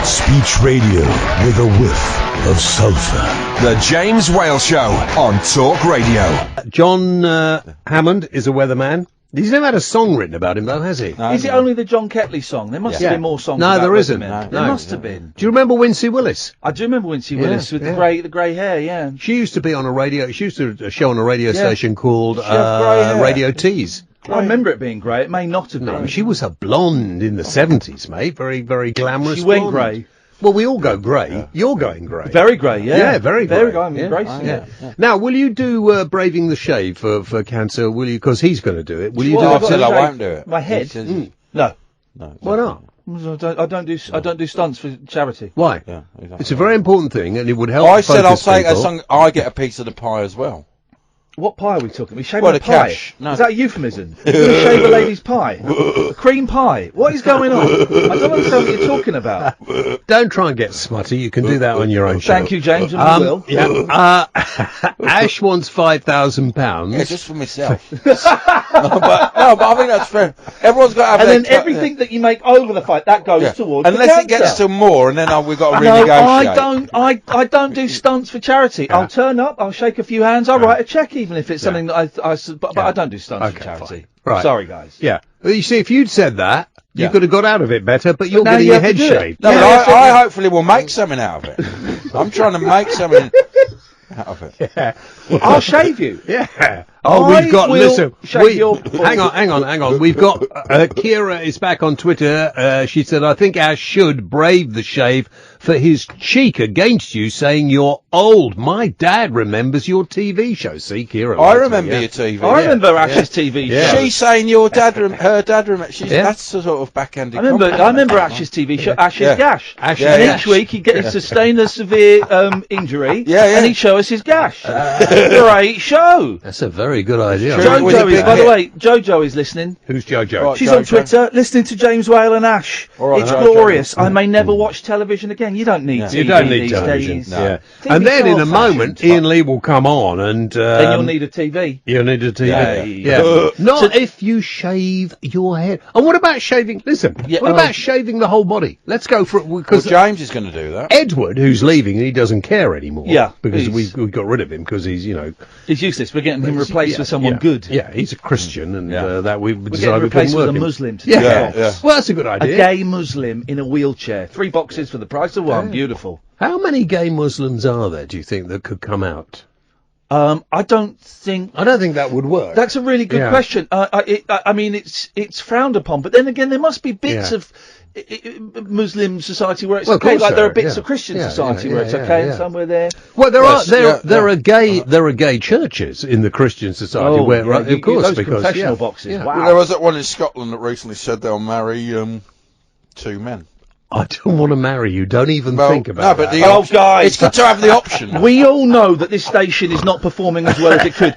Speech radio with a whiff of sulphur. The James Whale Show on Talk Radio. John Hammond is a weatherman. He's never had a song written about him, though, has he? No, is it only the John Ketley song? There must have been more songs. No, about there isn't. No. There must have been. Do you remember Wincy Willis? I do remember Wincy Willis with the grey hair. Yeah. She used to be on a radio. She used to show on a radio station called Radio Tees. I remember it being grey. It may not have been. No, she was a blonde in the 70s, mate. Very, very glamorous. She went blonde. grey. Well, we all go grey. Yeah. You're going grey. Very grey, yeah. Yeah, very grey. I'm embracing it. Yeah. Now, will you do Braving the Shave for cancer? Will you? Because he's going to do it. Will you do I it? said I won't do it. My head? No. Why not? I don't do stunts for charity. Why? Yeah, exactly. It's a very important thing, and it would help. I said I'll take people. a song. I get a piece of the pie as well. What pie are we talking? We shaving Well, a the pie? cash. No. Is that a euphemism? You're going to shave a lady's pie? A cream pie? What is going on? I don't understand what you're talking about. Don't try and get smutty. You can do that on your own show. Thank you, James, and we will. Yeah. Ash wants £5,000. Yeah, just for myself. but I think that's fair. Everyone's got to have and their then everything that you make over the fight, that goes towards unless the it gets cancer. to more, and then we've got to No, renegotiate. I don't do stunts for charity. I'll turn up, I'll shake a few hands, I'll write a cheque, even if it's something that but I don't do stunts for charity. Fine. Right. Sorry, guys. Yeah. Well, you see, if you'd said that, you could have got out of it better, but you're now getting you your have head to do it. shaved. No, but I hopefully will make something out of it. I'm trying to make something out of it. Yeah. I'll shave you. Yeah. Oh, we've got, hang on. We've got, Kira is back on Twitter. She said, I think Ash should brave the shave for his cheek against you, saying you're old. My dad remembers your TV show. See, Kira. I remember your TV. I remember Ash's TV show. She's saying her dad remembers. That's the sort of backhanded I rember Ash's TV show, Ash's Gash. And each week he'd get to sustain a severe injury, and he'd show us his gash. Great show. That's a very good idea. Jojo by the way, Jojo is listening. Who's Jojo? Right, She's on Twitter, listening to James Whale and Ash. Right, it's glorious. I may never watch television again. You don't need TV. You don't need these television. days. No. Yeah. TV And then in a old-fashioned. moment, Ian Lee will come on and... then you'll need a TV. You'll need a TV. Not if you shave your head. And what about shaving... Listen, what about shaving the whole body? Let's go for it. Because James is going to do that. Edward, who's leaving, he doesn't care anymore. Yeah. Because we got rid of him because he's, He's useless. We're getting him replaced with someone good. Yeah, he's a Christian, and that we We're decided getting we replaced couldn't with work a him. Muslim to take the box. Well, that's a good A idea. gay Muslim in a wheelchair. 3 boxes for the price of one. Beautiful. How many gay Muslims are there, do you think, that could come out? I don't think that would work. That's a really good question. I mean, it's frowned upon, but then again, there must be bits of Muslim society where it's okay. Like there are bits of Christian society where it's okay, and somewhere there. Well, there are gay churches in the Christian society where, of course, those because confessional boxes. Wow. Well, there was that one in Scotland that recently said they'll marry 2 men. I don't want to marry you. Don't even think about that. But guys, it's good to have the option. We all know that this station is not performing as well as it could.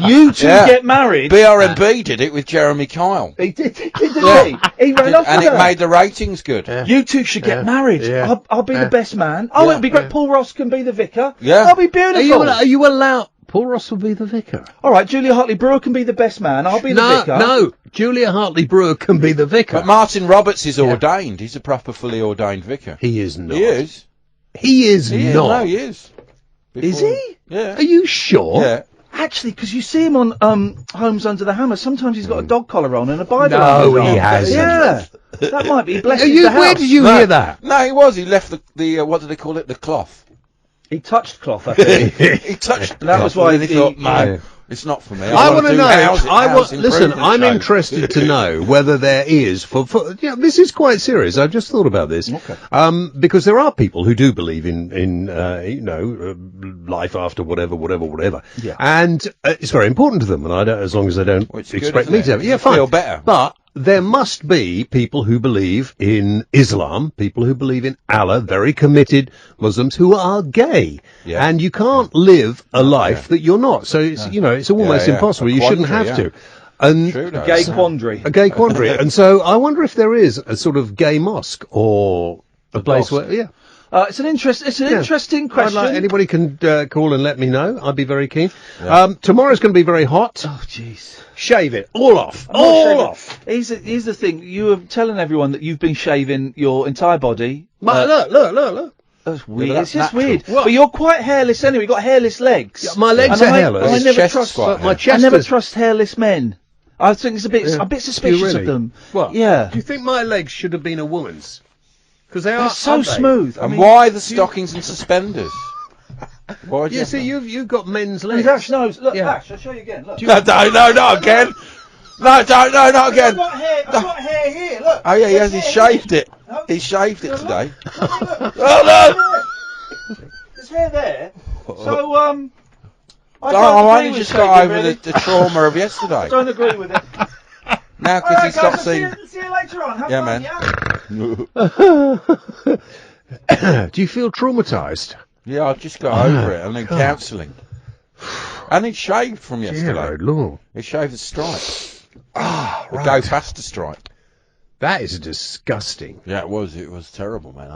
You two get married. BRMB did it with Jeremy Kyle. He did, didn't he? He ran off and with it her. made the ratings good. You two should get married. I'll be the best man. Oh, it'd be great. Paul Ross can be the vicar. Yeah. That'll be beautiful. Are you allowed? Paul Ross will be the vicar. All right, Julia Hartley-Brewer can be the best man. I'll be the vicar. No, Julia Hartley-Brewer can be the vicar. But Martin Roberts is ordained. He's a proper, fully ordained vicar. He is not. He is. He is not. No, he is. Is he? Yeah. Are you sure? Yeah. Actually, because you see him on Homes Under the Hammer, sometimes he's got a dog collar on and a Bible. No, he hasn't. Yeah, that might be. He blesses the house. Where did you hear that? No, he was. He left the what do they call it? The cloth. He touched cloth, I think. He touched. And that was why he thought, no, it's not for me. I want to know. Listen, I'm interested to know whether there is this is quite serious. I've just thought about this. Okay. Because there are people who do believe in life after whatever. Yeah. And it's very important to them, and I don't, as long as they don't expect me to. Yeah, fine. Feel better. But there must be people who believe in Islam, people who believe in Allah, very committed Muslims who are gay. Yeah. And you can't live a life that you're not. So it's, it's almost impossible. You shouldn't have to. And a gay quandary. A gay quandary. And so I wonder if there is a sort of gay mosque or a place where, It's an interesting question. Anybody can call and let me know. I'd be very keen. Yeah. Tomorrow's going to be very hot. Oh, jeez. Shave it all off. All off. Here's the thing. You were telling everyone that you've been shaving your entire body. Look. That's weird. It's just weird. What? But you're quite hairless anyway. You've got hairless legs. Yeah, my legs are hairless. I never trust hairless men. I think it's a bit suspicious of them. What? Yeah. Do you think my legs should have been a woman's? Because they're so smooth. And why the stockings and suspenders? Why do you've got men's legs. Ash knows. Look, Ash, I'll show you again. Look. No, not again. No, not again. I've got hair here. Look. Oh yeah, he shaved it. He shaved it today. Oh no! There's hair there. So I only just got over the trauma of yesterday. I don't agree with it. Now, because he stopped seeing. See you later on. Have fun, man. Do you feel traumatised? Yeah, I just got over it. I need counselling. And he shaved from yesterday. Lord. He shaved the stripe. Ah, right. Go faster stripe. That is disgusting. Yeah, it was. It was terrible, man.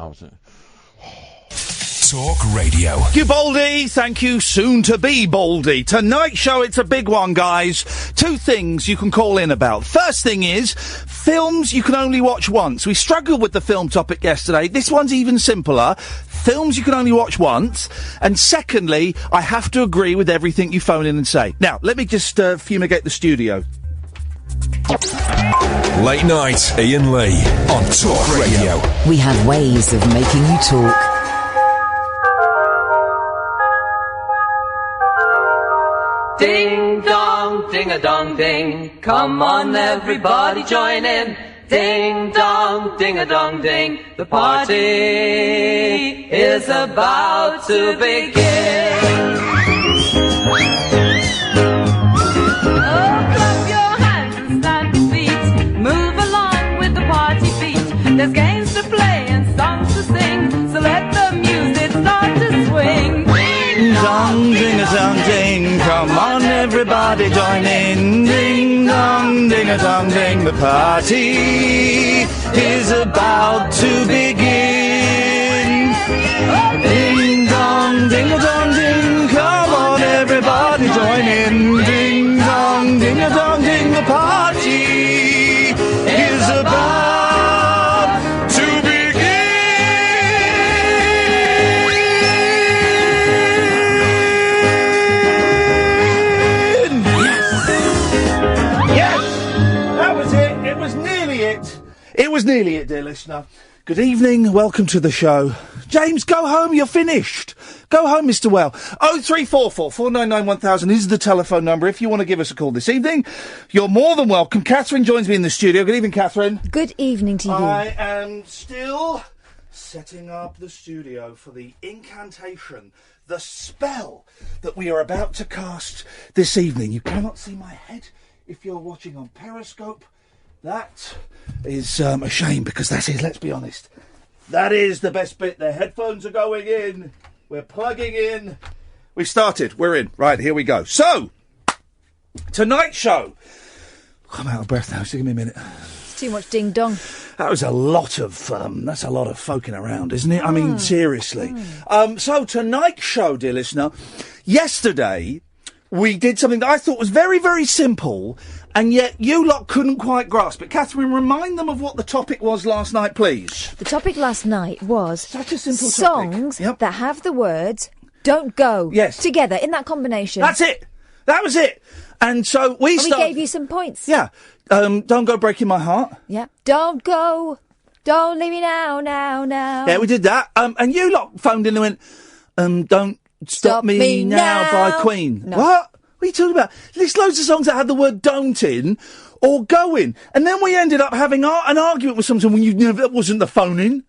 Talk Radio. Thank you, Baldy. Thank you, soon to be Baldy. Tonight's show, it's a big one, guys. 2 things you can call in about. First thing is, films you can only watch once. We struggled with the film topic yesterday. This one's even simpler. Films you can only watch once. And secondly, I have to agree with everything you phone in and say. Now, let me just fumigate the studio. Late night, Iain Lee on Talk Radio. We have ways of making you talk. Ding dong, ding a dong ding. Come on, everybody join in. Ding dong, ding a dong ding. The party is about to begin. Oh, clap your hands and stand to feet. Move along with the party beat. There's games to play and songs to sing. So let the music start to swing. Ding dong, ding a dong ding. Come on, everybody join in. Ding dong, ding a dong ding. The party is about to begin. Ding dong, ding a dong ding. Come on, everybody join in. Ding dong, ding a dong ding. The party is about to begin. Yes, that was it. It was nearly it. It was nearly it, dear listener. Good evening, welcome to the show. James, go home, you're finished. Go home, Mr. Well. 0344 499 1000 is the telephone number if you want to give us a call this evening. You're more than welcome. Catherine joins me in the studio. Good evening, Catherine. Good evening to you. I am still setting up the studio for the incantation, the spell that we are about to cast this evening. You cannot see my head if you're watching on Periscope. That is a shame because that is, let's be honest, that is the best bit. The headphones are going in. We're plugging in. We've started. We're in. Right, here we go. So, tonight's show. I'm out of breath now, so give me a minute. It's too much ding dong. That was a lot of, that's a lot of folking around, isn't it? I mean, seriously. So, tonight's show, dear listener, yesterday we did something that I thought was very, very simple, and yet you lot couldn't quite grasp it. Catherine, remind them of what the topic was last night, please. The topic last night was such a simple songs that have the words "don't go" together in that combination. That's it. That was it. And so we gave you some points. Yeah. Don't go breaking my heart. Yeah. Don't go. Don't leave me now. Yeah, we did that. And you lot phoned in and went, don't stop me now by Queen. No. What? What are you talking about? There's loads of songs that had the word "don't" in or "go" in. And then we ended up having an argument with someone when that wasn't the phone in.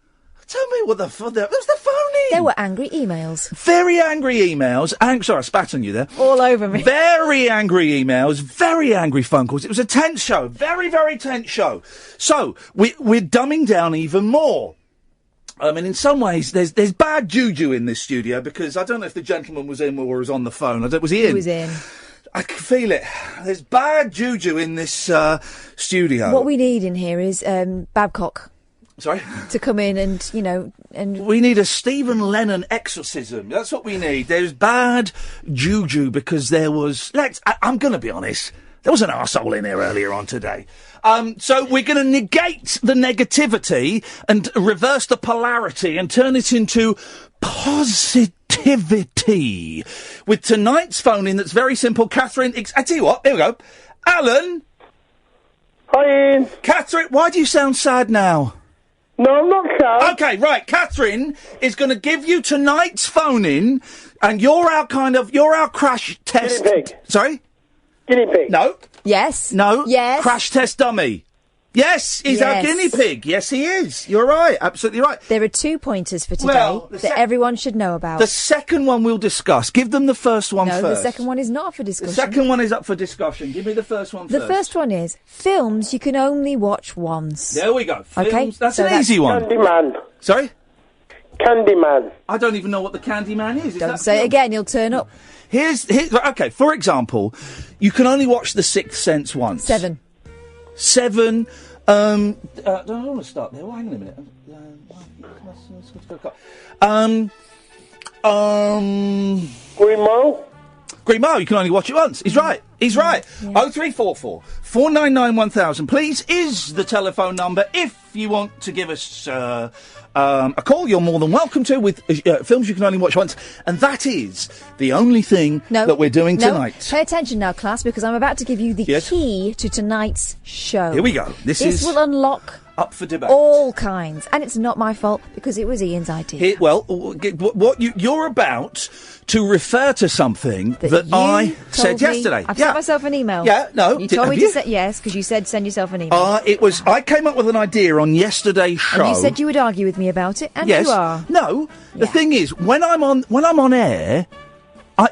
Tell me what the fuck, that was the phone in. There were angry emails. Very angry emails. Sorry, I spat on you there. All over me. Very angry emails, very angry phone calls. It was a tense show. Very, very tense show. So, we're dumbing down even more. And in some ways, there's bad juju in this studio because I don't know if the gentleman was in or was on the phone. Was he in? He was in. I can feel it. There's bad juju in this studio. What we need in here is Babcock. Sorry? To come in and, you know, and... We need a Stephen Lennon exorcism. That's what we need. There's bad juju because there was... I'm going to be honest. There was an arsehole in here earlier on today. So we're going to negate the negativity and reverse the polarity and turn it into positivity. With tonight's phone-in that's very simple. Catherine... I tell you what, here we go. Alan... Hi, Ian. Catherine, why do you sound sad now? No, I'm not sad. Okay, right. Catherine is going to give you tonight's phone-in, and you're our crash test... Guinea pig. Sorry? Guinea pig. No. Yes. No. Yes. Crash test dummy. Yes, he's our guinea pig. Yes, he is. You're right. Absolutely right. There are 2 pointers for today that everyone should know about. The second one we'll discuss. Give them the first one first. No, the second one is not up for discussion. The second one is up for discussion. Give me the first one first. The first one is films you can only watch once. There we go. Films, okay. That's an easy one. Candyman. Sorry? Candyman. I don't even know what the Candyman is. Don't say it again, you'll turn up. Here's okay, for example, you can only watch The Sixth Sense once. 7. I don't want to start there. Well, hang on a minute. Green Mile, you can only watch it once. He's right. He's right. Yeah. 0344 499 1000, please, is the telephone number. If you want to give us a call, you're more than welcome to, with films you can only watch once. And that is the only thing that we're doing tonight. Pay attention now, class, because I'm about to give you the key to tonight's show. Here we go. This will unlock... up for debate. All kinds. And it's not my fault, because it was Ian's idea. What you're about to refer to something that I said yesterday. I've sent myself an email. Yeah, no. You told me to say yes, because you said send yourself an email. I came up with an idea on yesterday's show. And you said you would argue with me about it, and yes. you are. No, the thing is, when I'm on air,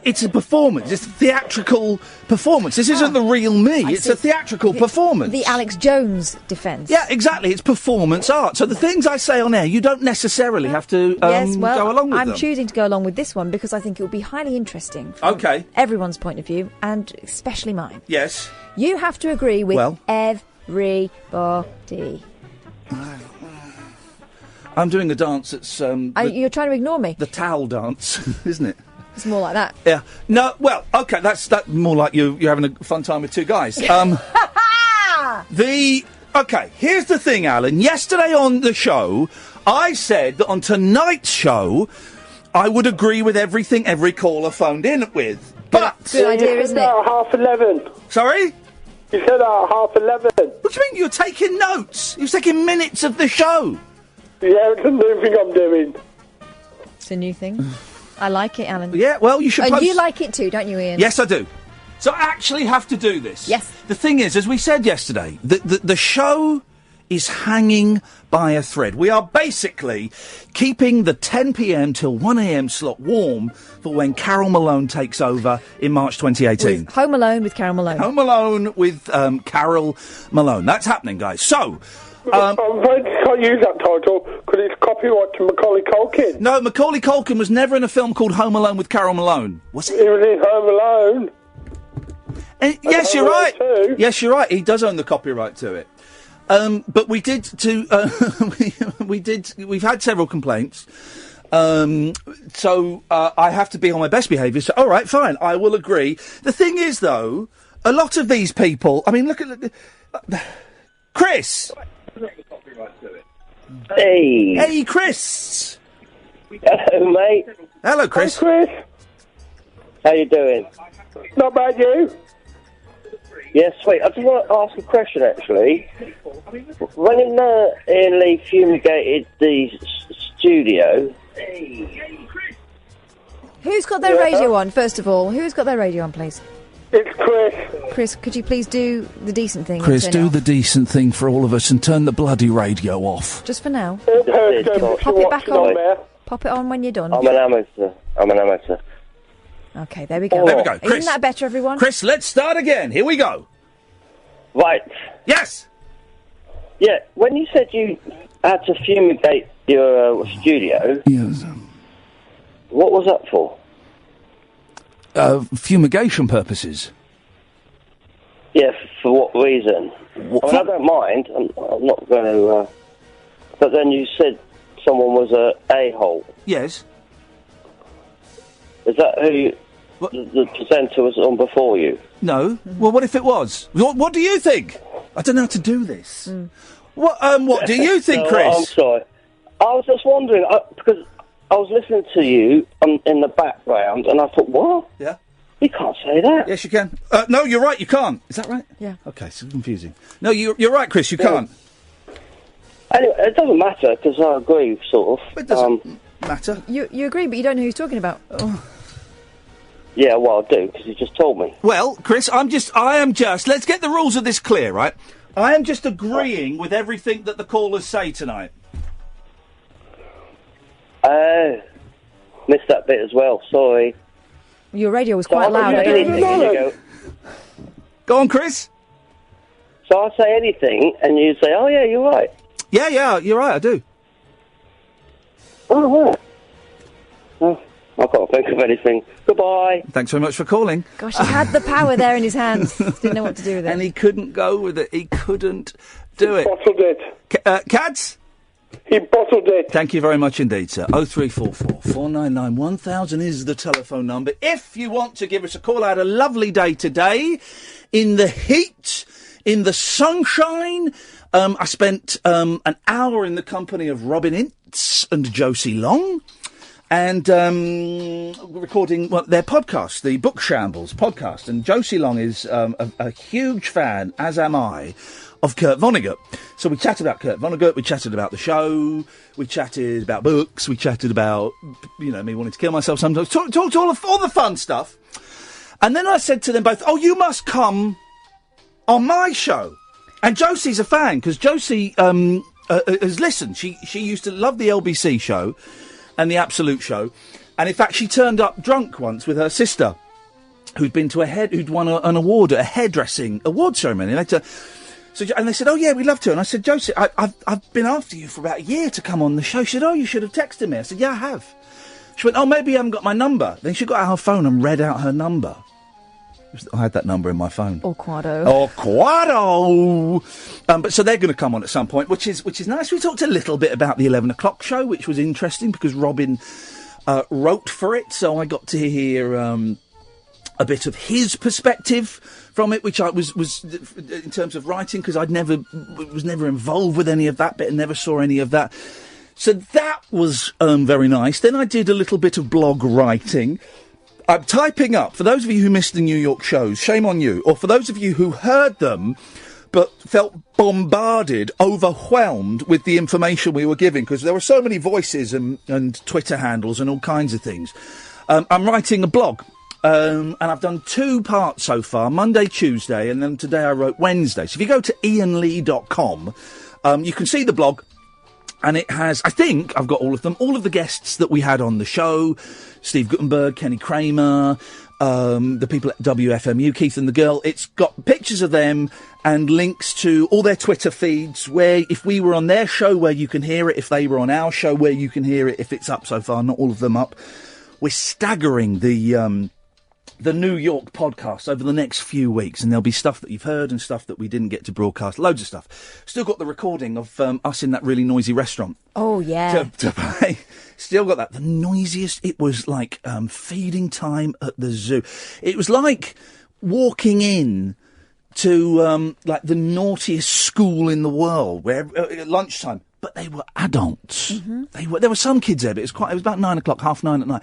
it's a performance. It's a theatrical performance. This isn't the real me. It's a theatrical performance. The Alex Jones defence. Yeah, exactly. It's performance art. So the things I say on air, you don't necessarily have to go along with them. I'm choosing to go along with this one because I think it will be highly interesting from everyone's point of view, and especially mine. Yes. You have to agree with everybody. I'm doing a dance that's... you're trying to ignore me. The towel dance, isn't it? It's more like that. Yeah. No, well, okay, that's more like you're having a fun time with two guys. Okay, here's the thing, Alan. Yesterday on the show, I said that on tonight's show, I would agree with everything every caller phoned in with. But... Good idea, isn't it? 11:30. Sorry? You said 11:30. What do you mean? You're taking notes. You're taking minutes of the show. Yeah, it's a new thing I'm doing. It's a new thing. I like it, Alan. Yeah, well, you should And you like it too, don't you, Ian? Yes, I do. So I actually have to do this. Yes. The thing is, as we said yesterday, the show is hanging by a thread. We are basically keeping the 10 p.m. till 1 a.m. slot warm for when Carol Malone takes over in March 2018. With Home Alone with Carol Malone. Home Alone with Carol Malone. That's happening, guys. So... I'm afraid you can't use that title because it's copyright to Macaulay Culkin. No, Macaulay Culkin was never in a film called Home Alone with Carol Malone. Was he? He was in Home Alone. Yes, you're right. Yes, you're right. He does own the copyright to it. But we did we've had several complaints. So I have to be on my best behaviour. So, all right, fine, I will agree. The thing is, though, a lot of these people. I mean, look at Chris. Hey, Chris. Hello, mate. Hello, Chris. Hi, Chris. How you doing? Not bad, you? Yeah, sweet. I just want to ask a question, actually. When Ian Lee fumigated the studio... Who's got their radio on, first of all? Who's got their radio on, please? It's Chris. Chris, could you please do the decent thing? Chris, do the decent thing for all of us and turn the bloody radio off. Just for now. Pop it back on. Pop it on when you're done. I'm an amateur. Okay, there we go. There we go. Chris. Isn't that better, everyone? Chris, let's start again. Here we go. Right. Yes. Yeah, when you said you had to fumigate your studio... Yes. What was that for? Fumigation purposes. Yeah, for what reason? I don't mind. I'm not going to But then you said someone was a hole. Yes. Is that who the presenter was on before you? No. Well, what if it was? What do you think? I don't know how to do this. What do you think, No, Chris? I'm sorry. I was just wondering, because I was listening to you in the background, and I thought, what? Yeah. You can't say that. Yes, you can. No, you're right, you can't. Is that right? Yeah. Okay, so confusing. No, you're right, Chris, you can't. Anyway, it doesn't matter, because I agree, sort of. It doesn't matter. You agree, but you don't know who he's talking about. Yeah, well, I do, because you just told me. Well, Chris, I am just, let's get the rules of this clear, right? I am just agreeing with everything that the callers say tonight. Missed that bit as well, sorry. Your radio was quite loud. I don't anything, and you go, Go on, Chris. so I say anything, and you say, oh, yeah, you're right. Yeah, you're right, I do. Oh, right. Oh, I can't think of anything. Goodbye. Thanks very much for calling. Gosh, he had the power there in his hands. Didn't know what to do with it. And he couldn't go with it. He couldn't do it. Bottled it. Cads? He bottled it. Thank you very much indeed, sir. 0344 499 1000 is the telephone number. If you want to give us a call, I had a lovely day today. In the heat, in the sunshine. I spent an hour in the company of Robin Ince and Josie Long. And recording their podcast, the Book Shambles podcast. And Josie Long is a huge fan, as am I, of Kurt Vonnegut. So we chatted about Kurt Vonnegut, we chatted about the show, we chatted about books, we chatted about, me wanting to kill myself sometimes. Talked all the fun stuff. And then I said to them both, oh, you must come on my show. And Josie's a fan, because Josie has listened. She used to love the LBC show and the Absolute show. And in fact, she turned up drunk once with her sister, who'd won an award at a hairdressing award ceremony. And they said, oh yeah, we'd love to. And I said, Josie, I've been after you for about a year to come on the show. She said, oh, you should have texted me. I said, yeah, I have. She went, oh, maybe you haven't got my number. Then she got out her phone and read out her number. I had that number in my phone. Or Quado. But so they're going to come on at some point, which is nice. We talked a little bit about the 11 o'clock show, which was interesting because Robin wrote for it, so I got to hear a bit of his perspective from it, which I was in terms of writing, because was never involved with any of that bit and never saw any of that. So that was very nice. Then I did a little bit of blog writing. I'm typing up, for those of you who missed the New York shows, shame on you, or for those of you who heard them but felt bombarded, overwhelmed with the information we were giving, because there were so many voices and Twitter handles and all kinds of things. I'm writing a blog, and I've done 2 parts so far, Monday, Tuesday, and then today I wrote Wednesday. So if you go to iainlee.com, you can see the blog. And it has, I think, I've got all of them, all of the guests that we had on the show, Steve Guttenberg, Kenny Kramer, the people at WFMU, Keith and the Girl. It's got pictures of them and links to all their Twitter feeds, where if we were on their show, where you can hear it, if they were on our show, where you can hear it, if it's up so far, not all of them up. We're staggering the New York podcast over the next few weeks, and there'll be stuff that you've heard and stuff that we didn't get to broadcast. Loads of stuff. Still got the recording of us in that really noisy restaurant. Oh, yeah. To play. Still got that. The noisiest. It was like feeding time at the zoo. It was like walking in to like the naughtiest school in the world, where at lunchtime. But they were adults. Mm-hmm. There were some kids there, but it was about 9 o'clock, 9:30 at night.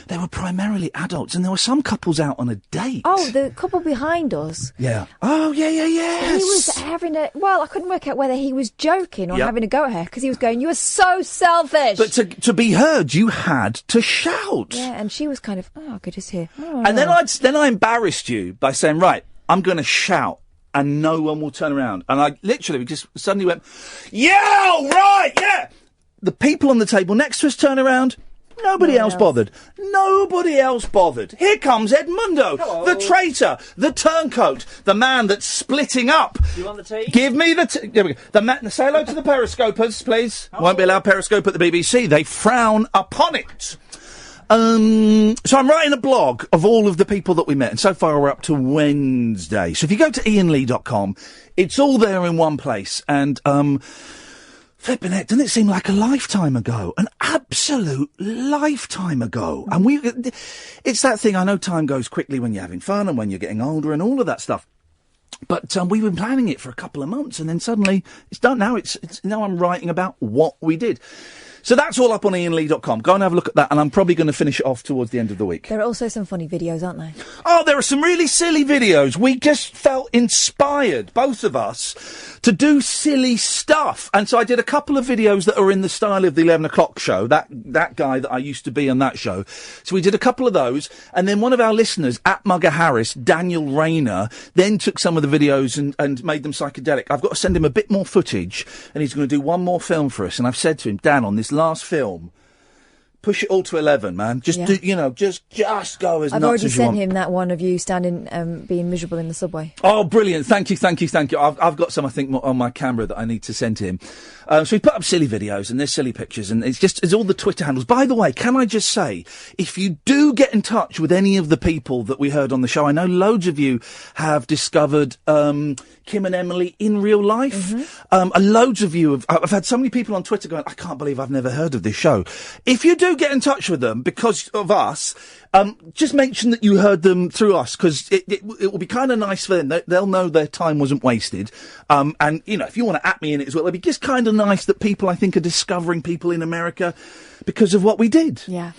They were primarily adults, and there were some couples out on a date. Oh, the couple behind us. Yeah. Oh, yeah. He was having I couldn't work out whether he was joking or having a go at her, because he was going, "You are so selfish." But to be heard, you had to shout. Yeah, and she was kind of, oh, I could just hear. Oh, and then I embarrassed you by saying, right, I'm going to shout. And no one will turn around. And I literally just suddenly went, yeah, right, yeah. The people on the table next to us turn around. Nobody else bothered. Nobody else bothered. Here comes Edmundo, the traitor, the turncoat, the man that's splitting up. You want the tea? Give me the tea. There we go. Say hello to the periscopers, please. Won't be allowed periscope at the BBC. They frown upon it. So I'm writing a blog of all of the people that we met, and so far we're up to Wednesday. So if you go to iainlee.com, it's all there in one place. And Flipping heck, doesn't it seem like a lifetime ago? An absolute lifetime ago. And it's that thing, I know time goes quickly when you're having fun and when you're getting older and all of that stuff. But we've been planning it for a couple of months and then suddenly it's done now. Now I'm writing about what we did. So that's all up on iainlee.com. Go and have a look at that, and I'm probably going to finish it off towards the end of the week. There are also some funny videos, aren't there? Oh, there are some really silly videos. We just felt inspired, both of us, to do silly stuff. And so I did a couple of videos that are in the style of the 11 o'clock show, that guy that I used to be on that show. So we did a couple of those, and then one of our listeners, at Mugger Harris, Daniel Rayner, then took some of the videos and made them psychedelic. I've got to send him a bit more footage, and he's going to do one more film for us. And I've said to him, Dan, on this last film, push it all to 11, man. Just do, just go as nuts as you want. I've already sent him that one of you standing, being miserable in the subway. Oh, brilliant. Thank you. I've got some, I think, on my camera that I need to send to him. So we put up silly videos and there's silly pictures and it's all the Twitter handles. By the way, can I just say, if you do get in touch with any of the people that we heard on the show, I know loads of you have discovered, Kim and Emily in real life. Mm-hmm. Loads of you I've had so many people on Twitter going, I can't believe I've never heard of this show. If you do get in touch with them because of us, just mention that you heard them through us, because it will be kind of nice for them. They'll know their time wasn't wasted. And, if you want to at me in it as well, it'll be just kind of nice that people, I think, are discovering people in America because of what we did. Yeah.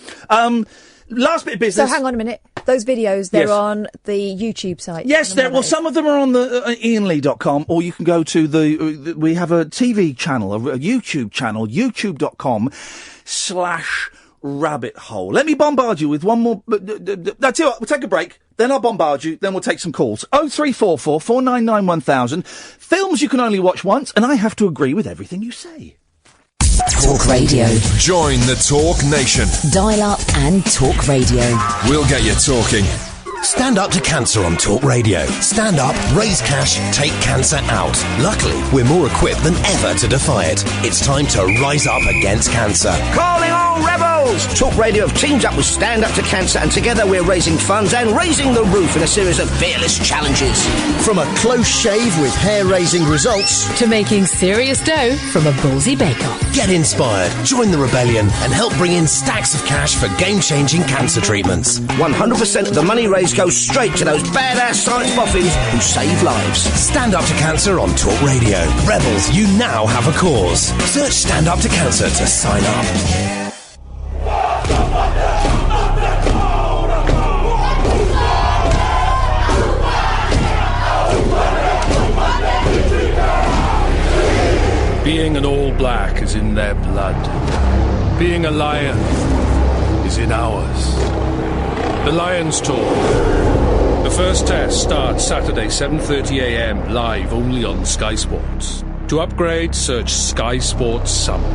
Last bit of business. So hang on a minute. Those videos, they're on the YouTube site. Yes, some of them are on the iainlee.com, or you can go to we have a TV channel, a YouTube channel, youtube.com/rabbit hole. Let me bombard you with one more. That's it. We'll take a break. Then I'll bombard you. Then we'll take some calls. 0344 499 1000. Films you can only watch once, and I have to agree with everything you say. Talk Radio. Join the Talk Nation. Dial up and talk radio. We'll get you talking. Stand up to cancer on Talk Radio. Stand up, raise cash, take cancer out. Luckily, we're more equipped than ever to defy it. It's time to rise up against cancer. Calling all rebels! Talk Radio have teamed up with Stand Up to Cancer, and together we're raising funds and raising the roof in a series of fearless challenges. From a close shave with hair-raising results to making serious dough from a ballsy bake-off. Get inspired, join the rebellion, and help bring in stacks of cash for game-changing cancer treatments. 100% of the money raised goes straight to those badass science boffins who save lives. Stand Up to Cancer on Talk Radio. Rebels, you now have a cause. Search Stand Up to Cancer to sign up. Being an All Black is in their blood. Being a lion is in ours. The Lions Tour. The first test starts Saturday, 7:30 a.m, live only on Sky Sports. To upgrade, search Sky Sports Summer.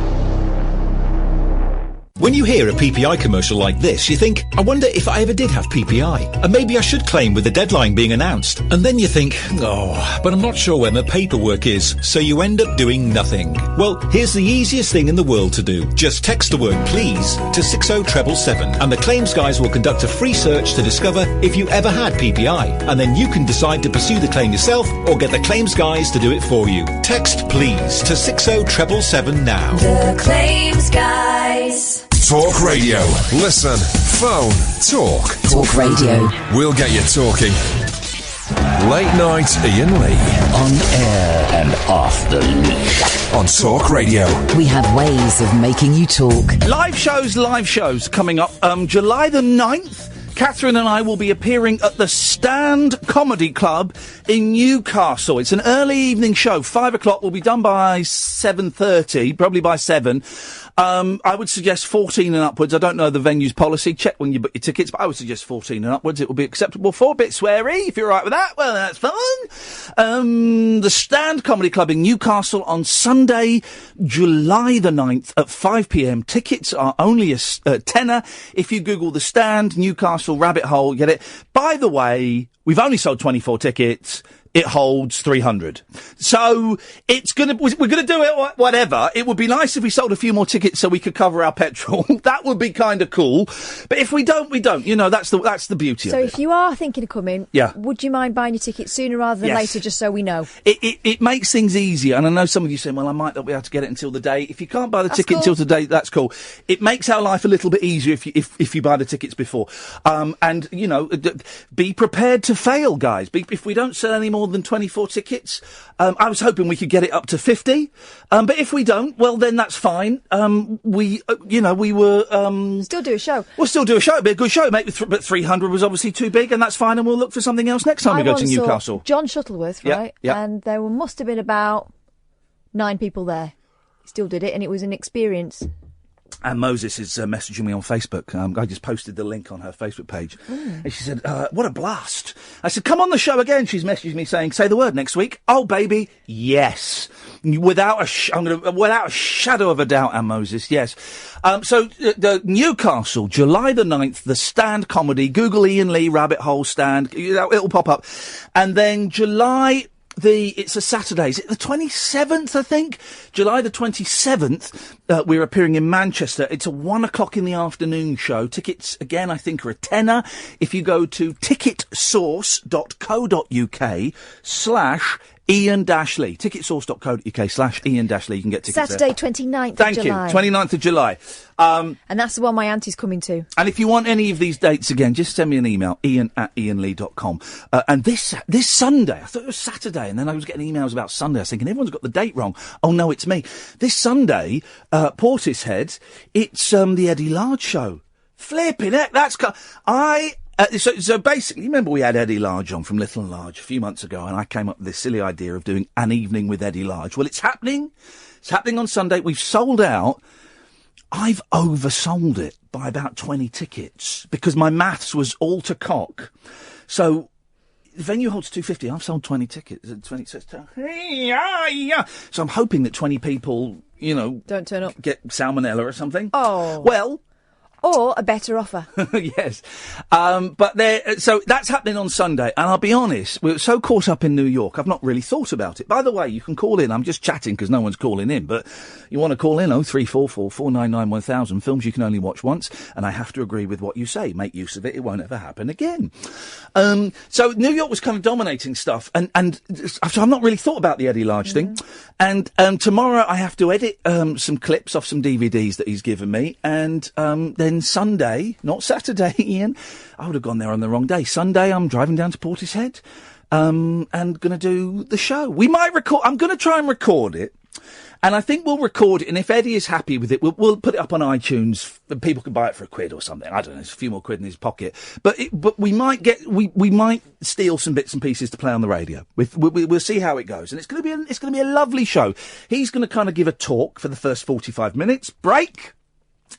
When you hear a PPI commercial like this, you think, I wonder if I ever did have PPI, and maybe I should claim with the deadline being announced. And then you think, but I'm not sure when the paperwork is, so you end up doing nothing. Well, here's the easiest thing in the world to do. Just text the word please to 60777, and the claims guys will conduct a free search to discover if you ever had PPI, and then you can decide to pursue the claim yourself or get the claims guys to do it for you. Text please to 60777 now. The claims guys. Talk Radio. Listen, phone, talk. Talk Radio. We'll get you talking. Late night Iain Lee. On air and off the leash. On Talk Radio. We have ways of making you talk. Live shows coming up. July the 9th. Catherine and I will be appearing at the Stand Comedy Club in Newcastle. It's an early evening show, 5 o'clock. We'll be done by 7:30, probably by 7. I would suggest 14 and upwards. I don't know the venue's policy. Check when you book your tickets, but I would suggest 14 and upwards. It will be acceptable for a bit sweary. If you're all right with that, well, that's fine. The Stand Comedy Club in Newcastle on Sunday, July the 9th at 5 p.m. Tickets are only a tenner. If you Google the Stand Newcastle rabbit hole, get it. By the way, we've only sold 24 tickets. it holds 300. So we're gonna do it whatever. It would be nice if we sold a few more tickets so we could cover our petrol. That would be kind of cool. But if we don't, we don't. You know, that's the beauty of it. So if you are thinking of coming, yeah, would you mind buying your ticket sooner rather than later, just so we know? It makes things easier. And I know some of you saying, well, I might not be able to get it until the day. If you can't buy the ticket until today, that's cool. It makes our life a little bit easier if you buy the tickets before. And, you know, be prepared to fail, guys. If we don't sell any more than 24 tickets, I was hoping we could get it up to 50. But if we don't, well, then that's fine. We were... still do a show. We'll still do a show. It'll be a good show, mate. But 300 was obviously too big, and that's fine, and we'll look for something else next time we go to Newcastle. John Shuttleworth, right? Yeah. And there must have been about 9 people there. He still did it, and it was an experience. And Moses is messaging me on Facebook. I just posted the link on her Facebook page. And she said, what a blast. I said, come on the show again. She's messaged me saying, say the word next week. Oh, baby, yes. Without a shadow of a doubt, and Moses, yes. So the Newcastle, July the 9th, the Stand comedy, Google Iain Lee Rabbit Hole Stand. It'll pop up. And then July... it's a Saturday. Is it the 27th, I think? July the 27th, we're appearing in Manchester. It's a 1:00 in the afternoon show. Tickets, again, I think are a tenner. If you go to ticketsource.co.uk/Iain-Lee. Ticketsource.co.uk/Iain-Lee. You can get tickets Saturday, there. 29th Thank of July. you. 29th of July. And that's the one my auntie's coming to. And if you want any of these dates again, just send me an email, ian@iainlee.com. And this Sunday, I thought it was Saturday, and then I was getting emails about Sunday. I was thinking, everyone's got the date wrong. Oh, no, it's me. This Sunday, Portishead, it's the Eddie Large show. Flipping heck, that's... So basically, remember we had Eddie Large on from Little and Large a few months ago, and I came up with this silly idea of doing an evening with Eddie Large. Well, it's happening. It's happening on Sunday. We've sold out. I've oversold it by about 20 tickets because my maths was all to cock. So the venue holds 250. I've sold 20 tickets. 20 So I'm hoping that 20 people, you know, don't turn up, get salmonella or something. Oh, well. Or a better offer. Yes. So that's happening on Sunday. And I'll be honest, we were so caught up in New York, I've not really thought about it. By the way, you can call in. I'm just chatting because no one's calling in. But you want to call in, 0344 499 1000. Films you can only watch once. And I have to agree with what you say. Make use of it. It won't ever happen again. So New York was kind of dominating stuff. And so I've not really thought about the Eddie Large thing. And tomorrow I have to edit some clips off some DVDs that he's given me. And then Sunday, not Saturday, Ian, I would have gone there on the wrong day. Sunday, I'm driving down to Portishead and going to do the show. We might record. I'm going to try and record it. And I think we'll record it, and if Eddie is happy with it, we'll put it up on iTunes. People can buy it for £1 or something. I don't know. There's a few more quid in his pocket. But we might we might steal some bits and pieces to play on the radio. We'll see how it goes, and it's going to be a lovely show. He's going to kind of give a talk for the first 45 minutes. Break.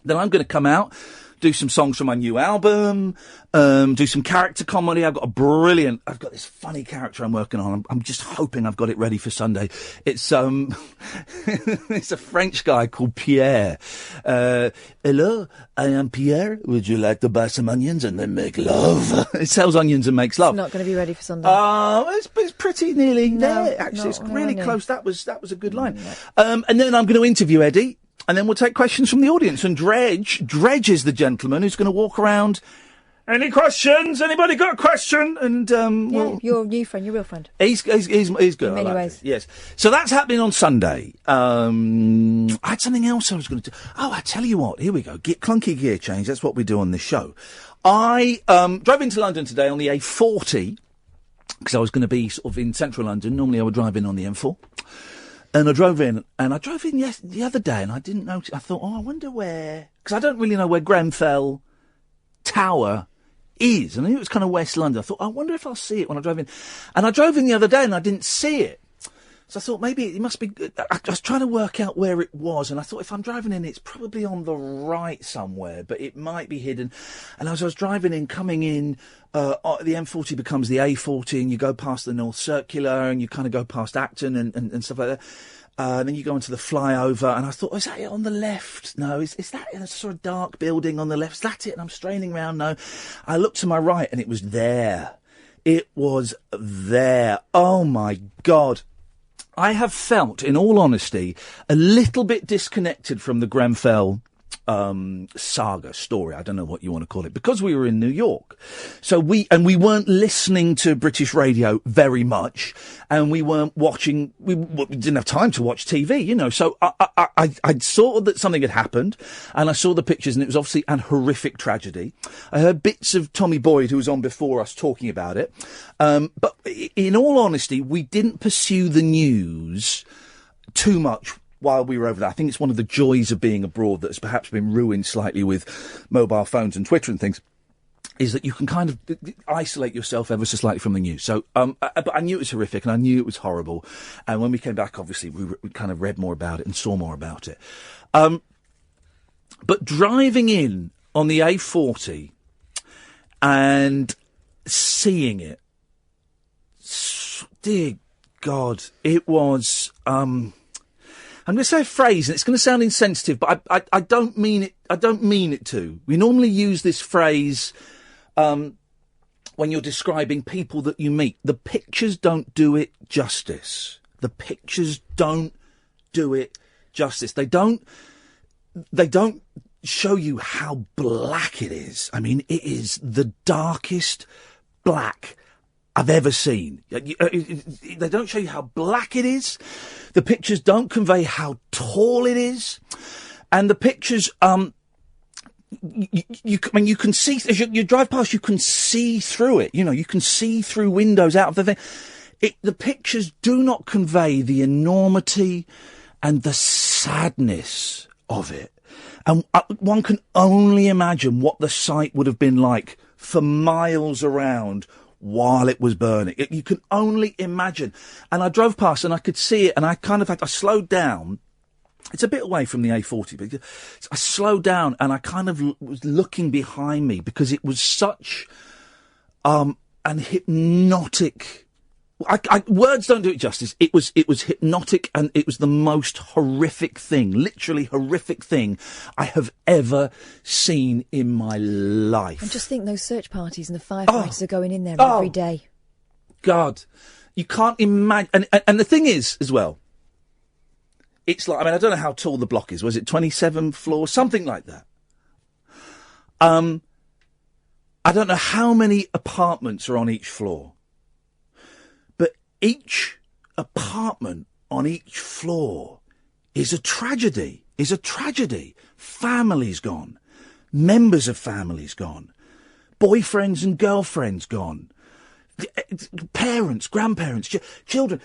Then I'm going to come out, do some songs from my new album, do some character comedy. I've got this funny character I'm working on. I'm just hoping I've got it ready for Sunday. It's it's a French guy called Pierre. Hello, I am Pierre. Would you like to buy some onions and then make love? It sells onions and makes love. It's not going to be ready for Sunday. It's pretty nearly there. Actually, it's really close. That was a good line. And then I'm going to interview Eddie. And then we'll take questions from the audience. And Dredge is the gentleman who's going to walk around. Any questions? Anybody got a question? And your new friend, your real friend. He's good. In many ways. Yes. So that's happening on Sunday. I had something else I was going to do. Oh, I tell you what. Here we go. Clunky gear change. That's what we do on this show. I drove into London today on the A40 because I was going to be sort of in central London. Normally I would drive in on the M4. And I drove in the other day, and I didn't notice. I thought, I wonder where, because I don't really know where Grenfell Tower is. And I knew it was kind of West London. I thought, I wonder if I'll see it when I drove in. And I drove in the other day, and I didn't see it. So I thought maybe it must be. I was trying to work out where it was, and I thought if I'm driving in, it's probably on the right somewhere, but it might be hidden. And as I was driving in, coming in, the M40 becomes the A40, and you go past the North Circular, and you kind of go past Acton and stuff like that. Then you go into the flyover, and I thought, is that it on the left? No, is that a sort of dark building on the left? Is that it? And I'm straining round. No, I looked to my right, and it was there. It was there. Oh, my God. I have felt, in all honesty, a little bit disconnected from the Grenfell saga story. I don't know what you want to call it, because we were in New York. So we weren't listening to British radio very much, and we weren't watching, we didn't have time to watch TV, you know. So I saw that something had happened, and I saw the pictures, and it was obviously an horrific tragedy. I heard bits of Tommy Boyd, who was on before us, talking about it. But in all honesty, we didn't pursue the news too much while we were over there. I think it's one of the joys of being abroad that has perhaps been ruined slightly with mobile phones and Twitter and things, is that you can kind of isolate yourself ever so slightly from the news. So, but I knew it was horrific and I knew it was horrible. And when we came back, obviously, we kind of read more about it and saw more about it. But driving in on the A40 and seeing it, dear God, it was... I'm going to say a phrase, and it's going to sound insensitive, but I don't mean it. I don't mean it to. We normally use this phrase when you're describing people that you meet. The pictures don't do it justice. The pictures don't do it justice. They don't show you how black it is. I mean, it is the darkest black I've ever seen. They don't show you how black it is. The pictures don't convey how tall it is. And the pictures, you can see, as you drive past, you can see through it. You know, you can see through windows out of the thing. The pictures do not convey the enormity and the sadness of it. And one can only imagine what the sight would have been like for miles around while it was burning. You can only imagine. And I drove past and I could see it, and I slowed down. It's a bit away from the A40, but I slowed down and I kind of was looking behind me, because it was such an hypnotic... words don't do it justice. It was hypnotic, and it was the most horrific thing, literally horrific thing I have ever seen in my life. And just think, those search parties and the firefighters are going in there every day. God, you can't imagine. And the thing is, as well, it's like, I mean, I don't know how tall the block is. Was it 27 floors? Something like that. I don't know how many apartments are on each floor. Each apartment on each floor is a tragedy, Families gone. Members of families gone. Boyfriends and girlfriends gone. Parents, grandparents, children.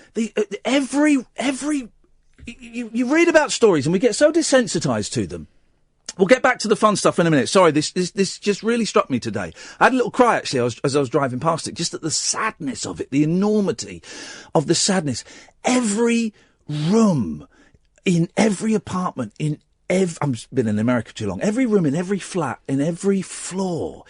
You read about stories and we get so desensitised to them. We'll get back to the fun stuff in a minute. Sorry, this just really struck me today. I had a little cry, actually, as I was driving past it, just at the sadness of it, the enormity of the sadness. Every room, in every apartment, I've been in America too long. Every room, in every flat, in every floor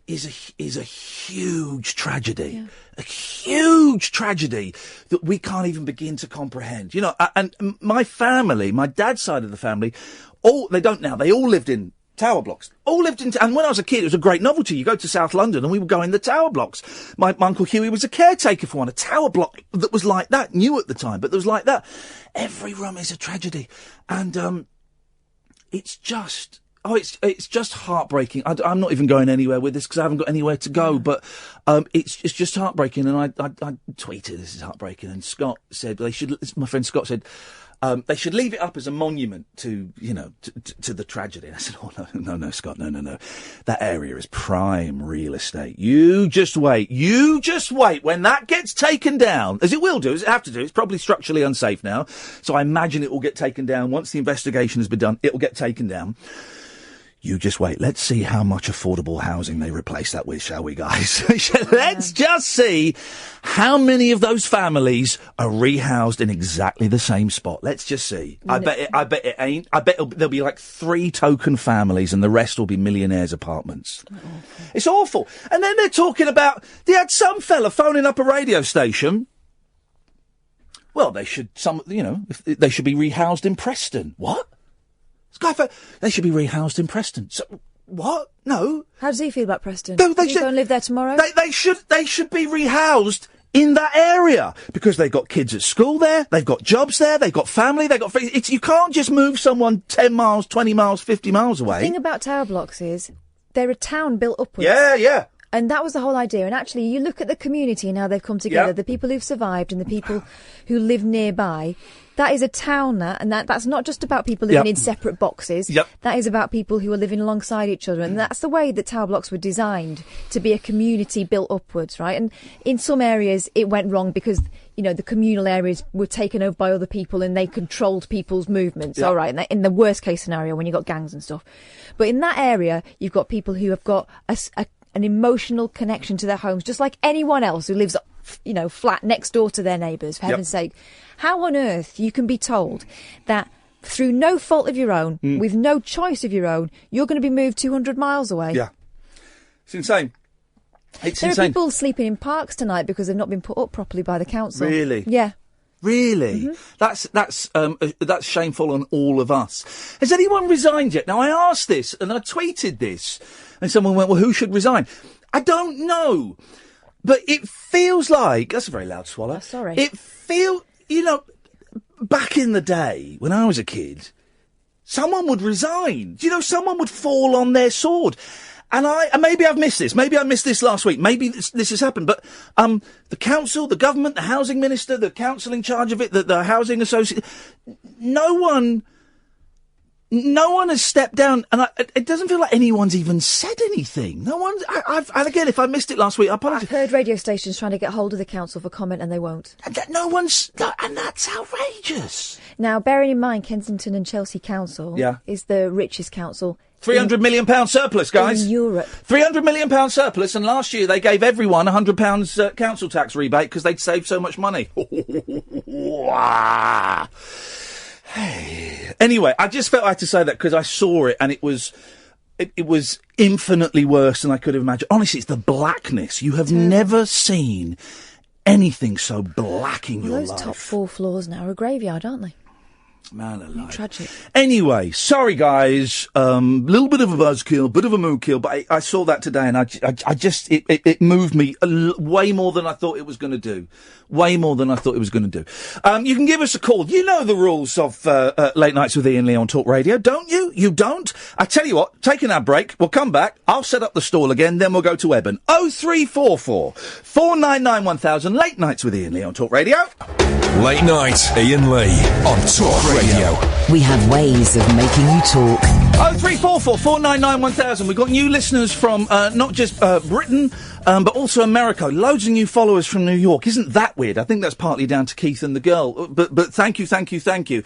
is a huge tragedy. Yeah. A huge tragedy that we can't even begin to comprehend. You know, and my family, my dad's side of the family, they don't now. They all lived in tower blocks. And when I was a kid, it was a great novelty. You go to South London and we would go in the tower blocks. My Uncle Hughie was a caretaker for one, a tower block that was like that, new at the time, but that was like that. Every room is a tragedy. And, it's just heartbreaking. I'm not even going anywhere with this because I haven't got anywhere to go, but, it's just heartbreaking. And I tweeted, this is heartbreaking. And Scott said, my friend Scott said, they should leave it up as a monument to the tragedy. And I said, no, Scott, no. That area is prime real estate. You just wait. When that gets taken down, as it will do, as it have to do, it's probably structurally unsafe now. So I imagine it will get taken down. Once the investigation has been done, it will get taken down. You just wait. Let's see how much affordable housing they replace that with, shall we, guys? Let's just see how many of those families are rehoused in exactly the same spot. Let's just see. I bet it ain't. I bet there'll be like 3 token families and the rest will be millionaires' apartments. It's awful. And then they're talking about, they had some fella phoning up a radio station. Well, they should be rehoused in Preston. What? They should be rehoused in Preston. So, What? No. How does he feel about Preston? No, Will you go and live there tomorrow? They should be rehoused in that area because they've got kids at school there, they've got jobs there, they've got family, they've got. You can't just move someone 10 miles, 20 miles, 50 miles away. The thing about tower blocks is they're a town built upwards. Yeah. And that was the whole idea. And actually, you look at the community and how they've come together, Yep. the people who've survived and the people who live nearby. That is a town, and that's not just about people living in separate boxes. Yep. That is about people who are living alongside each other. And that's the way that tower blocks were designed, to be a community built upwards, right? And in some areas, it went wrong because, the communal areas were taken over by other people and they controlled people's movements, all right? In the worst case scenario, when you've got gangs and stuff. But in that area, you've got people who have got an emotional connection to their homes, just like anyone else who lives, flat next door to their neighbours, for heaven's sake. How on earth you can be told that through no fault of your own, with no choice of your own, you're going to be moved 200 miles away? Yeah. It's insane. There are people sleeping in parks tonight because they've not been put up properly by the council. Really? Yeah. Really? That's shameful on all of us. Has anyone resigned yet? Now, I asked this and I tweeted this and someone went, well, who should resign? I don't know. But it feels like... That's a very loud swallow. Oh, sorry. It feels... back in the day, when I was a kid, someone would resign. Someone would fall on their sword. And maybe I've missed this. Maybe I missed this last week. Maybe this has happened. But the council, the government, the housing minister, the council in charge of it, the housing association, no one has stepped down, and it doesn't feel like anyone's even said anything. No one's. And again, if I missed it last week, I apologise. I've heard radio stations trying to get hold of the council for comment, and they won't. No one's, and that's outrageous. Now, bearing in mind, Kensington and Chelsea Council is the richest council. £300 million surplus, guys. In Europe. £300 million surplus, and last year they gave everyone £100 council tax rebate because they'd saved so much money. Anyway, I just felt I had to say that because I saw it and it was infinitely worse than I could have imagined. Honestly, it's the blackness. You have never seen anything so black in your life. Those top 4 floors now are a graveyard, aren't they? Man alive. Tragic. Anyway, sorry guys, little bit of a buzzkill, bit of a mood kill, but I saw that today and it moved me way more than I thought it was going to do. Way more than I thought it was going to do. You can give us a call. You know the rules of Late Nights with Iain Lee on Talk Radio, don't you? You don't? I tell you what, taking our break, we'll come back, I'll set up the stall again, then we'll go to Eben. 0344 499 1000, Late Nights with Iain Lee on Talk Radio. Late Night, Iain Lee on Talk Radio. We have ways of making you talk. 0344 499 1000. We've got new listeners from not just Britain, but also America. Loads of new followers from New York. Isn't that weird? I think that's partly down to Keith and the girl. But thank you.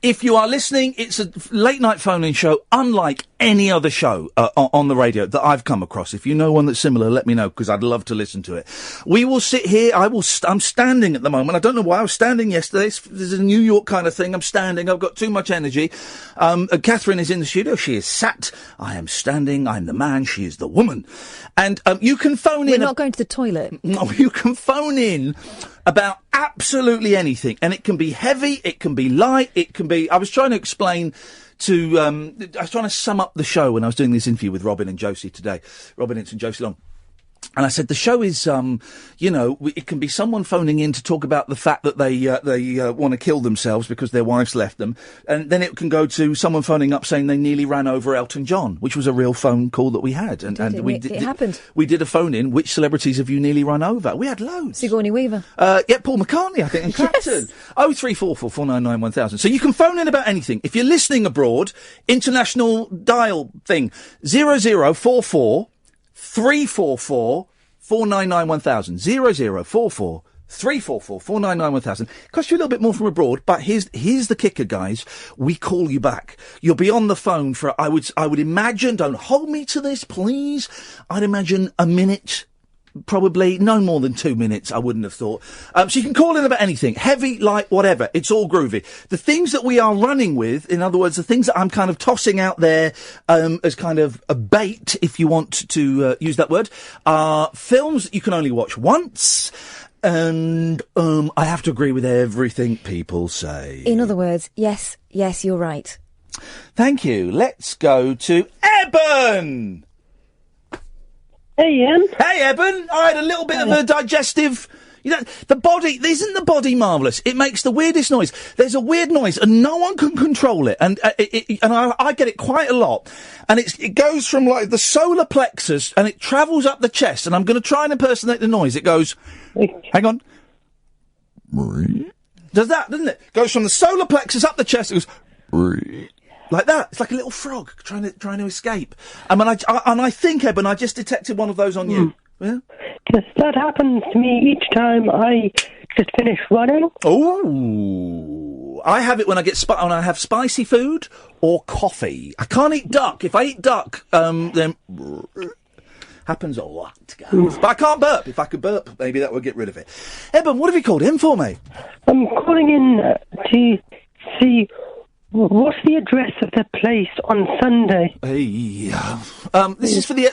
If you are listening, it's a late night phone-in show unlike any other show on the radio that I've come across. If you know one that's similar, let me know, because I'd love to listen to it. We will sit here. I'm standing at the moment. I don't know why I was standing yesterday. There's a New York kind of thing. I'm standing. I've got too much energy. Catherine is in the studio. She is sat. I am standing. I'm the man. She is the woman. And you can phone in. We're not going to the toilet. No, you can phone in about absolutely anything, and it can be heavy, it can be light, it can be... I was trying to explain to... I was trying to sum up the show when I was doing this interview with Robin and Josie today. Robin Ince and Josie Long. And I said, the show is, it can be someone phoning in to talk about the fact that they want to kill themselves because their wives left them. And then it can go to someone phoning up saying they nearly ran over Elton John, which was a real phone call that we had. And it happened. We did a phone in. Which celebrities have you nearly run over? We had loads. Sigourney Weaver. Paul McCartney, I think, and Clapton. 0344 499 1000. So you can phone in about anything. If you're listening abroad, international dial thing, 0044 344 499 1000. 0044 344 499 1000. Costs you a little bit more from abroad, but here's the kicker, guys. We call you back. You'll be on the phone for, I would imagine, don't hold me to this, please. I'd imagine a minute. Probably no more than 2 minutes, I wouldn't have thought. So you can call in about anything. Heavy, light, whatever. It's all groovy. The things that we are running with, in other words, the things that I'm kind of tossing out there as kind of a bait, if you want to use that word, are films that you can only watch once. And I have to agree with everything people say. In other words, yes, you're right. Thank you. Let's go to Eben! Hey, Ian. Hey, Eben! I had a little bit of a digestive... You know, the body... Isn't the body marvellous? It makes the weirdest noise. There's a weird noise, and no one can control it. And I get it quite a lot. And it goes from, like, the solar plexus, and it travels up the chest. And I'm going to try and impersonate the noise. It goes... Hang on. Does that, doesn't it? Goes from the solar plexus up the chest, it goes... Like that. It's like a little frog trying to escape. I mean, I think, Eben, I just detected one of those on you. Yeah? Yes, that happens to me each time I just finish running. Oh, I have it when I get when I have spicy food or coffee. I can't eat duck. If I eat duck, then happens a lot, guys. But I can't burp. If I could burp, maybe that would get rid of it. Eben, what have you called in for, mate? I'm calling in to see what's the address of the place on Sunday. Hey, this is for the.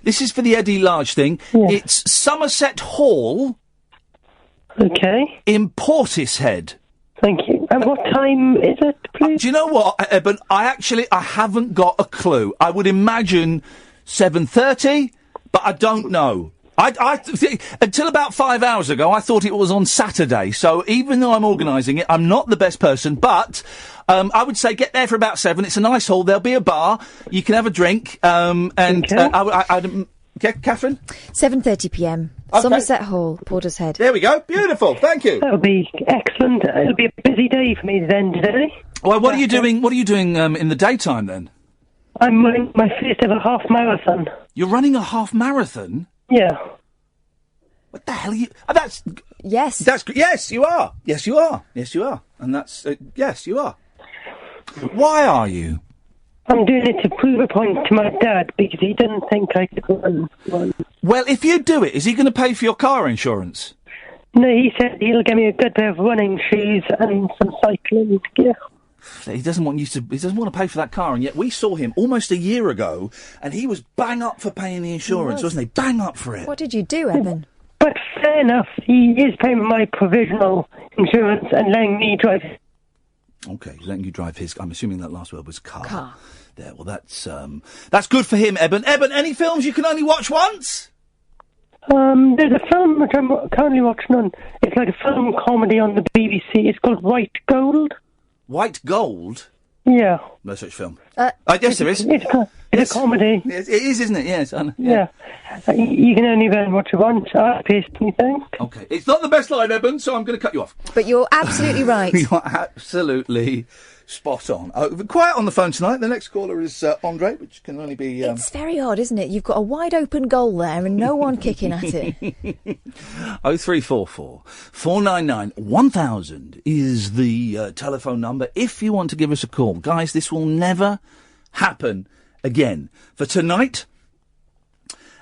This is for the Eddie Large thing. Yeah. It's Somerset Hall. Okay. In Portishead. Thank you. And what time is it, please? Do you know what, Eben? I haven't got a clue. I would imagine 7:30, but I don't know. Until about 5 hours ago, I thought it was on Saturday. So even though I'm organising it, I'm not the best person. But I would say get there for about 7. It's a nice hall. There'll be a bar. You can have a drink. Okay, Catherine? 7:30 p.m. Okay. Somerset Hall, Portishead. There we go. Beautiful. Thank you. That'll be excellent. It'll be a busy day for me then today. Well, what are you doing? What are you doing in the daytime then? I'm running my first ever half marathon. You're running a half marathon? Yeah. What the hell are you... that's... Yes. Yes, you are. Yes, you are. Yes, you are. And that's... yes, you are. Why are you? I'm doing it to prove a point to my dad because he doesn't think I could run. Well, if you do it, is he going to pay for your car insurance? No, he said he'll give me a good pair of running shoes and some cycling gear. He doesn't want to pay for that car, and yet we saw him almost a year ago, and he was bang up for paying the insurance, wasn't he? Bang up for it. What did you do, Eben? But fair enough, he is paying my provisional insurance and letting me drive. Okay, letting you drive his. I'm assuming that last word was car. There. Well, that's good for him, Eben. Eben, any films you can only watch once? There's a film which I'm currently watching on. It's like a film comedy on the BBC. It's called White Gold. White Gold? Yeah. No such film. Yes, there is. It's a comedy. It is, isn't it? Yes. Yeah. You can only learn what you want. Personally think. Okay. It's not the best line, Eben, so I'm going to cut you off. But you're absolutely right. You're absolutely spot on. Quiet on the phone tonight. The next caller is Andre, which can only be... It's very odd, isn't it? You've got a wide open goal there and no one kicking at it. 0344 499 1000 is the telephone number if you want to give us a call. Guys, this will never happen again. For tonight,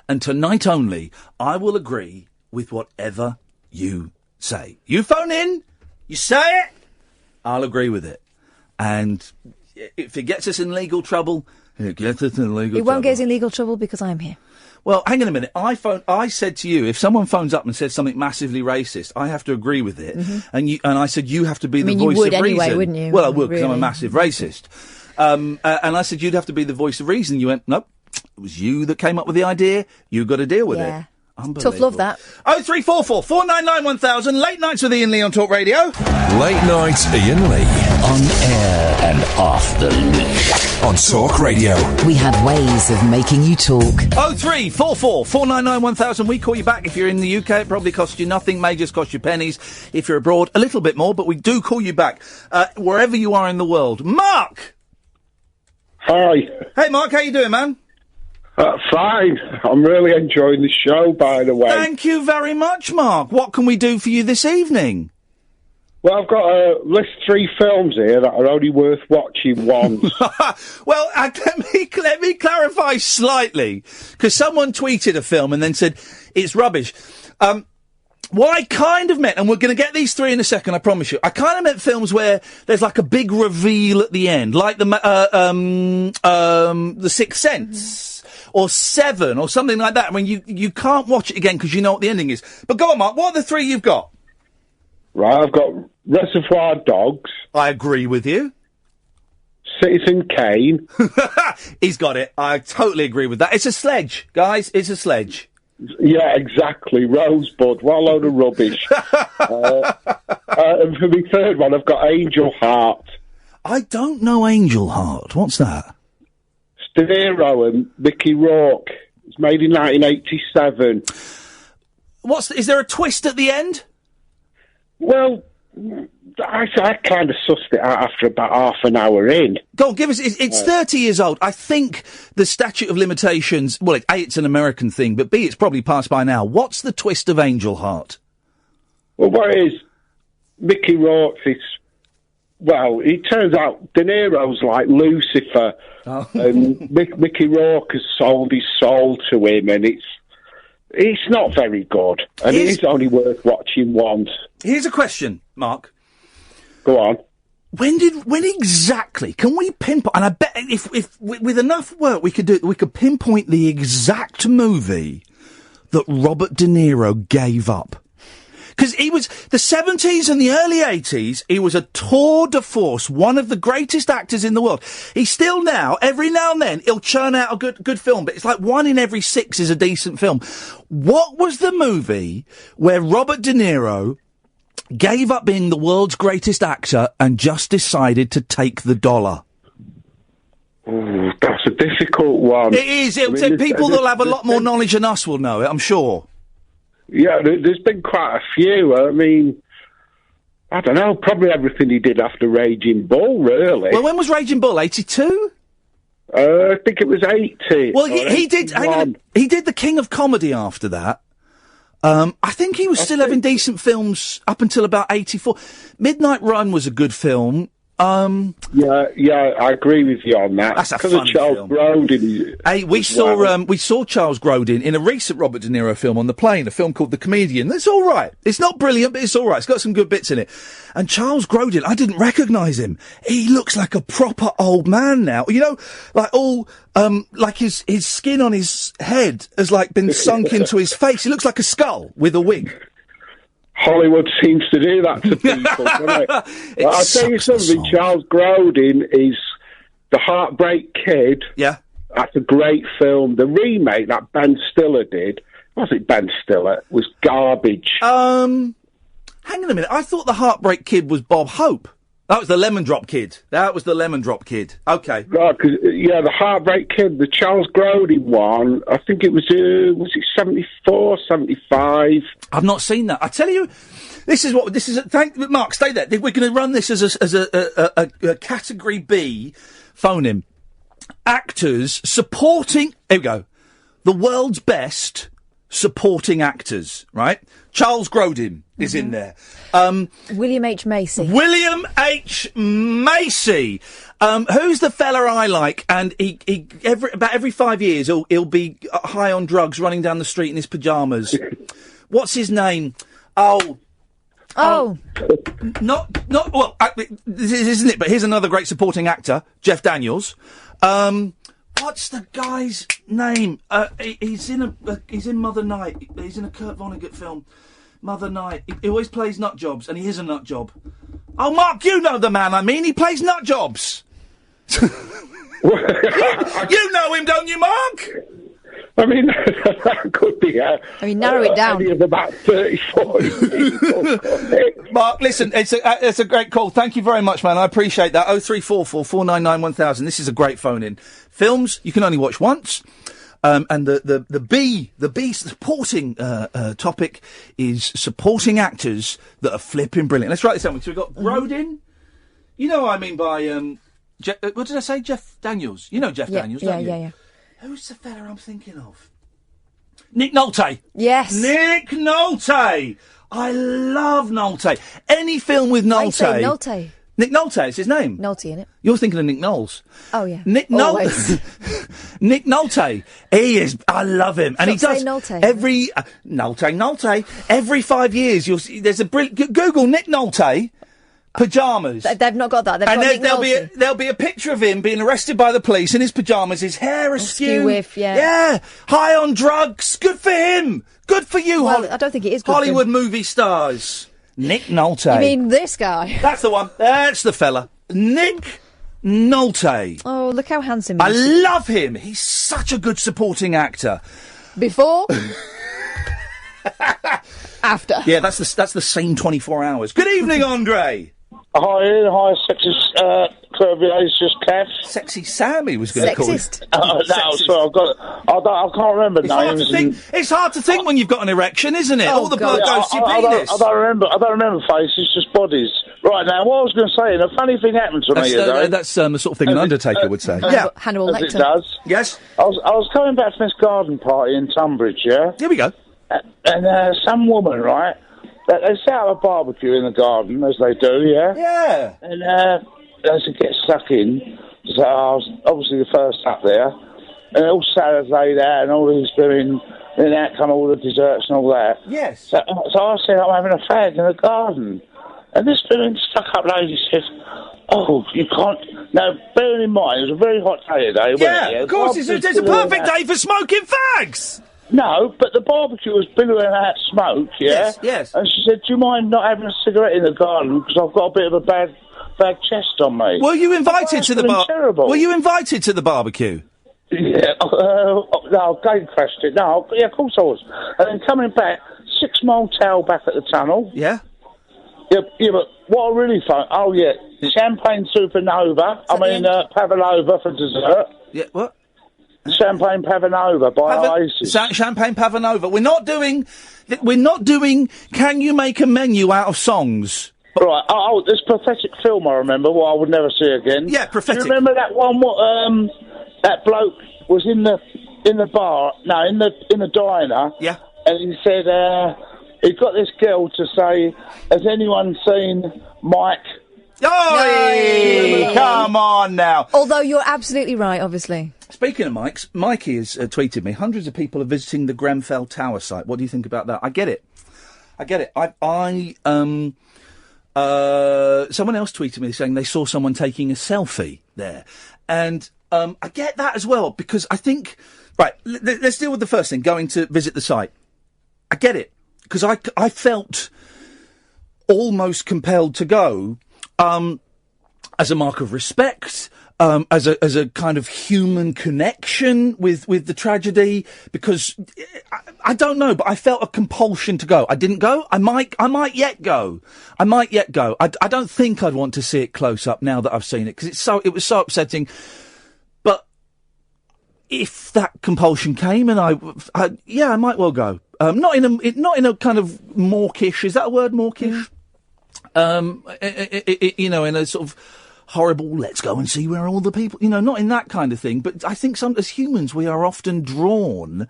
and tonight only, I will agree with whatever you say. You phone in, you say it, I'll agree with it. And if it gets us in legal trouble, it gets us in legal trouble. It won't get us in legal trouble because I'm here. Well, hang on a minute. I said to you, if someone phones up and says something massively racist, I have to agree with it. Mm-hmm. And I said you have to be the voice of reason. You would anyway, wouldn't you? Well, I would because I'm a massive racist. And I said you'd have to be the voice of reason. You went, nope. It was you that came up with the idea. You got to deal with it. Tough love, that. 0344 499 1000. Late nights with Iain Lee on Talk Radio. Late night Iain Lee. On air and off the leash. On Talk Radio. We have ways of making you talk. 0344 499 1000. We call you back. If you're in the UK, it probably costs you nothing. May just cost you pennies. If you're abroad, a little bit more, but we do call you back. Wherever you are in the world. Mark! Hi. Hey, Mark, how you doing, man? Fine. I'm really enjoying the show, by the way. Thank you very much, Mark. What can we do for you this evening? Well, I've got a list of 3 films here that are only worth watching once. Well, let me clarify slightly, because someone tweeted a film and then said it's rubbish. What I kind of meant, and we're going to get these 3 in a second, I promise you. I kind of meant films where there's like a big reveal at the end, like The Sixth Sense. Or 7, or something like that. I mean, you can't watch it again because you know what the ending is. But go on, Mark, what are the 3 you've got? Right, I've got Reservoir Dogs. I agree with you. Citizen Kane. He's got it. I totally agree with that. It's a sledge, guys. It's a sledge. Yeah, exactly. Rosebud. What a load of rubbish. And for my third one, I've got Angel Heart. I don't know Angel Heart. What's that? De Niro and Mickey Rourke. It's made in 1987. Is there a twist at the end? Well, I kind of sussed it out after about half an hour in. Go on, give us. It's 30 years old. I think the statute of limitations. Well, A, it's an American thing, but B, it's probably passed by now. What's the twist of Angel Heart? Well, what it is, Mickey Rourke is. Well, it turns out De Niro's like Lucifer, and Mickey Rourke has sold his soul to him, and it's not very good, and it is only worth watching once. Here's a question, Mark. Go on. When exactly can we pinpoint? And I bet if with enough work we could pinpoint the exact movie that Robert De Niro gave up. Because he was, the 70s and the early 80s, he was a tour de force, one of the greatest actors in the world. He's still now, every now and then, he'll churn out a good film, but it's like 1 in every 6 is a decent film. What was the movie where Robert De Niro gave up being the world's greatest actor and just decided to take the dollar? Ooh, that's a difficult one. It is. People that'll have a lot more knowledge than us will know it, I'm sure. Yeah, there's been quite a few. I mean, I don't know, probably everything he did after Raging Bull, really. Well, when was Raging Bull? 82? I think it was 80. Well, he did. Hang on, he did The King of Comedy after that. I think he was still having decent films up until about 84. Midnight Run was a good film. Yeah, I agree with you on that. That's a fun film. Charles Grodin. Hey, we saw Charles Grodin in a recent Robert De Niro film on the plane, a film called The Comedian. That's all right. It's not brilliant, but it's all right. It's got some good bits in it. And Charles Grodin, I didn't recognise him. He looks like a proper old man now. You know, like like his skin on his head has like been sunk into his face. He looks like a skull with a wig. Hollywood seems to do that to people, doesn't it? I'll tell you something, Charles Grodin is The Heartbreak Kid. Yeah. That's a great film. The remake that Ben Stiller did, was it Ben Stiller, was garbage. Hang on a minute. I thought The Heartbreak Kid was Bob Hope. That was the Lemon Drop Kid. Okay. Right, the Heartbreak Kid, the Charles Grodin one, I think it was it 74, 75? I've not seen that. I tell you, Mark, stay there. We're going to run this as a category B phone in. Actors supporting, here we go, the world's best supporting actors, right? Charles Grodin is in there. William H. Macy. William H. Macy. Who's the fella I like? And he about every 5 years he'll be high on drugs, running down the street in his pajamas. What's his name? Not well. This isn't it? But here's another great supporting actor, Jeff Daniels. What's the guy's name? He's in Mother Night. He's in a Kurt Vonnegut film, Mother Night. He always plays nut jobs, and he is a nut job. Oh, Mark, you know the man I mean. He plays nut jobs. You know him, don't you, Mark? I mean, that could be. Narrow it down. Of about 34 people. Mark, listen, it's a great call. Thank you very much, man. I appreciate that. 0344 499 1000. This is a great phone in. Films you can only watch once. And the B supporting topic is supporting actors that are flipping brilliant. Let's write this down. So we've got Grodin. You know what I mean by what did I say? Jeff Daniels. You know Jeff Daniels, don't you? Yeah. Who's the fella I'm thinking of? Nick Nolte. Yes. Nick Nolte. I love Nolte. Any film with Nolte. I say Nolte. Nick Nolte is his name. Nolte, innit? You're thinking of Nick Knowles. Oh, yeah. Nick Nolte. Nick Nolte. He is. I love him. And he does. Nolte. Nolte. Every 5 years, you'll see. There's a brilliant. Google Nick Nolte. Pajamas. They've not got that. They've got Nick Nolte. There'll be a picture of him being arrested by the police in his pajamas, his hair askew. With, yeah. Yeah. High on drugs. Good for him. Good for you, I don't think it is good Hollywood for him. movie stars. Nick Nolte. You mean this guy? That's the one. That's the fella. Nick Nolte. Oh, look how handsome he I is. love him. He's such a good supporting actor. Before? After. Yeah, that's the same 24 hours. Good evening, Andre. Hi, Ian. Hi, sexy, curvaceous calf. Sexy Sammy was going to call you. No, sorry, I can't remember names. It's hard to think when you've got an erection, isn't it? All the blood goes to your penis. I don't remember faces, just bodies. Right, now, what I was going to say, and a funny thing happened to me today. That's the sort of thing an Undertaker would say. Hannibal As Lecter. it does. Yes. I was coming back from this garden party in Tunbridge, yeah? Here we go. And some woman, right, they set up a barbecue in the garden, as they do, yeah? Yeah. And as it gets stuck in, so I was obviously the first up there, and all salads laid out, and all these blooming, then out come all the desserts and all that. Yes. So I said, I'm having a fag in the garden. And this blooming stuck-up lady says, oh, you can't... Now, bearing in mind, it was a very hot day today, wasn't it? Of course, it's a perfect day for smoking fags! No, but the barbecue was billowing out smoke, yeah? Yes. And she said, do you mind not having a cigarette in the garden, because I've got a bit of a bad chest on me. Were you invited to the Were you invited to the barbecue? Yeah, no, gate crashed it. No, yeah, of course I was. And then coming back, 6 mile tail back at the tunnel. Yeah? Yeah, but what I really found... Oh, yeah, champagne supernova. Pavlova for dessert. Yeah, what? Champagne Pavlova by Oasis. Champagne Pavlova. We're not doing Can You Make a Menu Out of Songs? Right. Oh, this pathetic film I remember, what I would never see again. Yeah, pathetic. Do you remember that one? That bloke was in the bar. No, in the diner. Yeah. And he said he got this girl to say, "Has anyone seen Mike?" Oh, come on now. Although you're absolutely right, obviously. Speaking of Mikes, Mikey has tweeted me, hundreds of people are visiting the Grenfell Tower site. What do you think about that? I get it. Someone else tweeted me saying they saw someone taking a selfie there. And I get that as well, because I think... Right, let's deal with the first thing, going to visit the site. I get it, because I felt almost compelled to go as a mark of respect, as a kind of human connection with the tragedy, because I don't know, but I felt a compulsion to go. I didn't go. I might yet go. I don't think I'd want to see it close up now that I've seen it, because it was so upsetting. But if that compulsion came, and I might well go. Not in a kind of mawkish. Is that a word, mawkish? In a sort of horrible, let's go and see where all the people, not in that kind of thing. But I think as humans, we are often drawn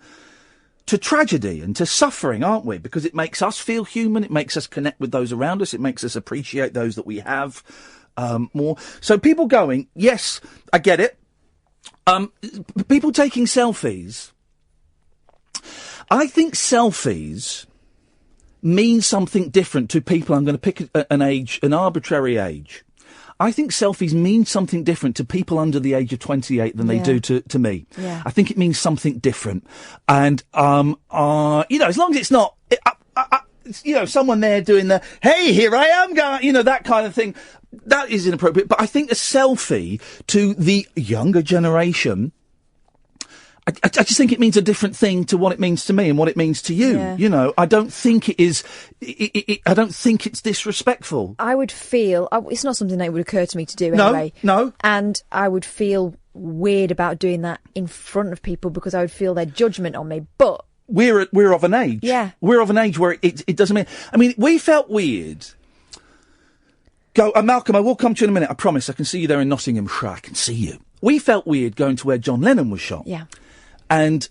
to tragedy and to suffering, aren't we? Because it makes us feel human. It makes us connect with those around us. It makes us appreciate those that we have more. So people going, yes, I get it. People taking selfies. I think selfies mean something different to people. I'm going to pick an arbitrary age. I think selfies mean something different to people under the age of 28 than they do to me. Yeah. I think it means something different. And, as long as it's not, someone there doing the, hey, here I am, guy, that kind of thing, that is inappropriate. But I think a selfie to the younger generation, I just think it means a different thing to what it means to me and what it means to you. Yeah. I don't think it is. I don't think it's disrespectful. I would feel it's not something that would occur to me to do anyway. No. And I would feel weird about doing that in front of people because I would feel their judgment on me. But we're of an age. Yeah. We're of an age where it doesn't mean. I mean, we felt weird. Malcolm, I will come to you in a minute. I promise. I can see you there in Nottinghamshire. I can see you. We felt weird going to where John Lennon was shot. Yeah. And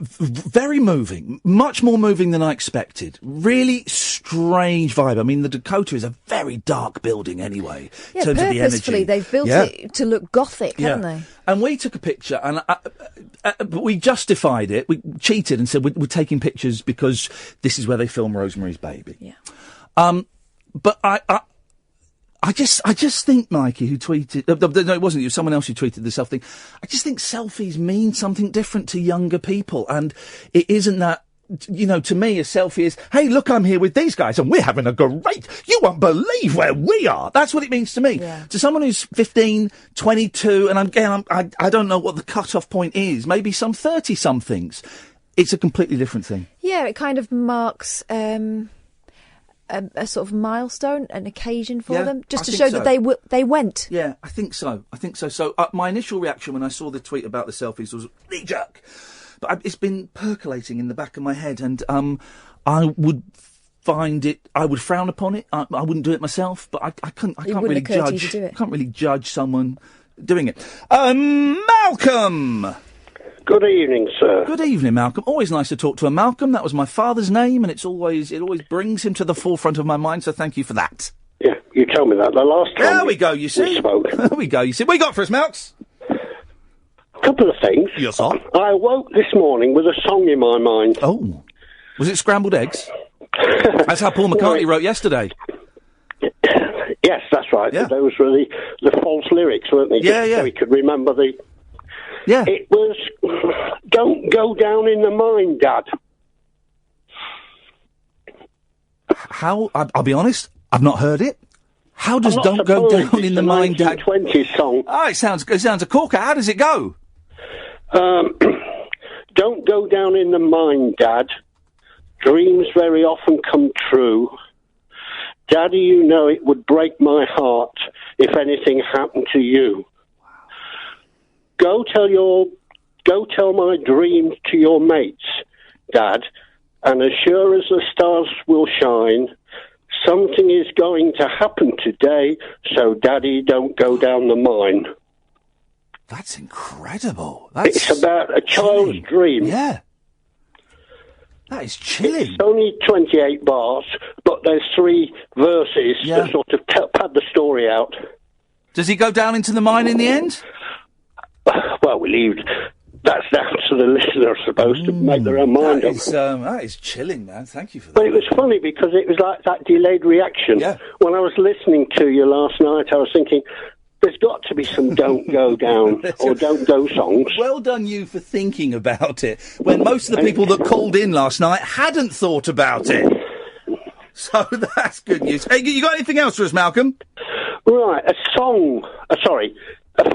very moving, much more moving than I expected. Really strange vibe. I mean, the Dakota is a very dark building anyway, in terms of the energy. Purposefully, they've built it to look gothic, haven't they? And we took a picture, and but we justified it. We cheated and said we're taking pictures because this is where they film Rosemary's Baby. Yeah. But I just think, Mikey, who tweeted... no, it wasn't you, someone else who tweeted the self thing. I just think selfies mean something different to younger people, and it isn't that to me, a selfie is, hey, look, I'm here with these guys and we're having a great, you won't believe where we are. That's what it means to me. Yeah. To someone who's 15, 22, and I don't know what the cut-off point is, maybe some 30-somethings. It's a completely different thing. Yeah, it kind of marks a sort of milestone, an occasion for them, just to show that they went. Yeah, I think so. So my initial reaction when I saw the tweet about the selfies was knee-jerk. But it's been percolating in the back of my head, and I would frown upon it. I wouldn't do it myself, but I can't really judge. I can't really judge someone doing it. Malcolm. Good evening, sir. Good evening, Malcolm. Always nice to talk to a Malcolm. That was my father's name, and it always brings him to the forefront of my mind. So thank you for that. Yeah, you told me that the last time. There we go. You see. We spoke. There we go. You see. What you got for us, Malks? A couple of things. Yes, sir. I woke this morning with a song in my mind. Oh, was it Scrambled Eggs? That's how Paul McCartney wrote yesterday. Yes, that's right. Yeah. Those were the false lyrics, weren't they? Yeah, yeah. So we could remember the. Yeah. It was, don't go down in the mine, Dad. How? I'll be honest, I've not heard it. How does "Don't Go Down in the Mine, Dad"? 1920s song. Oh, it sounds a corker. How does it go? Don't go down in the mine, Dad. Dreams very often come true. Daddy, you know it would break my heart if anything happened to you. Go tell my dreams to your mates, Dad, and as sure as the stars will shine, something is going to happen today, so Daddy, don't go down the mine. That's incredible. It's about a child's dream. Yeah. That is chilling. It's only 28 bars, but there's 3 verses that sort of pad the story out. Does he go down into the mine in the end? Well, we leave. That's down to the listener, I suppose, to make their own mind up. That is chilling, man. Thank you for that. But it was funny because it was like that delayed reaction. Yeah. When I was listening to you last night, I was thinking, there's got to be some Don't Go Down or Don't Go songs. Well done you for thinking about it, when most of the people that called in last night hadn't thought about it. So that's good news. Hey, you got anything else for us, Malcolm? Right, a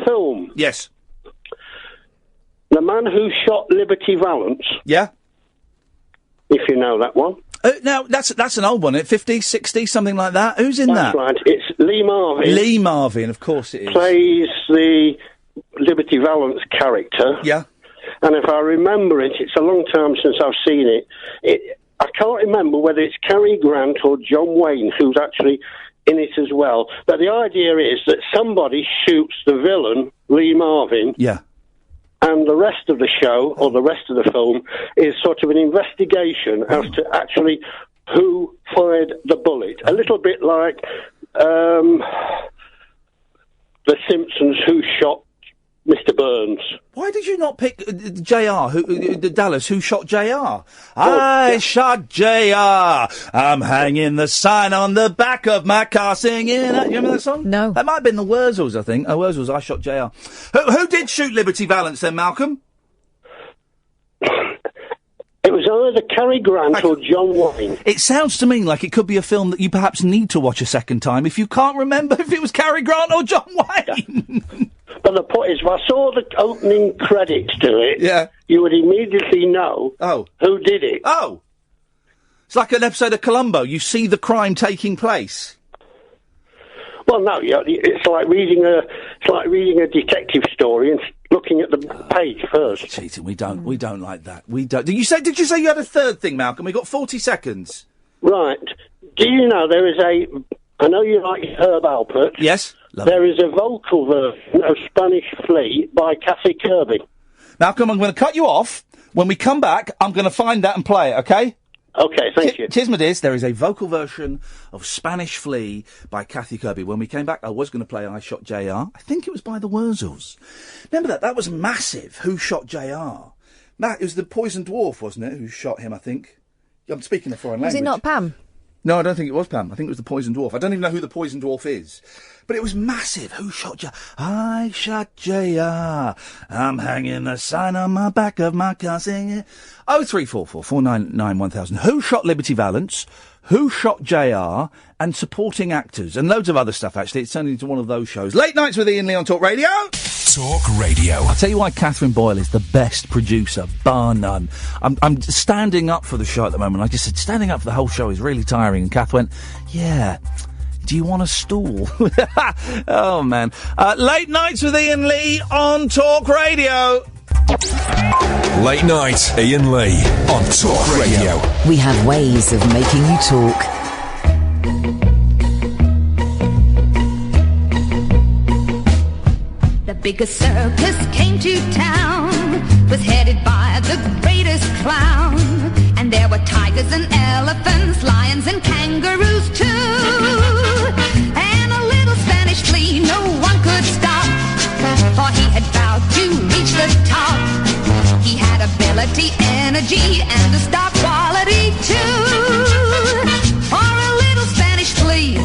film. Yes. The Man Who Shot Liberty Valance. Yeah. If you know that one. Now, that's an old one, 50s, 60s, something like that. Who's in that? That's right. It's Lee Marvin. Lee Marvin, of course it is. Plays the Liberty Valance character. Yeah. And if I remember it, it's a long time since I've seen it. I can't remember whether it's Cary Grant or John Wayne who's actually in it as well. But the idea is that somebody shoots the villain, Lee Marvin. Yeah. And the rest of the show, or the rest of the film, is sort of an investigation as to actually who fired the bullet. A little bit like The Simpsons, Who Shot Mr. Burns. Why did you not pick J.R., Dallas, Who Shot J.R.? I shot J.R. I'm hanging the sign on the back of my car singing. You remember that song? No. That might have been the Wurzels, I think. Wurzels, I shot J.R. Who did shoot Liberty Valance then, Malcolm? It was either Cary Grant or John Wayne. It sounds to me like it could be a film that you perhaps need to watch a second time if you can't remember if it was Cary Grant or John Wayne. But the point is, if I saw the opening credits to it, you would immediately know who did it. Oh! It's like an episode of Columbo. You see the crime taking place. Well, no, it's like reading a detective story and looking at the page first. Cheating, we don't like that. We don't. Did you say you had a third thing, Malcolm? We got 40 seconds. Right. Do you know there is I know you like Herb Alpert. Yes. There is a vocal version of Spanish Flea by Kathy Kirby. Malcolm, I'm going to cut you off. When we come back, I'm going to find that and play it, okay? Okay, thank you. Cheers, my dears. There is a vocal version of Spanish Flea by Kathy Kirby. When we came back, I was going to play I Shot J.R. I think it was by the Wurzels. Remember that? That was massive. Who shot J.R.? It was the Poison Dwarf, wasn't it, who shot him, I think? I'm speaking a foreign language. Was it not Pam? No, I don't think it was Pam. I think it was the Poison Dwarf. I don't even know who the Poison Dwarf is. But it was massive. Who shot JR? I shot JR. I'm hanging a sign on my back of my car singing. 0344 499 1000. Who shot Liberty Valance? Who shot JR? And supporting actors. And loads of other stuff, actually. It's turned into one of those shows. Late Nights with Iain Lee on Talk Radio. Talk Radio. I'll tell you why Catherine Boyle is the best producer, bar none. I'm standing up for the show at the moment. I just said, standing up for the whole show is really tiring. And Kath went, yeah. Do you want a stool? Oh, man. Late Nights with Iain Lee on Talk Radio. Late Night, Iain Lee on Talk Radio. We have ways of making you talk. The biggest circus came to town, was headed by the greatest clown. And there were tigers and elephants, lions and kangaroos too. And a little Spanish flea no one could stop, for he had vowed to reach the top. He had ability, energy, and a star quality too. For a little Spanish flea.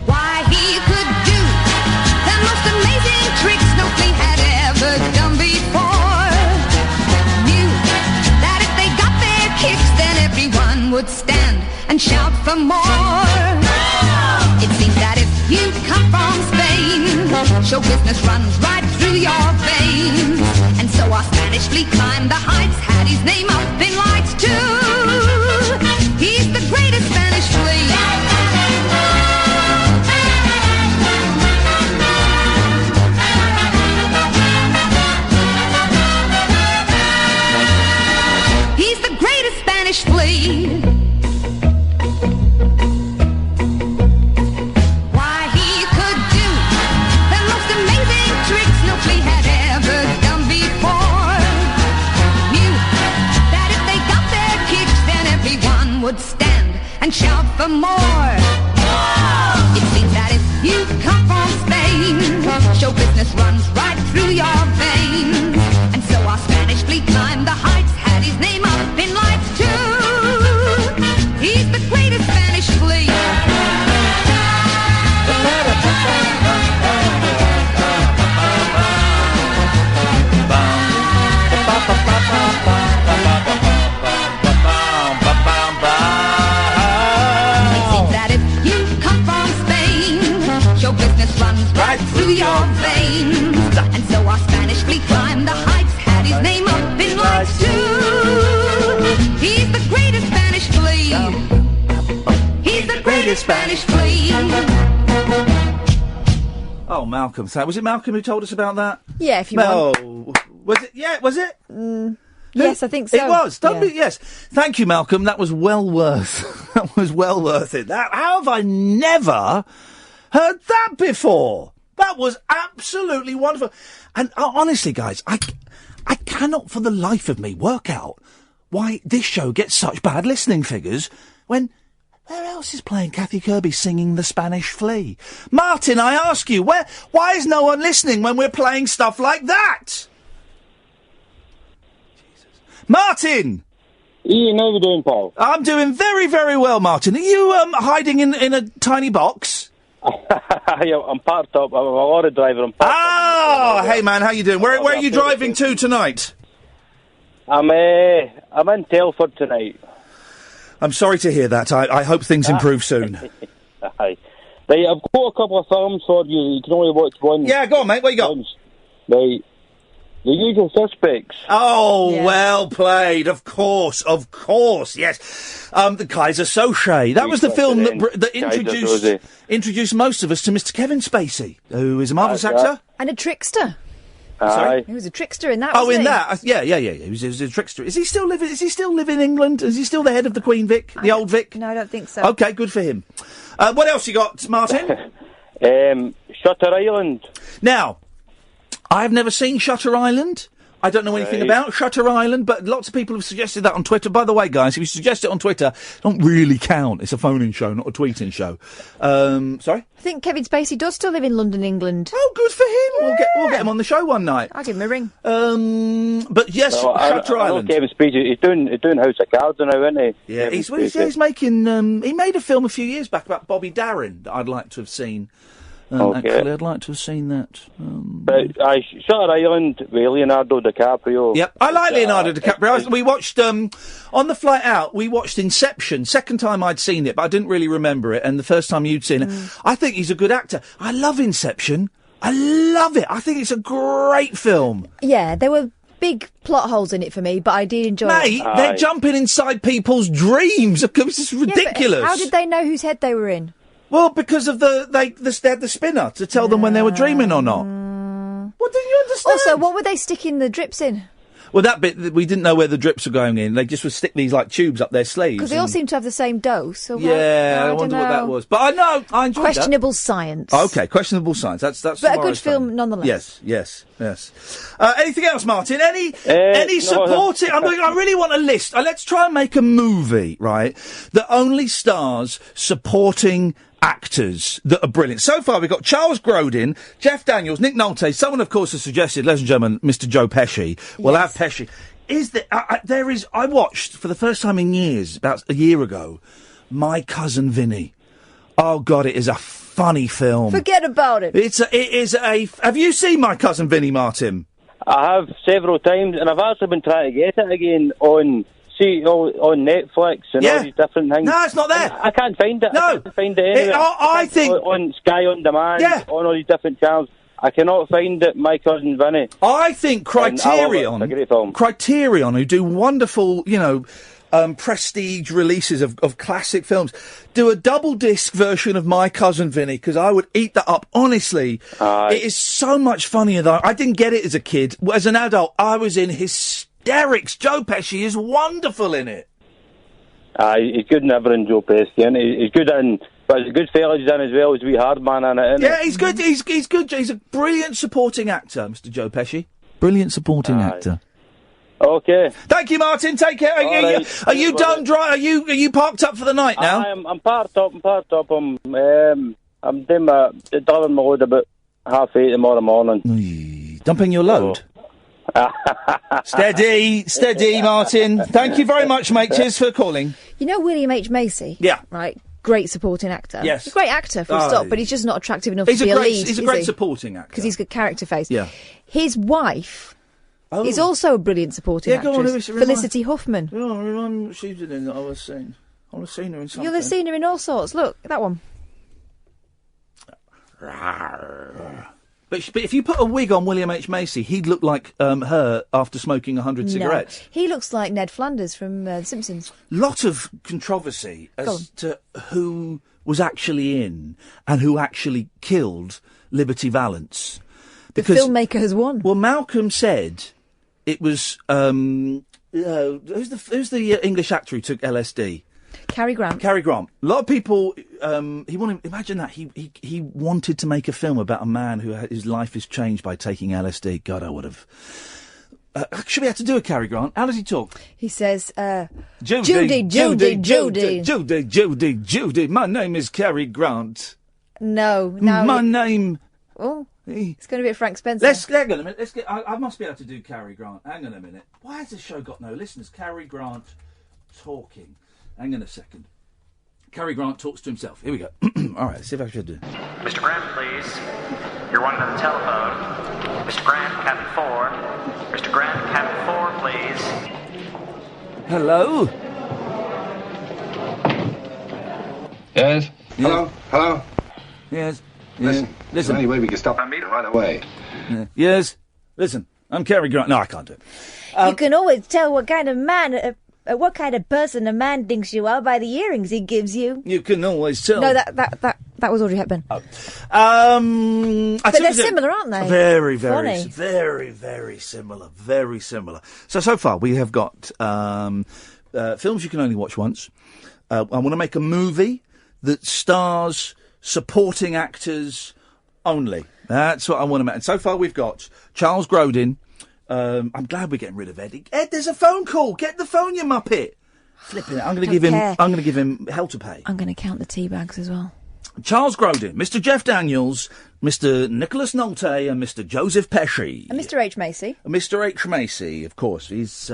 Why, he could do the most amazing tricks no flea had ever done before. Knew that if they got their kicks, then everyone would stand and shout for more. It seems that if you come from Spain, show business runs right through your veins. And so our Spanish flea climbed the heights, had his name up in lights too. He's the greatest Spanish flea. He's the greatest Spanish flea. Would stand and shout for more. It seems that if you come from Spain, show business runs right through your veins. And so our Spanish flea climbed the heights, had his name up in lights too. He's the greatest Spanish flea. Right through your veins. And so our Spanish flea climbed the heights, had his name up in lights too. He's the greatest Spanish flea. He's the greatest Spanish flea. Oh, Malcolm. So, was it Malcolm who told us about that? Yeah, if you want. Was it? Yeah, was it? Yes, I think so. It was. Yes. Thank you, Malcolm. That was well worth. That was well worth it. How have I never heard that before? That was absolutely wonderful. And honestly, guys, I cannot for the life of me work out why this show gets such bad listening figures when where else is playing Kathy Kirby singing The Spanish Flea? Martin, I ask you, why is no one listening when we're playing stuff like that? Jesus. Martin! Iain, how are you doing, Paul? I'm doing very, very well, Martin. Are you hiding in a tiny box? I'm parked up. I'm a lorry driver. I'm parked up. Hey man, how you doing? Where are you driving to tonight? I'm in Telford tonight. I'm sorry to hear that. I hope things improve soon. Right, I've got a couple of films for you. You can only watch one. Yeah, go on, mate. What you got? Right. The Usual Suspects. Oh, yeah. Well played. Of course, yes. The Kaiser Soze. That was the film that introduced most of us to Mr. Kevin Spacey, who is a marvellous actor. And a trickster. Sorry? He was a trickster in that, Oh, wasn't in he? that? Yeah. He was a trickster. Is he still living in England? Is he still the head of the Queen Vic? The old Vic? No, I don't think so. Okay, good for him. What else you got, Martin? Shutter Island. Now, I've never seen Shutter Island. I don't know anything Right. about Shutter Island, but lots of people have suggested that on Twitter. By the way, guys, if you suggest it on Twitter, it don't really count. It's a phone-in show, not a tweeting show. Sorry? I think Kevin Spacey does still live in London, England. Oh, good for him. We'll get him on the show one night. I'll give him a ring. But yes, Shutter Island. Kevin Spacey, he's doing House of Cards now, isn't he? Yeah, he's making. He made a film a few years back about Bobby Darin that I'd like to have seen. Actually, I'd like to have seen that. But Shutter Island with Leonardo DiCaprio. Yep, I like Leonardo DiCaprio. We watched on the flight out. We watched Inception. Second time I'd seen it, but I didn't really remember it. And the first time you'd seen it, I think he's a good actor. I love Inception. I love it. I think it's a great film. Yeah, there were big plot holes in it for me, but I did enjoy it. Mate, they're jumping inside people's dreams. It's just ridiculous. How did they know whose head they were in? Well, because of they had the spinner to tell them when they were dreaming or not. What didn't you understand? Also, what were they sticking the drips in? Well, that bit, we didn't know where the drips were going in. They just would stick these, tubes up their sleeves. Because they all seem to have the same dose. So I wonder what that was. But I enjoyed questionable science. Okay, questionable science. That's but a good tomorrow's film nonetheless. Yes. Anything else, Martin? Any supporting? I really want a list. Let's try and make a movie, right, that only stars supporting actors that are brilliant. So far, we've got Charles Grodin, Jeff Daniels, Nick Nolte. Someone, of course, has suggested, ladies and gentlemen, Mr. Joe Pesci. We'll have Pesci. I watched for the first time in years, about a year ago, My Cousin Vinny. Oh God, it is a funny film. Forget about it. Have you seen My Cousin Vinny, Martin? I have several times, and I've actually been trying to get it again on Netflix and all these different things. No, it's not there. I can't find it. No. I can't find it anywhere. I think on Sky On Demand, on all these different channels. I cannot find it. My Cousin Vinny. I think Criterion, a great film. Criterion, who do wonderful, prestige releases of classic films, do a double disc version of My Cousin Vinny, because I would eat that up. Honestly, it is so much funnier than I didn't get it as a kid. As an adult, I was in hysterics. Joe Pesci is wonderful in it. He's good in everything, Joe Pesci, and he's good in. But he's a good fella he's in as well as wee hard man in it, isn't Yeah, he's good. He's good. He's a brilliant supporting actor, Mr. Joe Pesci. Brilliant supporting actor. Okay. Thank you, Martin. Take care. Are you done dry? Are you parked up for the night now? I'm parked up. I'm doing my dumping my load about 8:30 tomorrow morning. Dumping your load? Steady, Martin. Thank you very much, mate. Cheers for calling. You know William H. Macy? Yeah. Right. Great supporting actor. Yes. He's a great actor, full stop, but he's just not attractive enough to be a lead. He's a great supporting actor. Because he's got character face. Yeah. His wife is also a brilliant supporting actress. Go on, Felicity Huffman. Oh, remind me what she did in that I was seeing. I was seeing her in something. You'll have seen her in all sorts. Look, that one. But if you put a wig on William H. Macy, he'd look like her after smoking 100 cigarettes. No. He looks like Ned Flanders from The Simpsons. Lot of controversy as to who was actually in and who actually killed Liberty Valance. Because, the filmmaker has won. Well, Malcolm said it was who's the English actor who took LSD? Cary Grant. A lot of people, imagine that, he wanted to make a film about a man his life is changed by taking LSD. God, I would have. Should we have to do a Cary Grant? How does he talk? He says, Judy, my name is Cary Grant. No. My name... Oh, it's going to be a Frank Spencer. Hang on a minute. I must be able to do Cary Grant. Hang on a minute. Why has this show got no listeners? Cary Grant talking. Hang on a second. Cary Grant talks to himself. Here we go. All right, let's see if I should do. Mr. Grant, please. You're wanted on the telephone. Mr. Grant, cabin 4. Mr. Grant, cabin 4, please. Hello? Yes? Hello? Hello? Yes? Listen. Listen. Any way we can stop that meeting right away? Yes? Listen, I'm Cary Grant. No, I can't do it. You can always tell what kind of man... what kind of person a man thinks you are by the earrings he gives you. You can always tell. No, that was Audrey Hepburn. Oh. But they're similar, aren't they? Very, Funny. very, very similar. Very similar. So far we have got films you can only watch once. I want to make a movie that stars supporting actors only. That's what I want to make. And so far we've got Charles Grodin, I'm glad we're getting rid of Ed. Ed, there's a phone call. Get the phone, you muppet. Flipping it. I'm going to give him hell to pay. I'm going to count the tea bags as well. Charles Grodin, Mr. Jeff Daniels, Mr. Nicholas Nolte, and Mr. Joseph Pesci. And Mr. H. Macy. Mr. H. Macy, of course. He's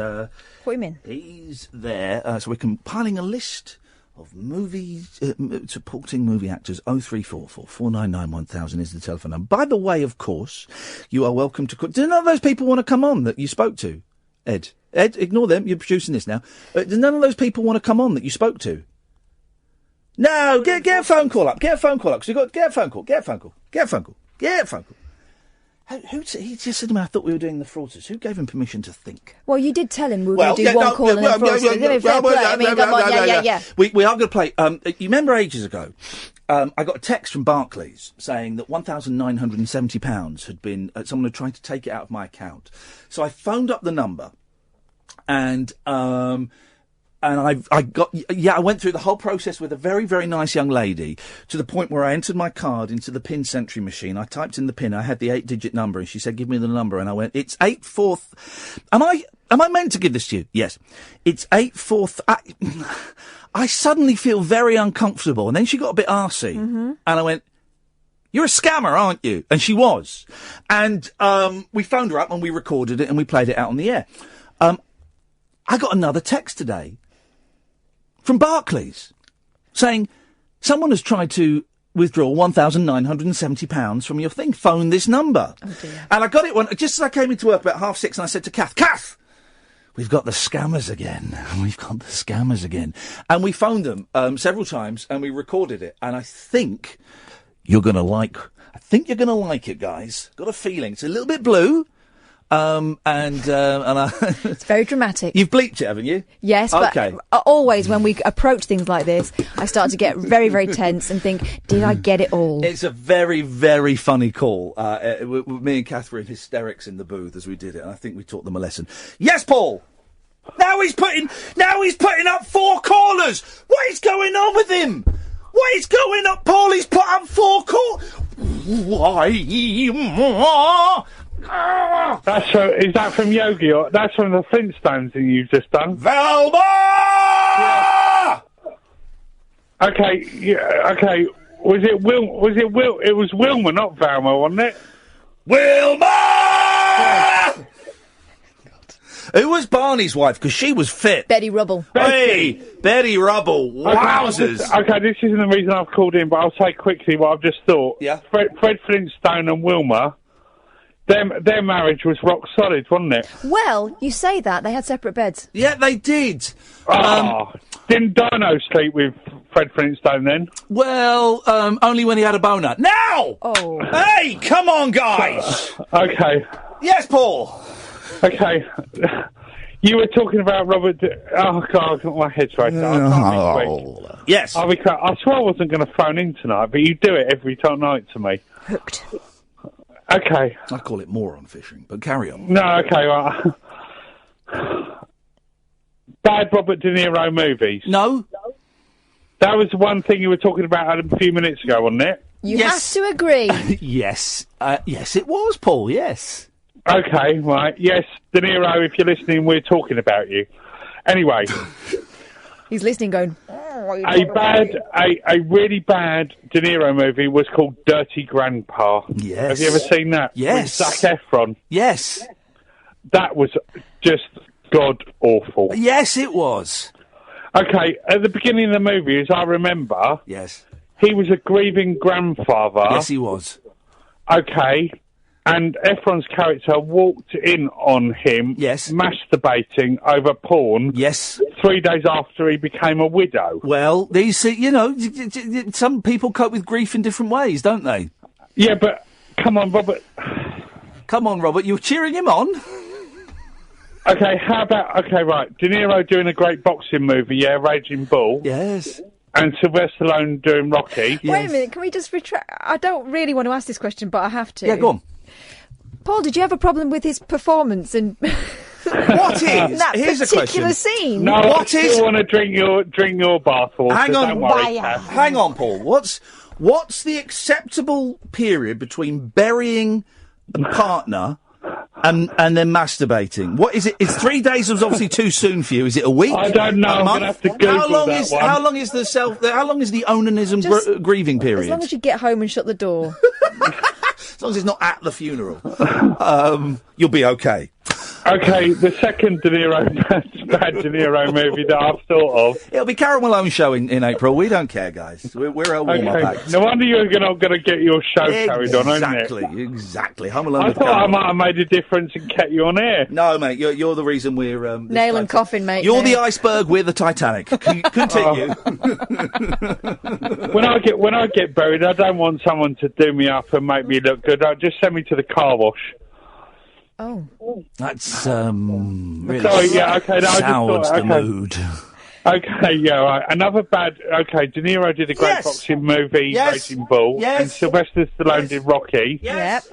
put him in. He's there. So we're compiling a list of movies, supporting movie actors. 0344 499 1000 is the telephone number. By the way, of course, you are welcome to... Do none of those people want to come on that you spoke to, Ed? Ed, ignore them. You're producing this now. Do none of those people want to come on that you spoke to? No, get a phone call up. Get a phone call up. Because get a phone call. Get a phone call. Get a phone call. Get a phone call. He just said to me, I thought we were doing the fraudsters. Who gave him permission to think? Well, you did tell him we were going to do one call and then fraudsters. We are going to play. You remember ages ago, I got a text from Barclays saying that £1,970 had been... someone had tried to take it out of my account. So I phoned up the number and I went through the whole process with a very, very nice young lady to the point where I entered my card into the PIN Sentry machine. I typed in the PIN. I had the 8-digit number, and she said, "Give me the number." And I went, "It's 8-4." Am I meant to give this to you? Yes. It's 8-4. I suddenly feel very uncomfortable, and then she got a bit arsey, and I went, "You're a scammer, aren't you?" And she was. And we phoned her up and we recorded it and we played it out on the air. I got another text today from Barclays saying someone has tried to withdraw £1,970 from your thing. Phone this number. Oh dear. And I got it just as I came into work about 6:30, and I said to Kath, we've got the scammers again. We've got the scammers again. And we phoned them several times and we recorded it. And I think you're going to like it, guys. Got a feeling. It's a little bit blue. It's very dramatic. You've bleeped it, haven't you? Yes, okay. But always when we approach things like this, I start to get very, very tense and think, did I get it all? It's a very, very funny call. Me and Kath were in hysterics in the booth as we did it, and I think we taught them a lesson. Yes, Paul! Now he's putting up 4 callers! What is going on with him? What is going on? Paul, he's put up 4 callers! Why? Is that from Yogi? Or that's from the Flintstones that you've just done? Velma! Yeah. Okay, yeah, okay. Was it Will? It was Wilma, not Velma, wasn't it? Wilma! Yeah. Who was Barney's wife? Because she was fit. Betty Rubble. Hey, Betty Rubble. Wowzers. Okay, this isn't the reason I've called in, but I'll say quickly what I've just thought. Yeah. Fred Flintstone and Wilma. Their marriage was rock solid, wasn't it? Well, you say that. They had separate beds. Yeah, they did. Didn't Dino sleep with Fred Flintstone then? Well, only when he had a boner. Now! Oh. Hey, come on, guys! Okay. Yes, Paul! Okay. You were talking about Robert... Oh, God, my head's right now. Yes. I swear I wasn't going to phone in tonight, but you do it every night to me. Hooked. Okay. I call it moron fishing, but carry on. No, okay, right. Bad Robert De Niro movies. No. That was one thing you were talking about a few minutes ago, wasn't it? You have to agree. Yes. Yes, it was, Paul, yes. Okay, right. Yes, De Niro, if you're listening, we're talking about you. Anyway. He's listening going... A really bad De Niro movie was called Dirty Grandpa. Yes. Have you ever seen that? Yes. With Zac Efron. Yes. That was just god-awful. Yes, it was. Okay, at the beginning of the movie, as I remember... Yes. He was a grieving grandfather. Yes, he was. Okay. And Efron's character walked in on him, masturbating over porn. Yes. 3 days after he became a widow. Well, some people cope with grief in different ways, don't they? Yeah, but come on, Robert. Come on, Robert. You're cheering him on. Okay, how about right? De Niro doing a great boxing movie, Raging Bull. Yes. And Sylvester Stallone doing Rocky. Wait a minute, can we just retract? I don't really want to ask this question, but I have to. Yeah, go on. Paul, did you have a problem with his performance in what is that Here's particular a question. scene? No, I still want to drink your bathwater. Hang on, don't worry, hang on, Paul. What's the acceptable period between burying a partner and then masturbating. What is it? It's 3 days was obviously too soon for you. Is it a week? I don't know. I'm going to have to Google How long that is one. how long is the onanism grieving period? As long as you get home and shut the door. As long as it's not at the funeral, you'll be okay. Okay, the second bad De Niro movie that I've thought of. It'll be Carol Malone's show in April. We don't care, guys. We're a warm-up act. No wonder you're not going to get your show carried on, isn't it? Exactly. Home Alone. I thought I might have made a difference and kept you on air. No, mate, you're the reason we're... Nail and coffin, mate. You're the iceberg, we're the Titanic. Continue. When I get buried, I don't want someone to do me up and make me look good. Just send me to the car wash. Oh. That's, really Sorry, yeah, okay, no, I just soured thought, the mood. Okay, yeah, right. Another bad... Okay, De Niro did a great boxing movie, Raging Bull, and Sylvester Stallone did Rocky. Yep.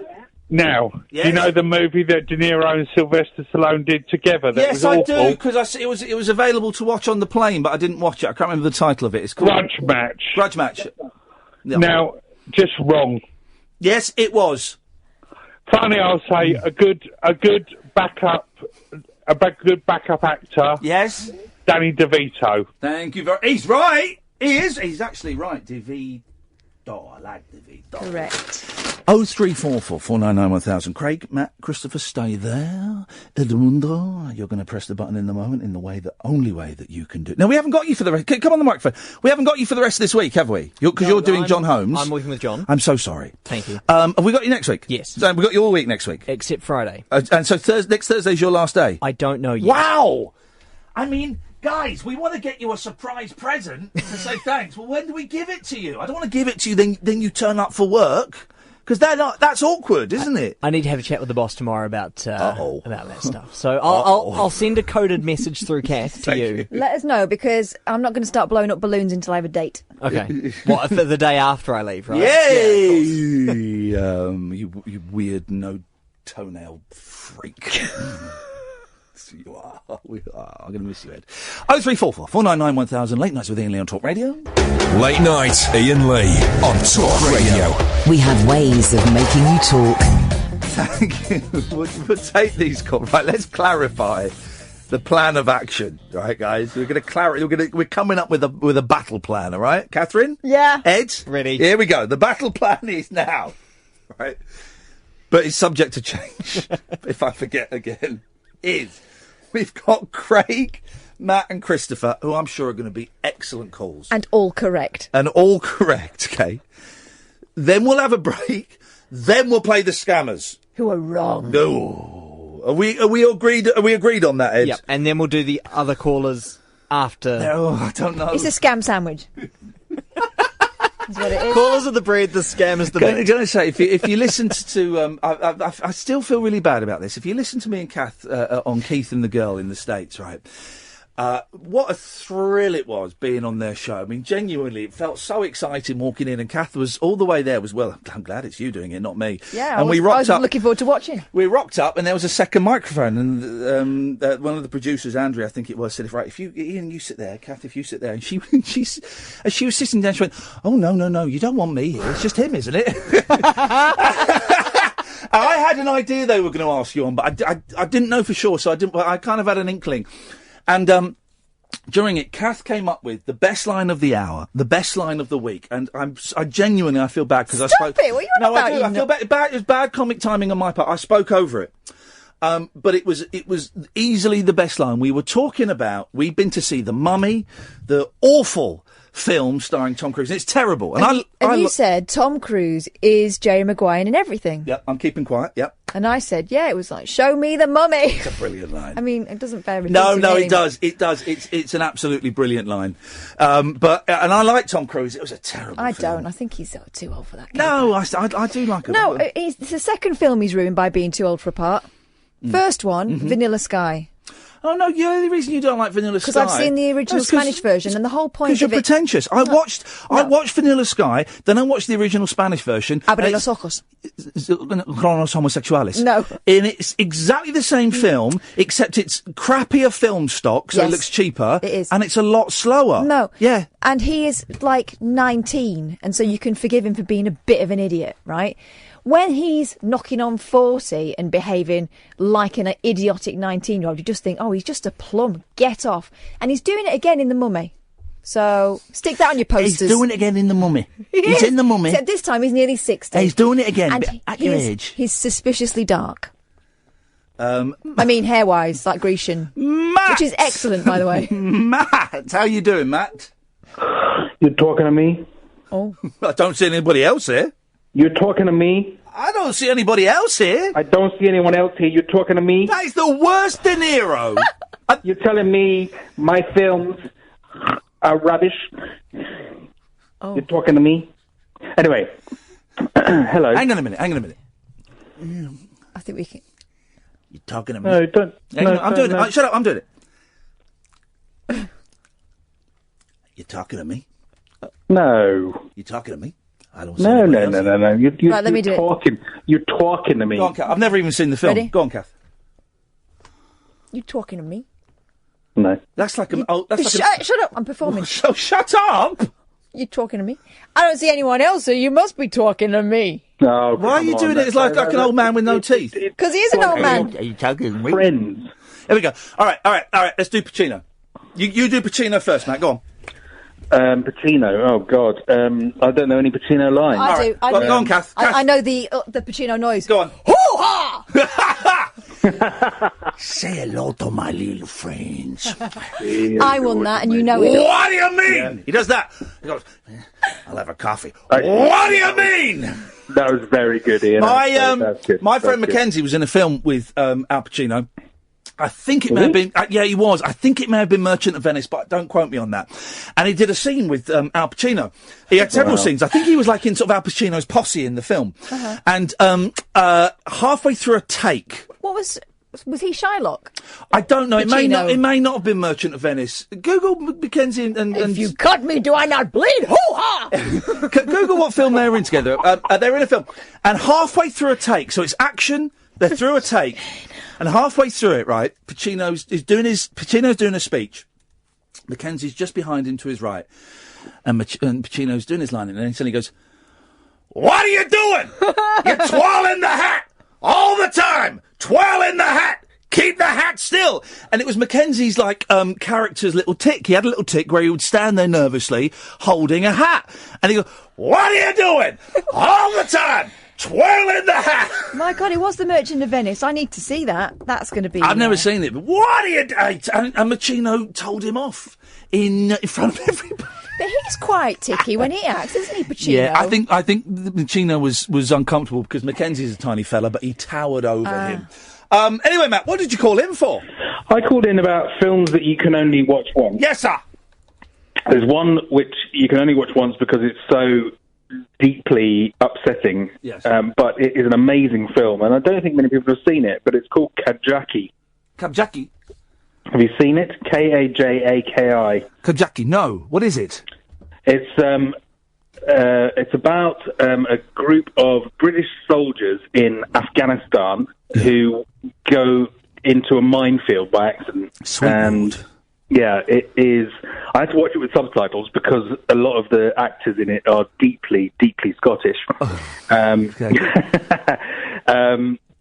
Now, do you know the movie that De Niro and Sylvester Stallone did together? That was I awful? do, because it was available to watch on the plane, but I didn't watch it. I can't remember the title of it. It's called... Grudge Match. Grudge Match. No. Now, just wrong. Yes, it was. Finally, I'll say a good backup actor. Yes, Danny DeVito. Thank you very. He's right. He is. He's actually right. DeVito. I like DeVito. Correct. 0344 499 1000. Craig, Matt, Christopher, stay there. Edmundo, you're going to press the button in the moment in the only way that you can do. No, we haven't got you for the rest. Come on the microphone. We haven't got you for the rest of this week, have we? Because you're doing John Holmes. I'm working with John. I'm so sorry. Thank you. Have we got you next week? Yes. So we've got you all week next week? Except Friday. And so next Thursday's your last day? I don't know yet. Wow! I mean... Guys, we want to get you a surprise present to say thanks. Well, when do we give it to you? I don't want to give it to you, then you turn up for work. Because that's awkward, isn't it? I need to have a chat with the boss tomorrow about that stuff. So I'll send a coded message through Kath to you. Let us know, because I'm not going to start blowing up balloons until I have a date. Okay. What, for the day after I leave, right? Yay! Yeah, you weird no-toenail freak. You are. We are. I'm going to miss you, Ed. 0344 499 1000. Late Nights with Iain Lee on Talk Radio. Late Night, Iain Lee on Talk Radio. We have ways of making you talk. Thank you. We'll take these calls. Right, let's clarify the plan of action. Right, guys? We're going to we're coming up with a battle plan, all right? Catherine? Yeah. Ed? Ready. Here we go. The battle plan is now. Right? But it's subject to change. If I forget again. We've got Craig, Matt and Christopher, who I'm sure are going to be excellent calls. And all correct. Okay. Then we'll have a break. Then we'll play the scammers. Who are wrong. No. Are we agreed on that, Ed? Yep. And then we'll do the other callers after. No, I don't know. It's a scam sandwich. That's what it is. Callers are the bread, the scammers the meat. I'm going to say, if you listen to... I still feel really bad about this. If you listen to me and Kath on Keith and the Girl in the States, right... what a thrill it was being on their show. I mean, genuinely, it felt so exciting walking in, and Kath was all the way there. I'm glad it's you doing it, not me. Yeah, and I was looking forward to watching. We rocked up, and there was a second microphone, and one of the producers, Andrea, I think it was, said, "Right, Iain, you sit there, Kath, if you sit there." And as she was sitting down, she went, "Oh no, you don't want me here. It's just him, isn't it?" I had an idea they were going to ask you on, but I didn't know for sure, so I kind of had an inkling. And during it, Kath came up with the best line of the hour, the best line of the week, and I genuinely feel bad because I spoke. Stop it! What are you on about? I do. I feel bad. It was bad comic timing on my part. I spoke over it, but it was easily the best line. We were talking about we'd been to see The Mummy, the awful film starring Tom Cruise. It's terrible, and you said Tom Cruise is Jerry Maguire in everything. Yep, I'm keeping quiet. Yep. And I said, yeah, it was like, show me the mummy. It's a brilliant line. I mean, it doesn't bear No, it does. It does. It's an absolutely brilliant line. But I like Tom Cruise. It was a terrible film. don't. I think he's too old for that. No, I do like it. No, it's the second film he's ruined by being too old for a part. First one, Vanilla Sky. Oh, no, the only reason you don't like Vanilla Sky... Because I've seen the original Spanish version, and the whole point of it... Because you're pretentious. I watched Vanilla Sky, then I watched the original Spanish version... Abre los ojos. Cronos homosexuales. No. And it's exactly the same film, except it's crappier film stock, so it looks cheaper. It is. And it's a lot slower. No. Yeah. And he is, 19, and so you can forgive him for being a bit of an idiot, right? when he's knocking on 40 and behaving like an idiotic 19-year-old, you just think, oh, he's just a plum. Get off. And he's doing it again in The Mummy. So stick that on your posters. He's doing it again in The Mummy. He's in The Mummy. Except this time he's nearly 60. He's doing it again, And but at your age. He's suspiciously dark. I mean, hair-wise, like Grecian. Matt! Which is excellent, by the way. Matt! How you doing, Matt? You're talking to me? Oh. I don't see anybody else here. You're talking to me? I don't see anybody else here. I don't see anyone else here. You're talking to me? That is the worst De Niro. You're telling me my films are rubbish? Oh. You're talking to me? Anyway. Hello. Hang on a minute. I think we can... You're talking to me? No, don't. I'm doing it. Shut up, I'm doing it. You're talking to me? No. You're talking to me? I don't see No. anybody else. You're, Right, let me do it. You're talking to me. Go on, Kath. I've never even seen the film. Ready? Go on, Kath. You talking to me? No. That's like an... Shut up, I'm performing. So shut up! You talking to me? I don't see anyone else, so you must be talking to me. No, why are you doing it? It's like an old man with no teeth. Because he is an old man. Are you talking to me? Friends. Here we go. All right. Let's do Pacino. You do Pacino first, Matt. Go on. Pacino. Oh God. I don't know any Pacino lines. I do. I do. Go on, Kath. I know the Pacino noise. Go on. Hoo-ha! Say hello to my little friends. I won that, and you know it. What do you mean? Yeah. He does that. He goes, I'll have a coffee. What do you mean? That was very good, Ian. My friend Mackenzie was in a film with Al Pacino. I think it may have been... yeah, he was. I think it may have been Merchant of Venice, but don't quote me on that. And he did a scene with Al Pacino. He had several scenes. I think he was like in sort of Al Pacino's posse in the film. Uh-huh. And halfway through a take... What was he Shylock? I don't know. It may Pacino. not have been Merchant of Venice. Google Mackenzie and... If you cut me, do I not bleed? Hoo-ha! Google what film they were in together. They were in a film. And halfway through a take, so it's action, they're through a take... And halfway through it, right, Pacino's doing a speech. Mackenzie's just behind him to his right. And Pacino's doing his line. And then suddenly he goes, "What are you doing? You're twirling the hat all the time. Twirling the hat. Keep the hat still." And it was Mackenzie's, character's little tick. He had a little tick where he would stand there nervously holding a hat. And he goes, "What are you doing? All the time. Twirling the hat." My God, it was The Merchant of Venice. I need to see that. That's going to be... I've never seen it, but what are you doing? And Pacino told him off in front of everybody. But he's quite ticky when he acts, isn't he, Pacino? Yeah, I think Pacino was uncomfortable because Mackenzie's a tiny fella, but he towered over him. Anyway, Matt, what did you call in for? I called in about films that you can only watch once. Yes, sir. There's one which you can only watch once because it's so deeply upsetting. Yes. But it is an amazing film, and I don't think many people have seen it, but it's called Kajaki. Kajaki? Have you seen it? Kajaki. Kajaki, no. What is it? It's about a group of British soldiers in Afghanistan who go into a minefield by accident. Sweet. Yeah, it is. I had to watch it with subtitles because a lot of the actors in it are deeply, deeply Scottish.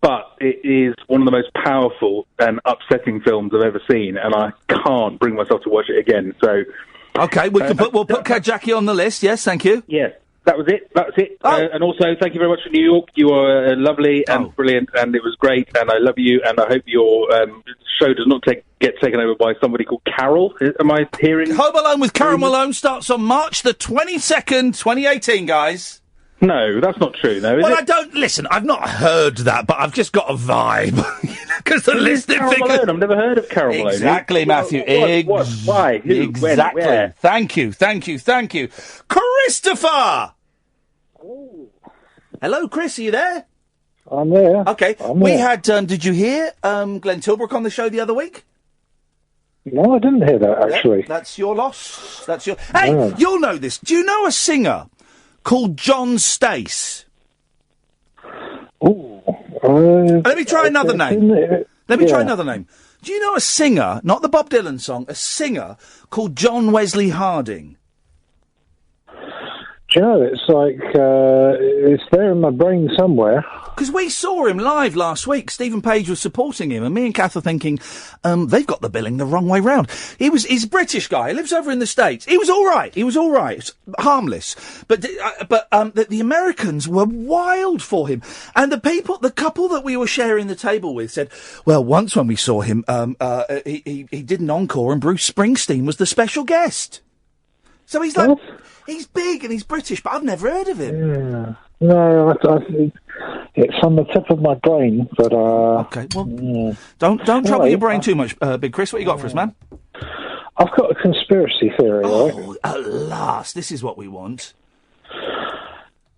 But it is one of the most powerful and upsetting films I've ever seen, and I can't bring myself to watch it again. So, okay, we'll put Kajaki on the list. Yes, thank you. Yes. That was it. And also, thank you very much for New York. You are lovely and brilliant, and it was great, and I love you, and I hope your show does not get taken over by somebody called Carol. Am I hearing? Home Alone with Carol Malone starts on March the 22nd, 2018, guys. No, that's not true, though, is well, it? I don't... Listen, I've not heard that, but I've just got a vibe. Because the listening Carol Malone? I've never heard of Carol Malone. Exactly, Matthew. What? Why? Who? Exactly. When? Where? Thank you. Christopher! Hello, Chris, are you there? I'm there. Okay. We had, did you hear Glenn Tilbrook on the show the other week? No, I didn't hear that, actually. Yeah, that's your loss. Hey, you'll know this. Do you know a singer called John Stace? Let me try another name. Try another name. Do you know a singer, not the Bob Dylan song, a singer called John Wesley Harding? Do you know, it's like, it's there in my brain somewhere. Because we saw him live last week. Stephen Page was supporting him, and me and Kath are thinking, they've got the billing the wrong way round. He's a British guy. He lives over in the States. He was all right. It's harmless. But the Americans were wild for him. And the couple that we were sharing the table with said, well, once when we saw him, he did an encore, and Bruce Springsteen was the special guest. So he's like... He's big and he's British, but I've never heard of him. Yeah. No, it's on the tip of my brain, but... Okay, well, don't trouble your brain too much, Big Chris. What you got for us, man? I've got a conspiracy theory, right? At last, this is what we want.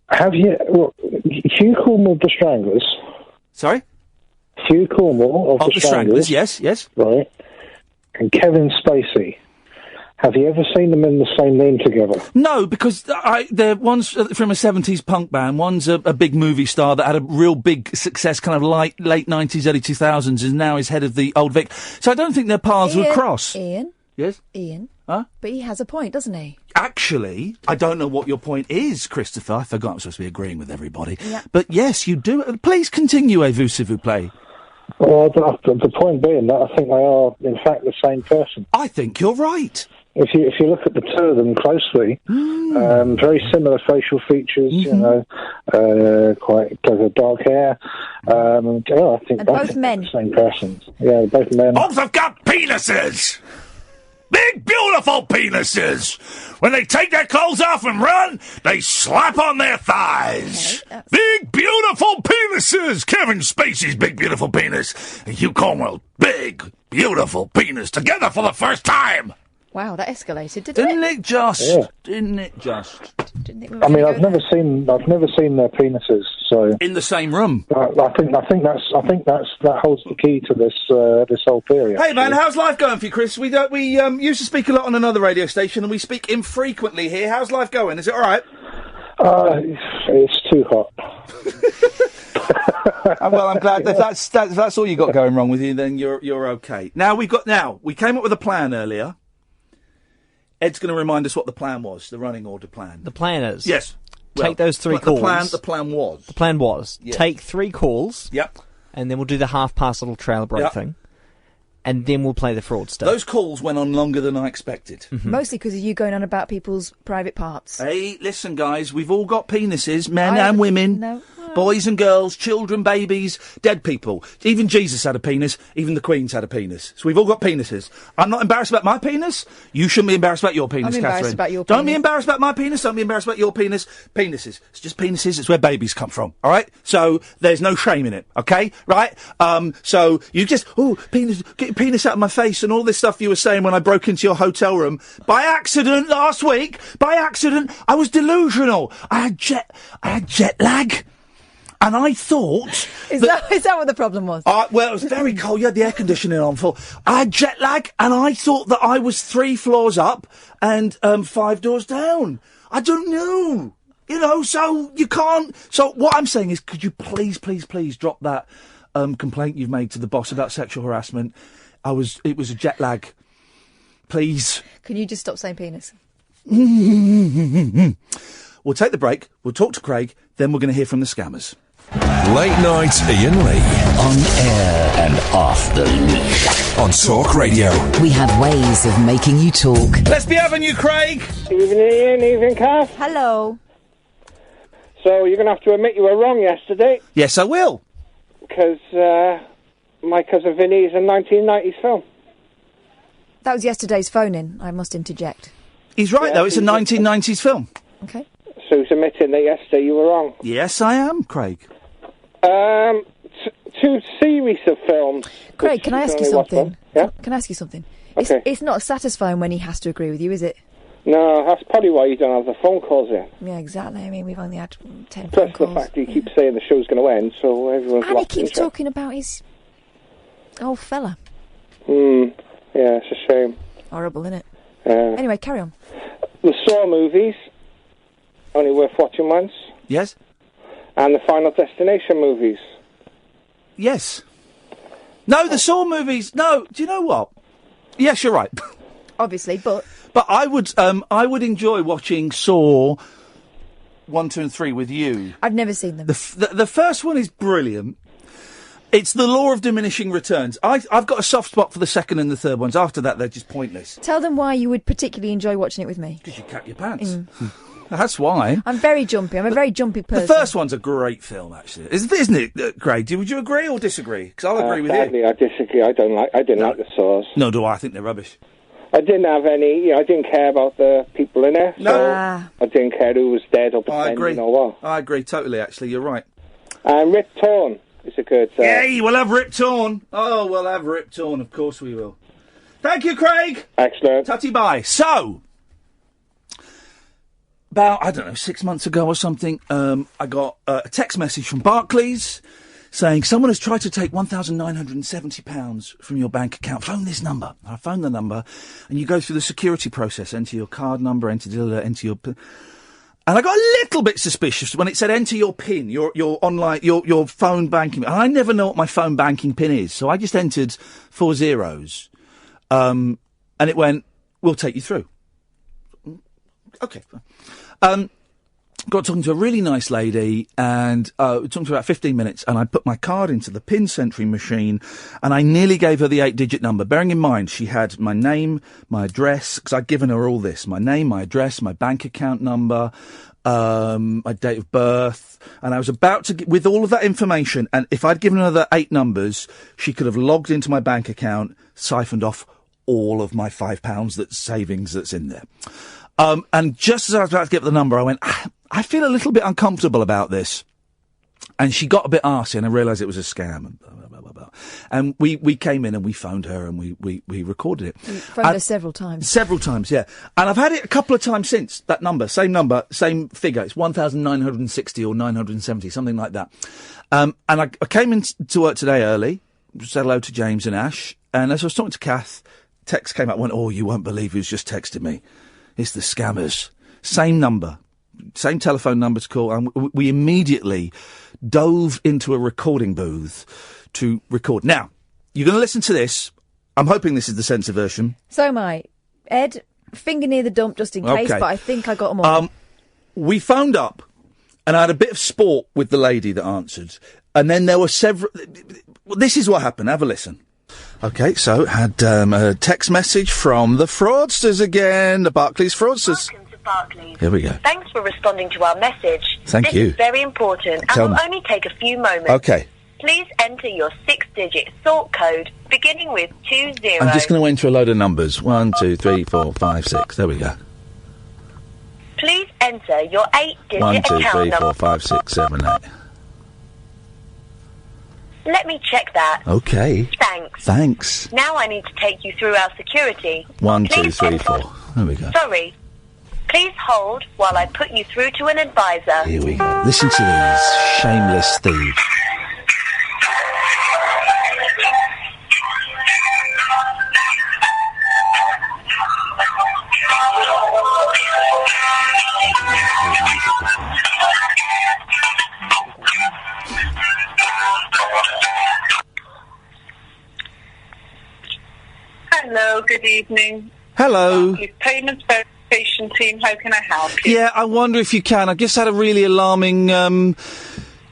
Have you... Well, Hugh Cornwall of the Stranglers... Sorry? Hugh Cornwall of the Stranglers, yes. Right. And Kevin Spacey... Have you ever seen them in the same room together? No, because one's from a 70s punk band, one's a big movie star that had a real big success, kind of late 90s, early 2000s, and now is head of the Old Vic. So I don't think their paths would cross. Ian? Yes? Ian? Huh? But he has a point, doesn't he? Actually, I don't know what your point is, Christopher. I forgot I'm supposed to be agreeing with everybody. Yeah. But yes, you do. Please continue, s'il vous plaît. Well, the point being that I think they are, in fact, the same person. I think you're right. If you look at the two of them closely, very similar facial features, you know, quite dark hair. I think both men. The same person. Yeah, both men. Both have got penises! Big, beautiful penises! When they take their clothes off and run, they slap on their thighs. Okay, big, beautiful penises! Kevin Spacey's big, beautiful penis. And Hugh Cornwell's big, beautiful penis. Together for the first time! Wow, that escalated, didn't it? Didn't it just? Didn't think we I were mean, gonna I've go never seen their penises. So in the same room. I think that holds the key to this whole theory. Hey man, how's life going for you, Chris? We used to speak a lot on another radio station, and we speak infrequently here. How's life going? Is it all right? It's too hot. Well, I'm glad if that's all you got going wrong with you, then you're okay. Now we came up with a plan earlier. Ed's going to remind us what the plan was, the running order plan. The plan is... Yes. Take those three calls. The plan was... The plan was, yes. Take 3 calls... Yep. And then we'll do the half-past little trailer break thing. And then we'll play the fraud stuff. Those calls went on longer than I expected. Mm-hmm. Mostly because of you going on about people's private parts. Hey, listen, guys, we've all got penises, men and women. No. Boys and girls, children, babies, dead people. Even Jesus had a penis. Even the Queen's had a penis. So we've all got penises. I'm not embarrassed about my penis. You shouldn't be embarrassed about your penis, I'm embarrassed Catherine. about your Don't penis. be embarrassed about my penis. Don't be embarrassed about your penis. Penises. It's just penises. It's where babies come from. All right? So there's no shame in it. Okay? Right? So you just, penis, get your penis out of my face and all this stuff you were saying when I broke into your hotel room. By accident last week. By accident. I was delusional. I had jet lag. And I thought... Is that what the problem was? Well, it was very cold. You had the air conditioning on full. I had jet lag, and I thought that I was 3 floors up and 5 doors down. I don't know. You know, so you can't... So what I'm saying is, could you please drop that complaint you've made to the boss about sexual harassment? It was a jet lag. Please. Can you just stop saying penis? We'll take the break. We'll talk to Craig. Then we're going to hear from the scammers. Late night Iain Lee. On air and off the leash. On Talk Radio. We have ways of making you talk. Let's be having you, Craig. Evening, Ian. Evening, Kath. Hello. So you're going to have to admit you were wrong yesterday. Yes, I will. Because My Cousin Vinny is a 1990s film. That was yesterday's phone-in, I must interject. He's right, though. It's a 1990s film. Okay. So he's admitting that yesterday you were wrong. Yes, I am, Craig. 2 series of films. Craig, can I ask you something? Yeah? Can I ask you something? Okay. It's not satisfying when he has to agree with you, is it? No, that's probably why you don't have the phone calls in. Yeah, exactly. I mean, we've only had 10 Plus phone calls. the fact that he keeps saying the show's going to end, so everyone's And he lost keeps interest. talking about his old fella. Yeah, it's a shame. Horrible, isn't it? Anyway, carry on. The Saw movies, only worth watching once. Yes. And the Final Destination movies. Yes. No, the Saw movies. No, do you know what? Yes, you're right. Obviously, but I would enjoy watching Saw 1, 2 and 3 with you. I've never seen them. The first one is brilliant. It's the law of diminishing returns. I've got a soft spot for the second and the third ones. After that, they're just pointless. Tell them why you would particularly enjoy watching it with me. Because you cat your pants. That's why. I'm very jumpy. I'm a very jumpy person. The first one's a great film, actually, isn't it, Craig? Would you agree or disagree? Because I'll agree with sadly, you. I disagree. I didn't like the Saws. No, do I? I think they're rubbish. I didn't have any. I didn't care about the people in it. No. So I didn't care who was dead or pretending or what. I agree totally. Actually, you're right. And Rip Torn is a good. Yay! We'll have Rip Torn. Oh, we'll have Rip Torn. Of course we will. Thank you, Craig. Excellent. Tutty bye. So, about 6 months ago or something, I got a text message from Barclays saying someone has tried to take £1,970 from your bank account. Phone this number. I phoned the number, and you go through the security process. Enter your card number, enter your PIN. And I got a little bit suspicious when it said enter your PIN, your online, your phone banking. And I never know what my phone banking PIN is, so I just entered 4 zeros. And it went, we'll take you through. Okay. Got talking to a really nice lady, and talking to her about 15 minutes, and I put my card into the PIN centering machine, and I nearly gave her the 8-digit number, bearing in mind she had my name, my address, because I'd given her all this, my name, my address, my bank account number, my date of birth, and I was about to, with all of that information, and if I'd given her the 8 numbers, she could have logged into my bank account, siphoned off all of my £5 savings that's in there. And just as I was about to get the number, I went, I feel a little bit uncomfortable about this. And she got a bit arsey, and I realised it was a scam. And blah, blah, blah, blah, blah. And we came in and we phoned her and we recorded it. You phoned her several times. Several times, yeah. And I've had it a couple of times since, that number, same figure. It's 1,960 or 970, something like that. And I came in to work today early, said hello to James and Ash, and as I was talking to Kath, text came up, went, oh, you won't believe who's just texted me. It's the scammers. Same number, same telephone number to call. And we immediately dove into a recording booth to record. Now, you're going to listen to this. I'm hoping this is the censored version. So am I. Ed, finger near the dump just in case, but I think I got them all. We phoned up, and I had a bit of sport with the lady that answered. And then there were several... This is what happened. Have a listen. OK, so had a text message from the fraudsters again, the Barclays fraudsters. Welcome to Barclays. Here we go. Thanks for responding to our message. Thank you. This is very important and will only take a few moments. OK. Please enter your 6-digit sort code beginning with 20. I'm just going to enter a load of numbers. 1, 2, 3, 4, 5, 6. There we go. Please enter your 8-digit 1, 2, account 3, number. 4, 5, 6, 7, 8. Let me check that. OK. Thanks. Now I need to take you through our security. 1, 2, Please 3, enter- 4. There we go. Sorry. Please hold while I put you through to an advisor. Here we go. Listen to these shameless thieves. Hello, good evening. Hello. Payments verification team, how can I help you? Yeah, I wonder if you can. I've just had a really alarming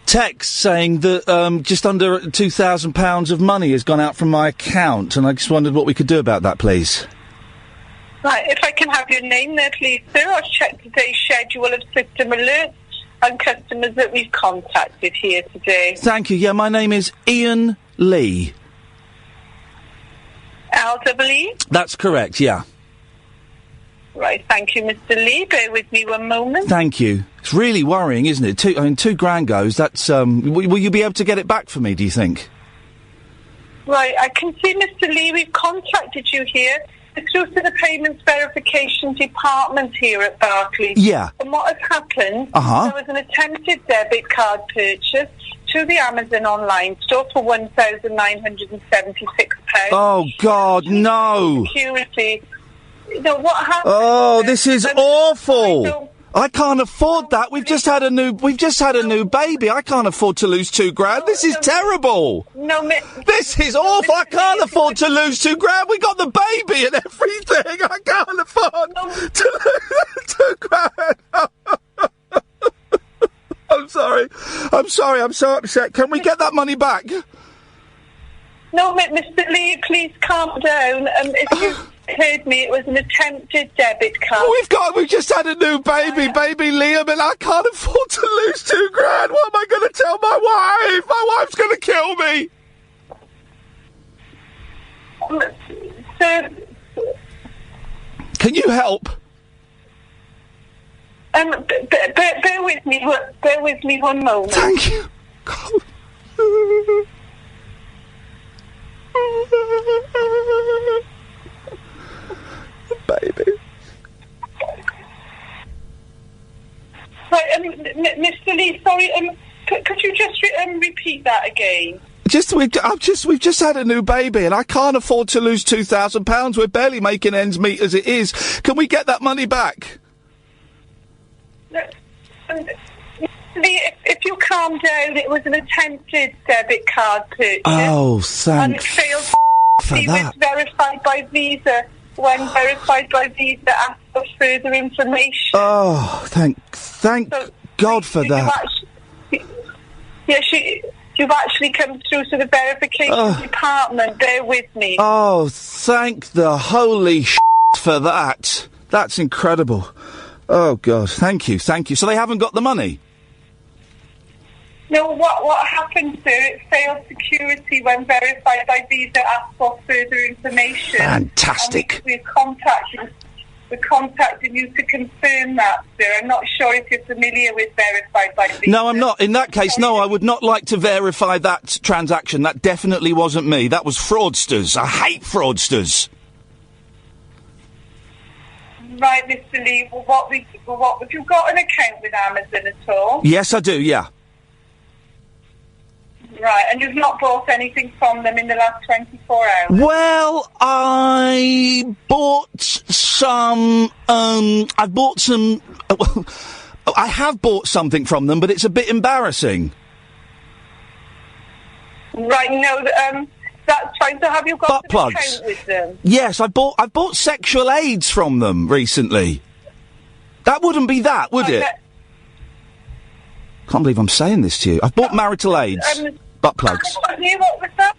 text saying that just under £2,000 of money has gone out from my account, and I just wondered what we could do about that, please. Right, if I can have your name there, please, sir. I'll check today's schedule of system alerts and customers that we've contacted here today. Thank you. Yeah, my name is Iain Lee. L-E-E? That's correct, yeah. Right, thank you, Mr. Lee. Bear with me one moment. Thank you. It's really worrying, isn't it? £2,000 goes. That's will you be able to get it back for me, do you think? Right, I can see, Mr. Lee, we've contacted you here. It's through to the payments verification department here at Barclays. Yeah. And what has happened, Uh-huh. there was an attempted debit card purchase to the Amazon online store for £1,976. Oh, God, no. Security. No, what happened? Oh, this is awful. I can't afford that. We've just had a new baby. I can't afford to lose £2,000. This is terrible. This is awful. I can't afford to lose £2,000. We got the baby and everything. I can't afford to lose £2,000. sorry. I'm so upset. Can we get that money back? No, Mr. Lee, please calm down. If you heard me, it was an attempted debit card. We've just had a new baby, baby Liam, and I can't afford to lose $2,000. What am I going to tell my wife? My wife's going to kill me. Sir, can you help? Bear with me. Bear with me one moment. Thank you. Baby. Right, Mr. Lee, sorry. Could you just repeat that again? We've just had a new baby, and I can't afford to lose £2,000. We're barely making ends meet as it is. Can we get that money back? If you calm down, it was an attempted debit card purchase. Oh, thank and it failed for to be that. verified by Visa. When verified by Visa, asked for further information. Oh, thank God for that. You've actually come through to the verification department. Bear with me. Oh, thank the holy for that. That's incredible. Oh, God, thank you. So they haven't got the money? No, what happened, sir? It failed security when verified by Visa, asked for further information. Fantastic. We're contacting you to confirm that, sir. I'm not sure if you're familiar with verified by Visa. No, I'm not. In that case, no, I would not like to verify that transaction. That definitely wasn't me. That was fraudsters. I hate fraudsters. Right, Mr. Lee. What have you got an account with Amazon at all? Yes, I do, yeah. Right, and you've not bought anything from them in the last 24 hours? Well, I bought some, I have bought something from them, but it's a bit embarrassing. Right, no, that's fine. So have you got Butt an plugs. account with them? Yes, I've bought sexual aids from them recently. That wouldn't be that, would it? Can't believe I'm saying this to you. I've bought marital aids. Butt plugs. What was that?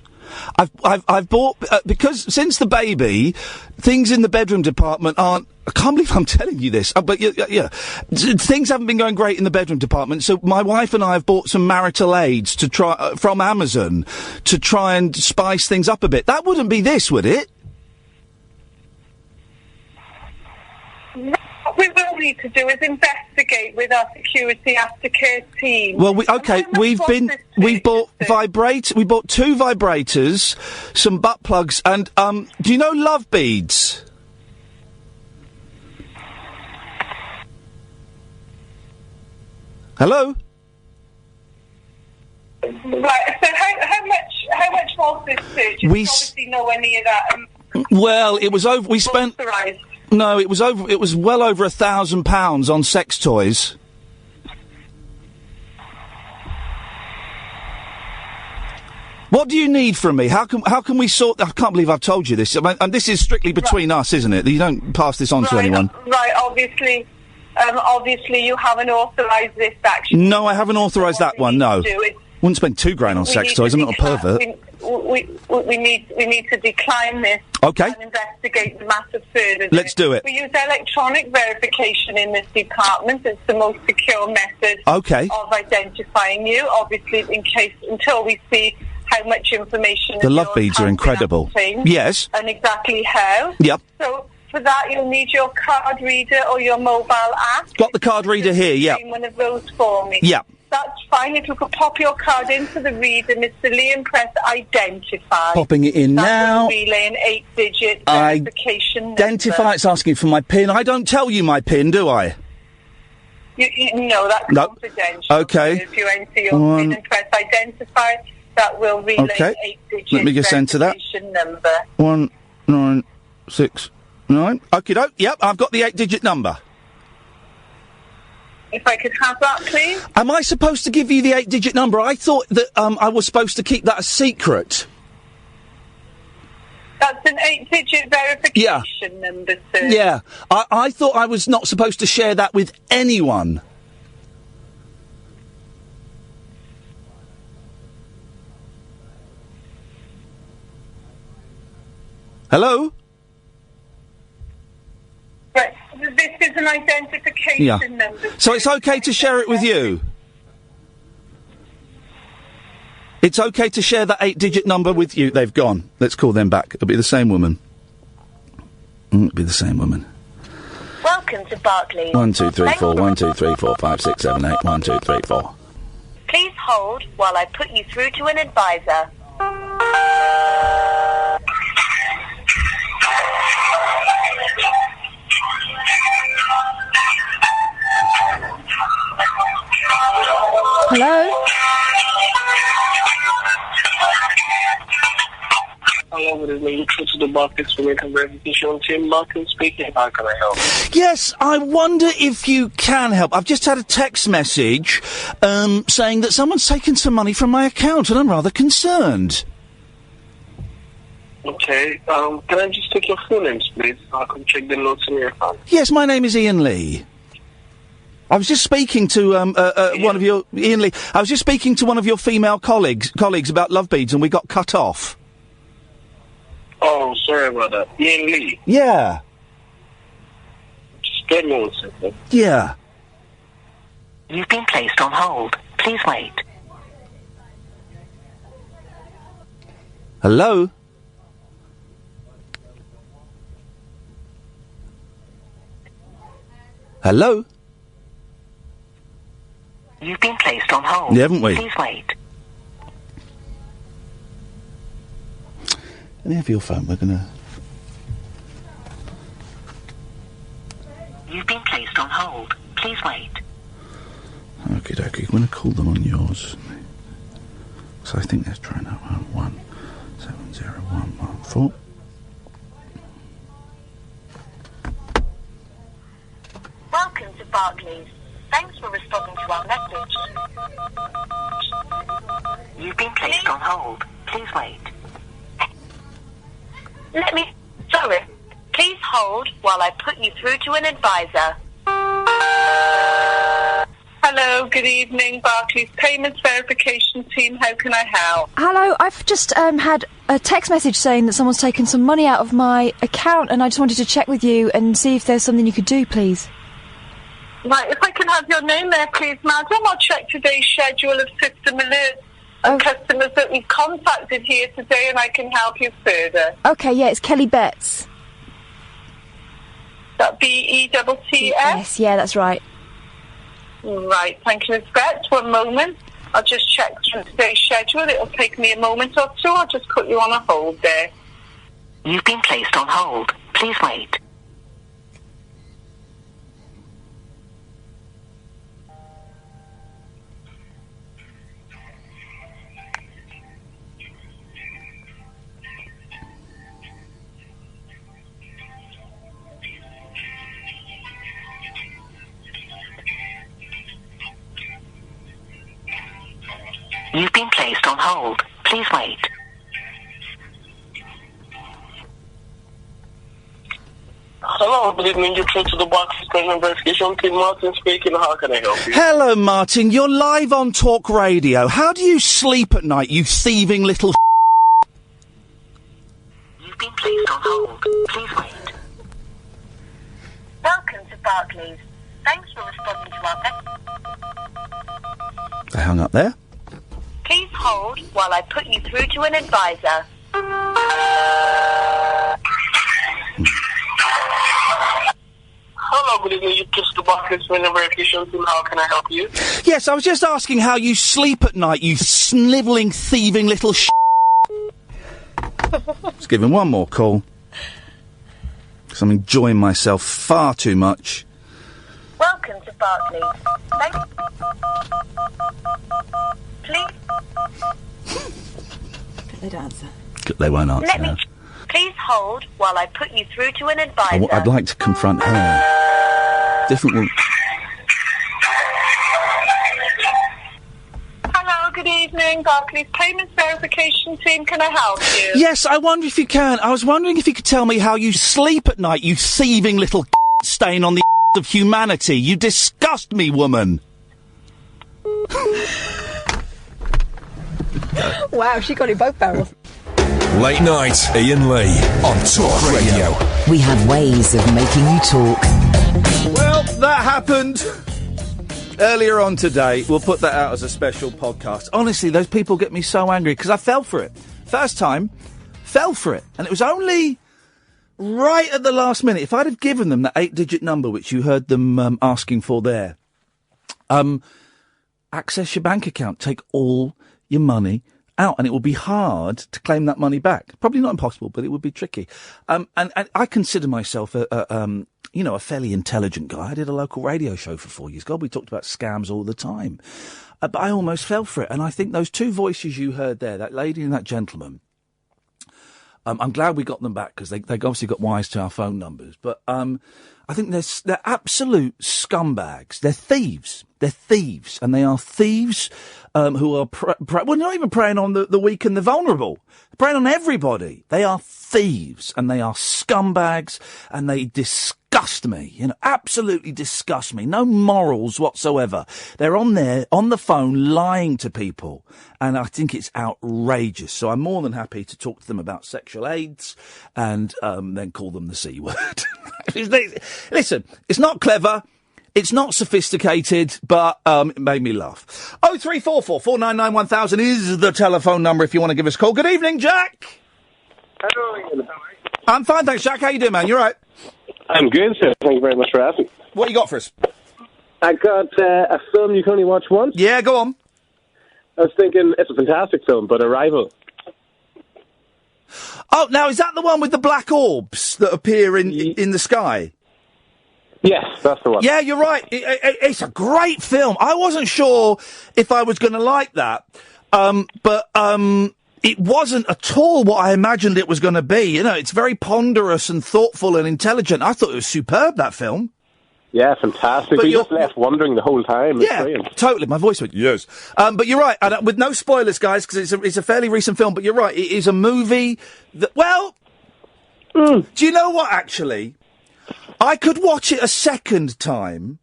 I've bought, because since the baby, things in the bedroom department aren't, I can't believe I'm telling you this, but yeah, things haven't been going great in the bedroom department, so my wife and I have bought some marital aids to try, from Amazon, to try and spice things up a bit. That wouldn't be this, would it? What we will need to do is investigate with our security aftercare team. Well, we bought we bought 2 vibrators, some butt plugs, and do you know love beads? Hello? Right, so how much was this purchase? Obviously nowhere near that. Well, it was over. We spent. Authorised. No, it was over. It was well over £1,000 on sex toys. What do you need from me? How can we sort? I can't believe I've told you this. I mean, and this is strictly between us, isn't it? You don't pass this on to anyone. Right. Obviously, you haven't authorised this action. No, I haven't authorised that one. No. Wouldn't spend £2,000 on sex toys. I'm not a pervert. We need to decline this. Okay. And investigate the matter further. Let's do it. We use electronic verification in this department. It's the most secure method of identifying you. Obviously, until we see how much information the love beads are incredible. Yes. And exactly how. Yep. So for that, you'll need your card reader or your mobile app. Got the card reader here. Yeah. One of those for me. Yeah. That's fine. If you could pop your card into the reader, Mr. Lee, and press identify. Popping it in now. Will relay an 8-digit verification number. Identify. It's asking for my PIN. I don't tell you my PIN, do I? No, that's confidential. Okay. So if you enter your PIN and press identify, that will relay an 8-digit Let me just enter that. verification number. 1969. Okie doke. Yep, I've got the 8-digit number. If I could have that, please. Am I supposed to give you the 8-digit number? I thought that I was supposed to keep that a secret. That's an 8-digit verification number, sir. Yeah. I thought I was not supposed to share that with anyone. Hello? Right. This is an identification number. So it's okay to share it with you? It's okay to share that 8-digit number with you? They've gone. Let's call them back. It'll be the same woman. It'll be the same woman. Welcome to Barclays. 1, 2, 3, 4, 1, 2, 3, 4, 5, 6, 7, 8, 1, 2, 3, 4. Please hold while I put you through to an advisor. Hello? Hello, good evening. You're through to the Barclays for Making Verification Team. Martin speaking. How can I help? Yes, I wonder if you can help. I've just had a text message saying that someone's taken some money from my account and I'm rather concerned. Okay, can I just take your full names, please? I can check the notes in your phone. Yes, my name is Iain Lee. I was just speaking to one of your... Iain Lee. I was just speaking to one of your female colleagues about love beads and we got cut off. Oh, sorry about that. Iain Lee? Yeah. Just give me 1 second. Yeah. You've been placed on hold. Please wait. Hello? Hello? You've been placed on hold. Yeah, haven't we? Please wait. Let me have your phone. We're gonna... You've been placed on hold. Please wait. Okie dokie. I'm gonna call them on yours. So I think they're trying out 1701114. Welcome to Barclays. Thanks for responding to our message. You've been placed on hold. Please wait. Sorry. Please hold while I put you through to an advisor. Hello, good evening, Barclays Payments Verification Team. How can I help? Hello, I've just had a text message saying that someone's taken some money out of my account, and I just wanted to check with you and see if there's something you could do, please. Right, if I can have your name there, please, madam. I'll check today's schedule of system alerts and customers that we've contacted here today, and I can help you further. Okay, yeah, it's Kelly Betts. That B-E-T-T-S? Yes, yeah, that's right. Right, thank you, Ms. Betts. 1 moment. I'll just check today's schedule. It'll take me a moment or two. I'll just put you on a hold there. You've been placed on hold. Please wait. You've been placed on hold. Please wait. Hello, good evening. You're through to the Barclays Payment Verification Team. Martin speaking. How can I help you? Hello, Martin. You're live on Talk Radio. How do you sleep at night, you thieving little... You've been placed on hold. Please wait. Welcome to Barclays. Thanks for responding to our message. I hung up there. Please hold while I put you through to an advisor. Hello, good evening. You're through to the Barclays Payment Verification Team. How can I help you? Yes, I was just asking how you sleep at night, you snivelling, thieving little Let's give him one more call. Because I'm enjoying myself far too much. Welcome to Barclays. Please. They don't answer. They won't answer now. Please hold while I put you through to an advisor. I'd like to confront her. Different woman. Hello, good evening, Barclays Payments Verification Team. Can I help you? Yes, I wonder if you can. I was wondering if you could tell me how you sleep at night, you thieving little stain on the of humanity. You disgust me, woman. Wow, she got it both barrels. Late night, Iain Lee on Talk Radio. We have ways of making you talk. Well, that happened earlier on today. We'll put that out as a special podcast. Honestly, those people get me so angry because I fell for it. First time, fell for it. And it was only right at the last minute. If I'd have given them that 8-digit number, which you heard them asking for there, access your bank account, take all your money out, and it will be hard to claim that money back. Probably not impossible, but it would be tricky. And I consider myself a fairly intelligent guy. I did a local radio show for 4 years. God, we talked about scams all the time. But I almost fell for it. And I think those two voices you heard there, that lady and that gentleman, I'm glad we got them back because they obviously got wise to our phone numbers. But I think they're absolute scumbags. They're thieves. They're thieves. And they are thieves who are not even preying on the weak and the vulnerable. They're preying on everybody. They are thieves and they are scumbags and they disgust me. Absolutely disgust me. No morals whatsoever. They're on there, on the phone, lying to people. And I think it's outrageous. So I'm more than happy to talk to them about sexual aids and then call them the C word. Listen, it's not clever. It's not sophisticated, but it made me laugh. 0344 499 1000 is the telephone number if you want to give us a call. Good evening, Jack. Hello, Ian. I'm fine, thanks, Jack. How you doing, man? You all right? I'm good, sir. Thank you very much for asking. What you got for us? I got a film you can only watch once. Yeah, go on. I was thinking it's a fantastic film, but Arrival. Oh, now, is that the one with the black orbs that appear in the sky? Yes, that's the one. Yeah, you're right. It's a great film. I wasn't sure if I was going to like that, but it wasn't at all what I imagined it was going to be. It's very ponderous and thoughtful and intelligent. I thought it was superb, that film. Yeah, fantastic. But you're just left wondering the whole time. Yeah, totally. My voice went, yes. But you're right. And, with no spoilers, guys, because it's a fairly recent film, but you're right. It is a movie that, do you know what, actually? I could watch it a second time,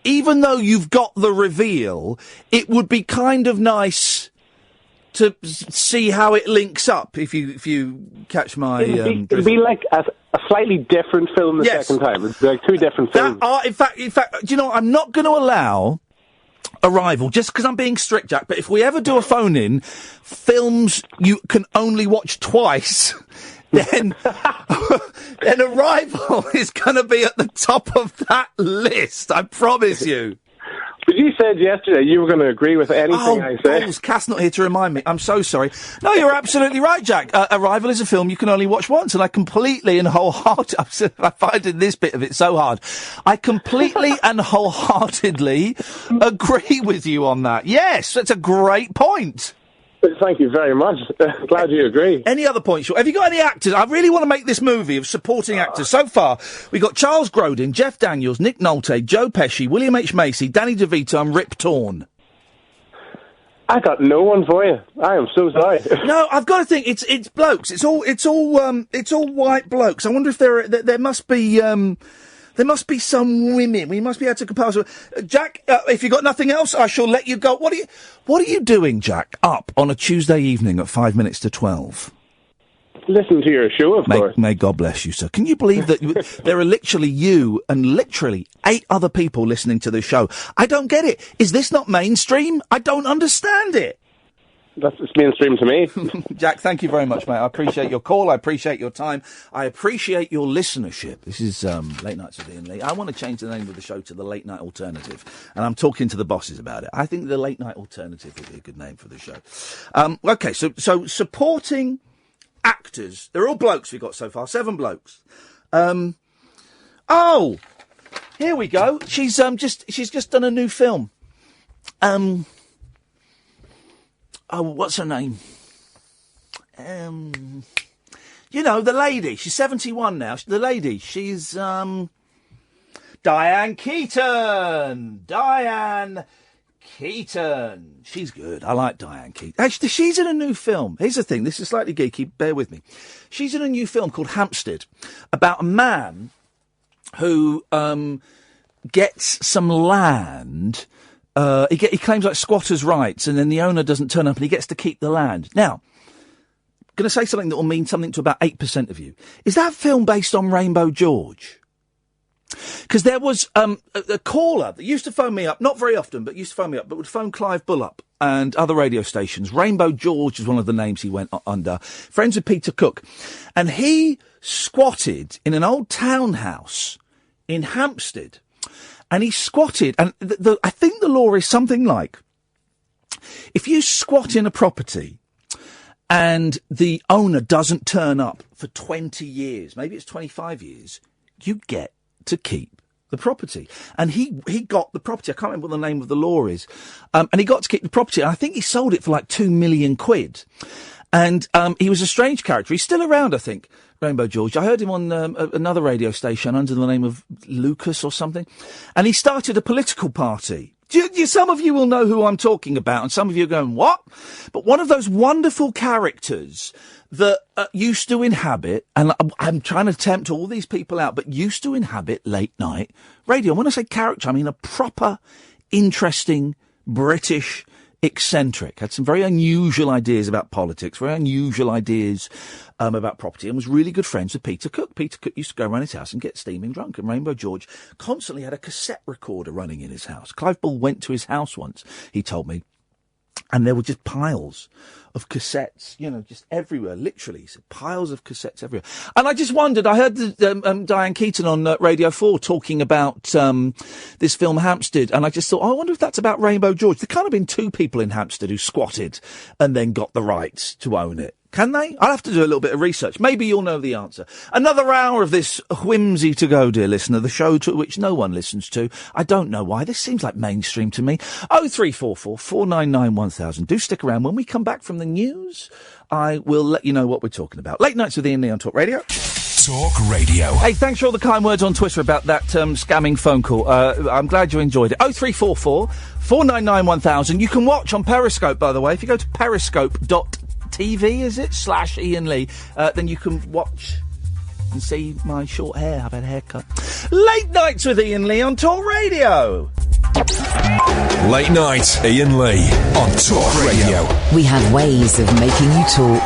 even though you've got the reveal. It would be kind of nice to see how it links up. If you catch my, it'd be like a slightly different film the second time. It'd be like two different films. In fact, do you know what? I'm not going to allow Arrival just because I'm being strict, Jack. But if we ever do a phone in, films you can only watch twice. Then Arrival is going to be at the top of that list. I promise you. But you said yesterday you were going to agree with anything I said. Oh, Cass not here to remind me. I'm so sorry. No, you're absolutely right, Jack. Arrival is a film you can only watch once, and I completely and wholeheartedly, I find this bit of it so hard. I completely and wholeheartedly agree with you on that. Yes, that's a great point. Thank you very much. Glad you agree. Any other points? Have you got any actors? I really want to make this movie of supporting actors. So far, we've got Charles Grodin, Jeff Daniels, Nick Nolte, Joe Pesci, William H. Macy, Danny DeVito and Rip Torn. I got no one for you. I am so sorry. No, I've got to think it's blokes. It's all white blokes. I wonder if there must be some women. We must be able to compare. Jack, if you've got nothing else, I shall let you go. What are you doing, Jack, up on a Tuesday evening at 5 minutes to 12? Listen to your show, of course. May God bless you, sir. Can you believe that there are literally you and literally 8 other people listening to the show? I don't get it. Is this not mainstream? I don't understand it. It's mainstream to me. Jack, thank you very much, mate. I appreciate your call. I appreciate your time. I appreciate your listenership. This is Late Nights with Iain Lee. I want to change the name of the show to The Late Night Alternative, and I'm talking to the bosses about it. I think The Late Night Alternative would be a good name for the show. Okay, so supporting actors. They're all blokes we've got so far. 7 blokes. Oh, here we go. She's just done a new film. Oh, what's her name? You know, the lady. She's 71 now. The lady. She's, Diane Keaton. Diane Keaton. She's good. I like Diane Keaton. Actually, she's in a new film. Here's the thing. This is slightly geeky. Bear with me. She's in a new film called Hampstead about a man who, gets some land. He claims like squatters' rights, and then the owner doesn't turn up, and he gets to keep the land. Now, going to say something that will mean something to about 8% of you. Is that film based on Rainbow George? Because there was a caller that used to phone me up, not very often, but used to phone me up, but would phone Clive Bull up and other radio stations. Rainbow George is one of the names he went under. Friends with Peter Cook. And he squatted in an old townhouse in Hampstead. And he squatted, and I think the law is something like, if you squat in a property and the owner doesn't turn up for 20 years, maybe it's 25 years, you get to keep the property. And he got the property. I can't remember what the name of the law is. And he got to keep the property. And I think he sold it for like 2 million quid. And he was a strange character. He's still around, I think, Rainbow George. I heard him on another radio station under the name of Lucas or something. And he started a political party. Some of you will know who I'm talking about, and some of you are going, what? But one of those wonderful characters that used to inhabit, and I'm trying to tempt all these people out, but used to inhabit late night radio. And when I say character, I mean a proper, interesting, British eccentric. Had some very unusual ideas about politics, very unusual ideas about property, and was really good friends with Peter Cook. Peter Cook used to go around his house and get steaming drunk, and Rainbow George constantly had a cassette recorder running in his house. Clive Bull went to his house once, he told me, and there were just piles of cassettes, just everywhere, literally. He said, piles of cassettes everywhere. And I just wondered, I heard Diane Keaton on Radio 4 talking about this film Hampstead, and I just thought, I wonder if that's about Rainbow George. There can't have been two people in Hampstead who squatted and then got the rights to own it. Can they? I'll have to do a little bit of research. Maybe you'll know the answer. Another hour of this whimsy to go, dear listener, the show to which no one listens to. I don't know why. This seems like mainstream to me. 0344 499 1000. Do stick around. When we come back from the news, I will let you know what we're talking about. Late Nights with Iain Lee on Talk Radio. Talk Radio. Hey, thanks for all the kind words on Twitter about that scamming phone call. I'm glad you enjoyed it. 0344 499 1000. You can watch on Periscope, by the way. If you go to periscope.tv, is it? /Iain Lee. Then you can watch and see my short hair. I've had a haircut. Late Nights with Iain Lee on Talk Radio. Late Night, Iain Lee on Talk Radio. We have ways of making you talk.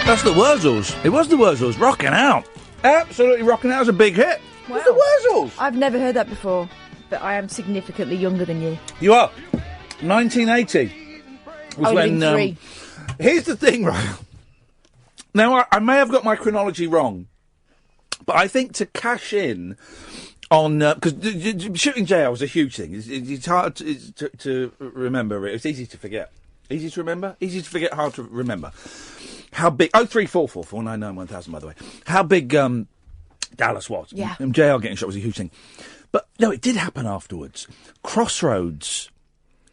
That's the Wurzels. It was the Wurzels. Rocking out. Absolutely rocking out. It was a big hit. Wow. It's the Wurzels. I've never heard that before, but I am significantly younger than you. You are. 1980 was when... 3. Here's the thing, right? Now, I may have got my chronology wrong, but I think to cash in on... Because shooting JL was a huge thing. It's hard to remember. It's easy to forget. Easy to remember? Easy to forget, hard to remember. How big... 0344 499 1000, by the way. How big Dallas was. Yeah. JL getting shot was a huge thing. But, no, it did happen afterwards. Crossroads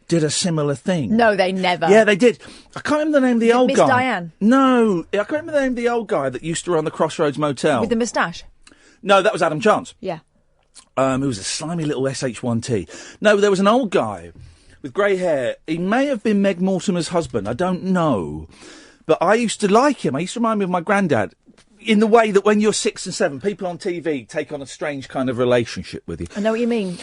did a similar thing. No, they never. Yeah, they did. I can't remember the name of the old Miss guy. Diane? No, I can't remember the name of the old guy that used to run the Crossroads Motel. With the moustache? No, that was Adam Chance. Yeah. Who was a slimy little SH1T. No, there was an old guy with grey hair. He may have been Meg Mortimer's husband. I don't know. But I used to like him. I used to remind me of my granddad. In the way that when you're 6 and 7, people on TV take on a strange kind of relationship with you. I know what you mean.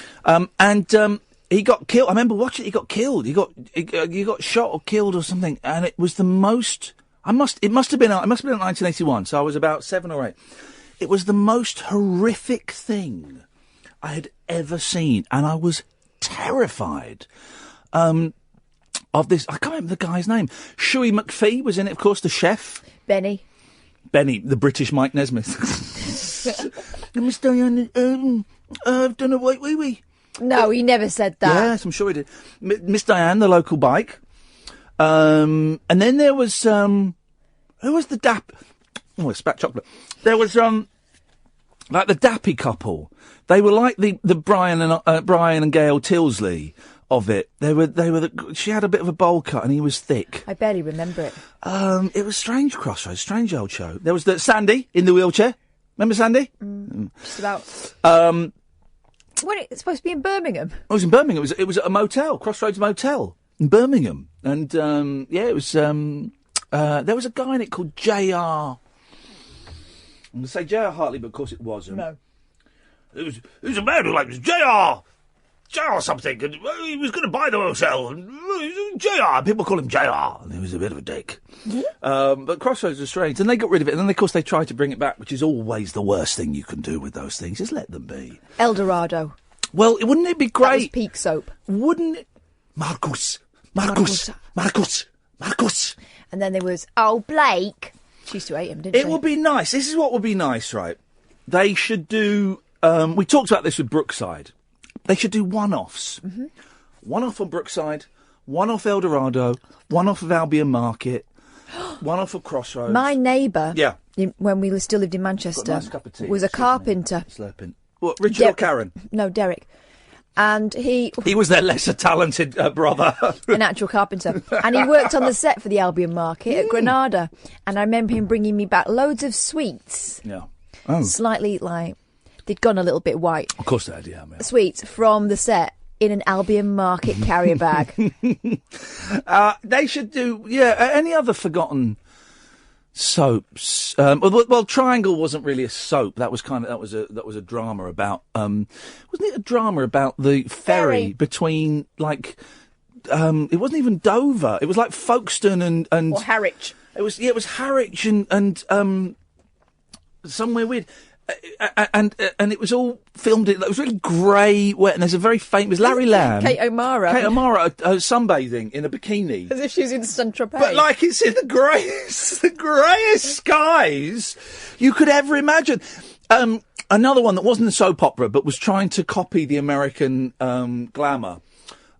He got killed. I remember watching. He got killed. He got shot or killed or something. And it was the most. It must have been in 1981. So I was about 7 or 8. It was the most horrific thing I had ever seen, and I was terrified. Of this, I can't remember the guy's name. Shuey McPhee was in it, of course. The chef. Benny, the British Mike Nesmith. Miss Diane, I've done a white wee-wee. No, he never said that. Yes, I'm sure he did. Miss Diane, the local bike. And then there was, who was the Oh, it's spat chocolate. There was, like the Dappy couple. They were like the Brian and Gail Tilsley of it. She had a bit of a bowl cut and he was thick. I barely remember it. It was strange, Crossroads, strange old show. There was Sandy in the wheelchair. Remember Sandy? Just about. It's supposed to be in Birmingham. It was in Birmingham. It was at a motel, Crossroads Motel in Birmingham. And, it was, there was a guy in it called J.R. I'm going to say J.R. Hartley, but of course it wasn't. No. It was a man who was J.R. something, and he was going to buy the hotel, and J.R. People call him J.R. and he was a bit of a dick. But Crossroads was strange, and they got rid of it, and then of course they tried to bring it back, which is always the worst thing you can do with those things. Just let them be. El Dorado. Well, wouldn't it be great? That was peak soap. Wouldn't it? Marcus. And then there was Blake. She used to hate him, didn't she? It would be nice. This is what would be nice, right? They should do. We talked about this with Brookside. They should do one-offs. Mm-hmm. One-off on Brookside, one-off El Dorado, one-off of Albion Market, one-off of Crossroads. My neighbour, yeah, when we still lived in Manchester, nice cup of tea, was a carpenter. Slurping. What, Richard or Karen? No, Derek. And he was their lesser talented brother. An actual carpenter. And he worked on the set for the Albion Market at Granada. And I remember him bringing me back loads of sweets. Yeah. Slightly like... They'd gone a little bit white. Of course they had, yeah. Sweets from the set in an Albion Market carrier bag. They should do, any other forgotten soaps. Well, Triangle wasn't really a soap. That was a drama about. Wasn't it a drama about the ferry between like? It wasn't even Dover. It was like Folkestone and or Harwich. It was Harwich and somewhere weird. And it was all filmed. It was really grey, wet, and there's a very famous Larry Lamb, Kate O'Mara sunbathing in a bikini, as if she was in Saint-Tropez. But like it's in the greyest skies you could ever imagine. Another one that wasn't a soap opera but was trying to copy the American glamour.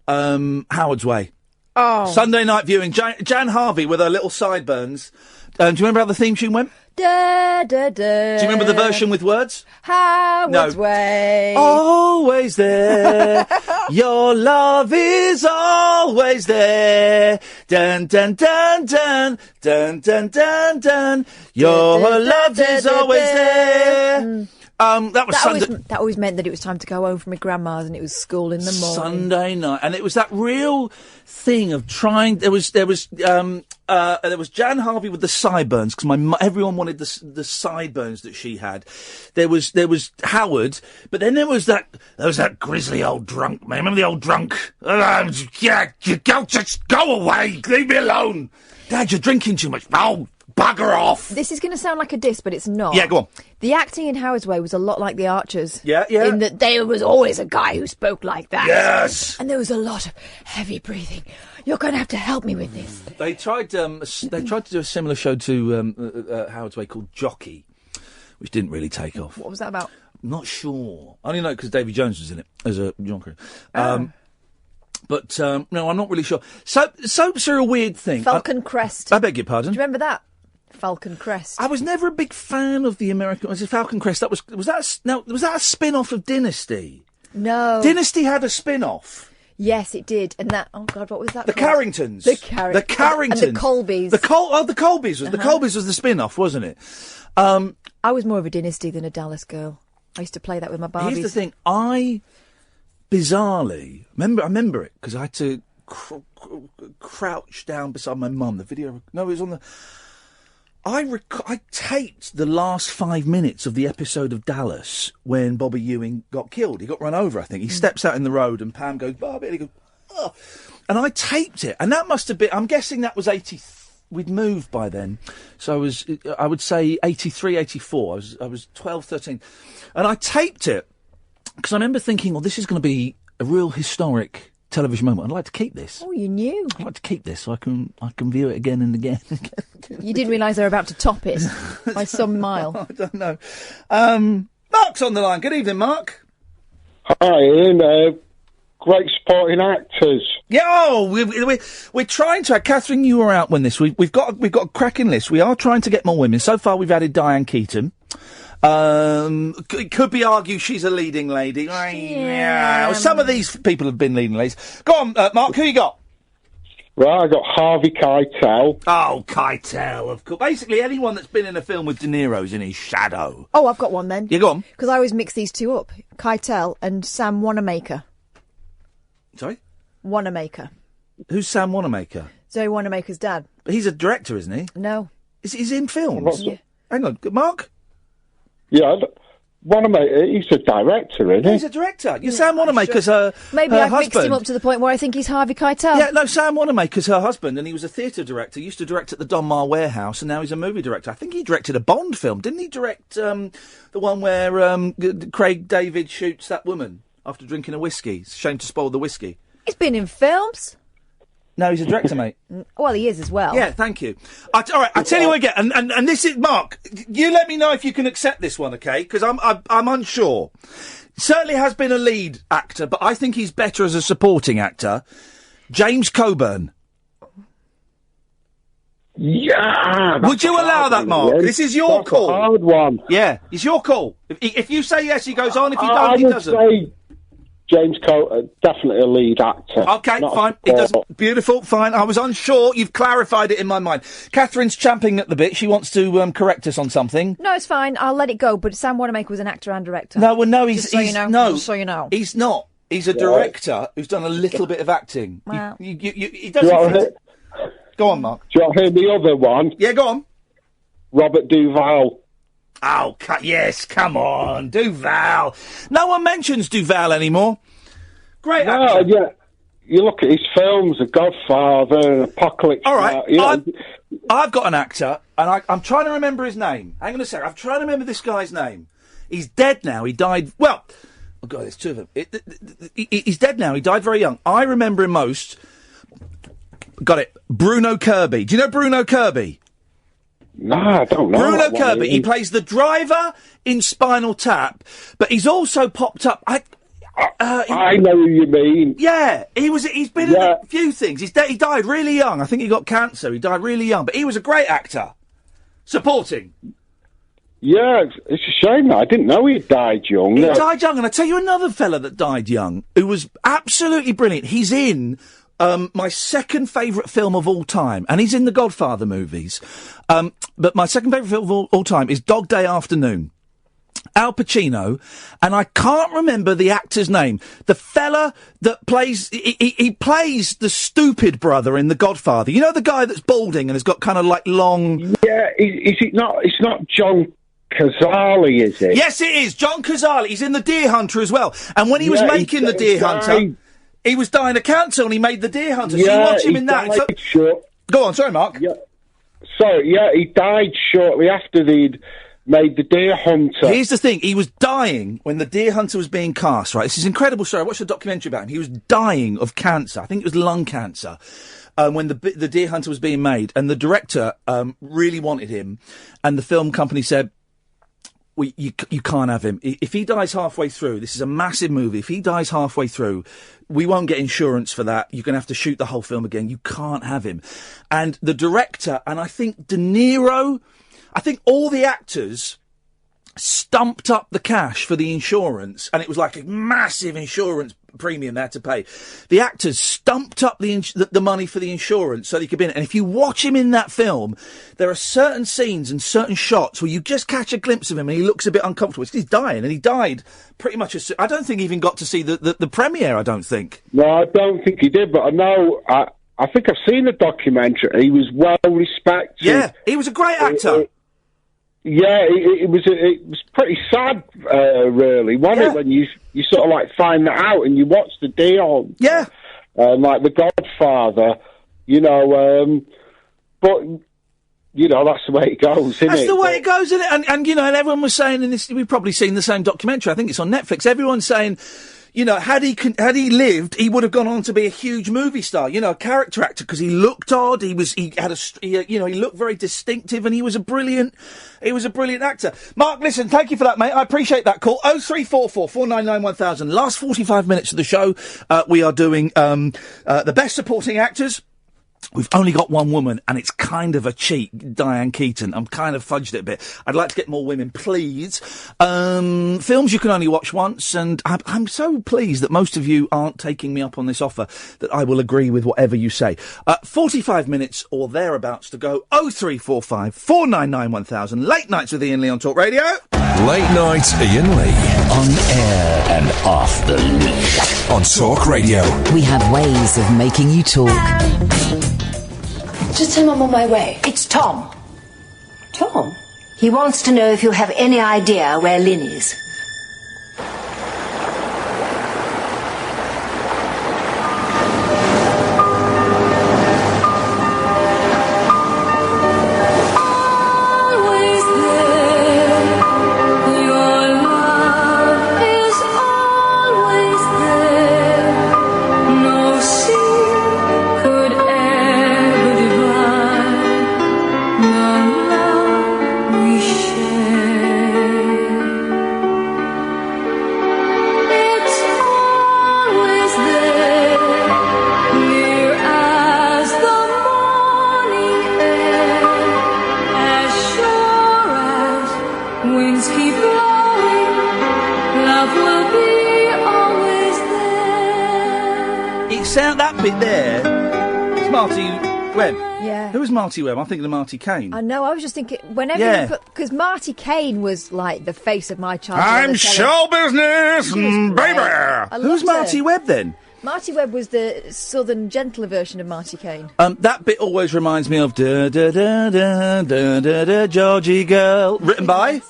Howard's Way. Oh, Sunday night viewing. Jan Harvey with her little sideburns. Do you remember how the theme tune went? Da, da, da. Do you remember the version with words? Howard's Way. Always there. Your love is always there. Dun, dun, dun, dun. Dun, dun, dun, dun. Your love is always there. That always meant that it was time to go home from my grandma's and it was school in the morning. Sunday night. And it was that real thing of trying. There was Jan Harvey with the sideburns because everyone wanted the sideburns that she had. There was Howard, but then there was that grisly old drunk man. Remember the old drunk? Just go away, leave me alone. Dad, you're drinking too much. Oh, bugger off. This is going to sound like a diss, but it's not. Yeah, go on. The acting in Howard's Way was a lot like The Archers. Yeah. In that there was always a guy who spoke like that. Yes. And there was a lot of heavy breathing. You're going to have to help me with this. They tried to do a similar show to Howard's Way called Jockey, which didn't really take off. What was that about? I'm not sure. I only know because Davy Jones was in it as a jonker. But no, I'm not really sure. Soaps are a weird thing. Falcon Crest. I beg your pardon? Do you remember that? Falcon Crest. I was never a big fan of the American. Was it Falcon Crest? Was that a spin-off of Dynasty? No. Dynasty had a spin-off. Yes, it did. And that, oh God, what was that? The called? Carringtons. The Carringtons. And the Colbys. The Colbys was the Colbys was the spin-off, wasn't it? I was more of a Dynasty than a Dallas girl. I used to play that with my Barbies. Here's the thing. I bizarrely remember it because I had to crouch down beside my mum. The video. No, it was on the. I taped the last 5 minutes of the episode of Dallas when Bobby Ewing got killed. He got run over, I think. He steps out in the road and Pam goes, Bobby, and he goes, oh. And I taped it. And that must have been, I'm guessing that was 80, we'd moved by then. So I would say 83, 84. I was 12, 13. And I taped it because I remember thinking, well, this is going to be a real historic television moment. I'd like to keep this. Oh, you knew. I'd like to keep this so I can view it again and again. You didn't realise they were about to top it by some mile. I don't know. Mark's on the line. Good evening, Mark. Hi, Ian. Great supporting actors. Yeah, oh, we're trying to. Catherine, you were out when this. We've got a cracking list. We are trying to get more women. So far, we've added Diane Keaton. It could be argued she's a leading lady. Yeah. Well, some of these people have been leading ladies. Go on, Mark, who you got? Well, I got Harvey Keitel. Oh, Keitel, of course. Basically, anyone that's been in a film with De Niro's in his shadow. Oh, I've got one then. You go on. Because I always mix these two up. Keitel and Sam Wanamaker. Sorry? Wanamaker. Who's Sam Wanamaker? Zoe Wanamaker's dad. But he's a director, isn't he? No. He's in films? Yeah. Hang on, Mark? Yeah, Wanamaker, he's a director, isn't he? He's a director. Sam Wanamaker's her Maybe her I've mixed husband. him up to the point where I think he's Harvey Keitel. Yeah, no, Sam Wanamaker's her husband, and he was a theatre director. He used to direct at the Donmar Warehouse, and now he's a movie director. I think he directed a Bond film. Didn't he direct the one where Craig David shoots that woman after drinking a whiskey? It's a shame to spoil the whiskey. He's been in films. No, he's a director, mate. Well, he is as well. Yeah, thank you. All right, I'll tell you what again, and this is, Mark, you let me know if you can accept this one, okay? Because I'm unsure. Certainly has been a lead actor, but I think he's better as a supporting actor. James Coburn. Yeah. Would you allow that, Mark? This is your call. A hard one. Yeah, it's your call. If you say yes, he goes on. If you don't, he doesn't. I would say James Coburn, definitely a lead actor. Okay, fine. It doesn't. Beautiful, fine. I was unsure. You've clarified it in my mind. Catherine's champing at the bit. She wants to correct us on something. No, it's fine. I'll let it go. But Sam Wanamaker was an actor and director. No, well, no, Just so you know. He's not. He's a director who's done a little bit of acting. Wow. He doesn't. Go on, Mark. Do you want to hear the other one? Yeah, go on. Robert Duvall. Oh, yes, come on, Duvall. No one mentions Duvall anymore. Great actor. Yeah. You look at his films, The Godfather, Apocalypse. All right, I've got an actor, and I'm trying to remember his name. Hang on a second. I'm trying to remember this guy's name. He's dead now. He died, well, oh, God, there's two of them. He's dead now. He died very young. I remember him most. Got it. Bruno Kirby. Do you know Bruno Kirby? No, I don't know. Bruno Kirby. He plays the driver in Spinal Tap, but he's also popped up. I know who you mean. Yeah, he's been in a few things. He died really young. I think he got cancer. He died really young, but he was a great actor. Supporting. Yeah, it's a shame that I didn't know he died young. He died young, and I tell you another fella that died young who was absolutely brilliant. He's in my second favourite film of all time, and he's in the Godfather movies. But my second favourite film of all time is Dog Day Afternoon. Al Pacino, and I can't remember the actor's name. The fella that plays, he plays the stupid brother in The Godfather. You know the guy that's balding and has got kind of like long... Yeah, is it not, it's not John Cazale, is it? Yes, it is, John Cazale. He's in The Deer Hunter as well. And when he was making The Deer Hunter, he was dying of cancer and he made The Deer Hunter. So you watch him in that. Go on, sorry, Mark. Yeah. Sorry, he died shortly after they'd made The Deer Hunter. Here's the thing, he was dying when The Deer Hunter was being cast, right? This is an incredible story. I watched a documentary about him. He was dying of cancer. I think it was lung cancer. When the Deer Hunter was being made, and the director really wanted him, and the film company said, well, you can't have him. If he dies halfway through, this is a massive movie, if he dies halfway through, we won't get insurance for that. You're going to have to shoot the whole film again. You can't have him. And the director, and I think De Niro, I think all the actors stumped up the cash for the insurance, and it was like a massive insurance premium they had to pay. The actors stumped up the money for the insurance so they could be in it. And if you watch him in that film, there are certain scenes and certain shots where you just catch a glimpse of him and he looks a bit uncomfortable. He's dying, and he died pretty much as soon. I don't think he even got to see the premiere, I don't think. No, I don't think he did, but I know... I think I've seen the documentary. He was well respected. Yeah, he was a great actor. It was pretty sad, really, wasn't it? When you sort of like find that out and you watch the deal. Yeah. Like The Godfather, but that's the way it goes, isn't it? That's the way it goes, isn't it? And and everyone was saying, and this, we've probably seen the same documentary. I think it's on Netflix. Everyone's saying, had he lived, he would have gone on to be a huge movie star. A character actor, because he looked odd. He looked very distinctive, and he was a brilliant actor. Mark, listen, thank you for that, mate. I appreciate that call. 0344 499 1000. Last 45 minutes of the show, we are doing the best supporting actors. We've only got one woman, and it's kind of a cheat, Diane Keaton. I'm kind of fudged it a bit. I'd like to get more women, please. Films you can only watch once, and I'm so pleased that most of you aren't taking me up on this offer, that I will agree with whatever you say. 45 minutes or thereabouts to go. 0345 499 1000. Late Nights with Iain Lee on Talk Radio. Late Night Iain Lee. On air and off the leash. On Talk Radio. We have ways of making you talk. Just tell him I'm on my way. It's Tom. Tom? He wants to know if you have any idea where Lynn is. That bit there, it's Marty Webb. Yeah. Who was Marty Webb? I'm thinking of Marty Kane. I know, I was just thinking, whenever you because Marty Kane was like the face of my childhood. I'm show business, baby! Who's Marty Webb then? Marty Webb was the southern, gentler version of Marty Kane. That bit always reminds me of da da da da da da da Georgie Girl, written by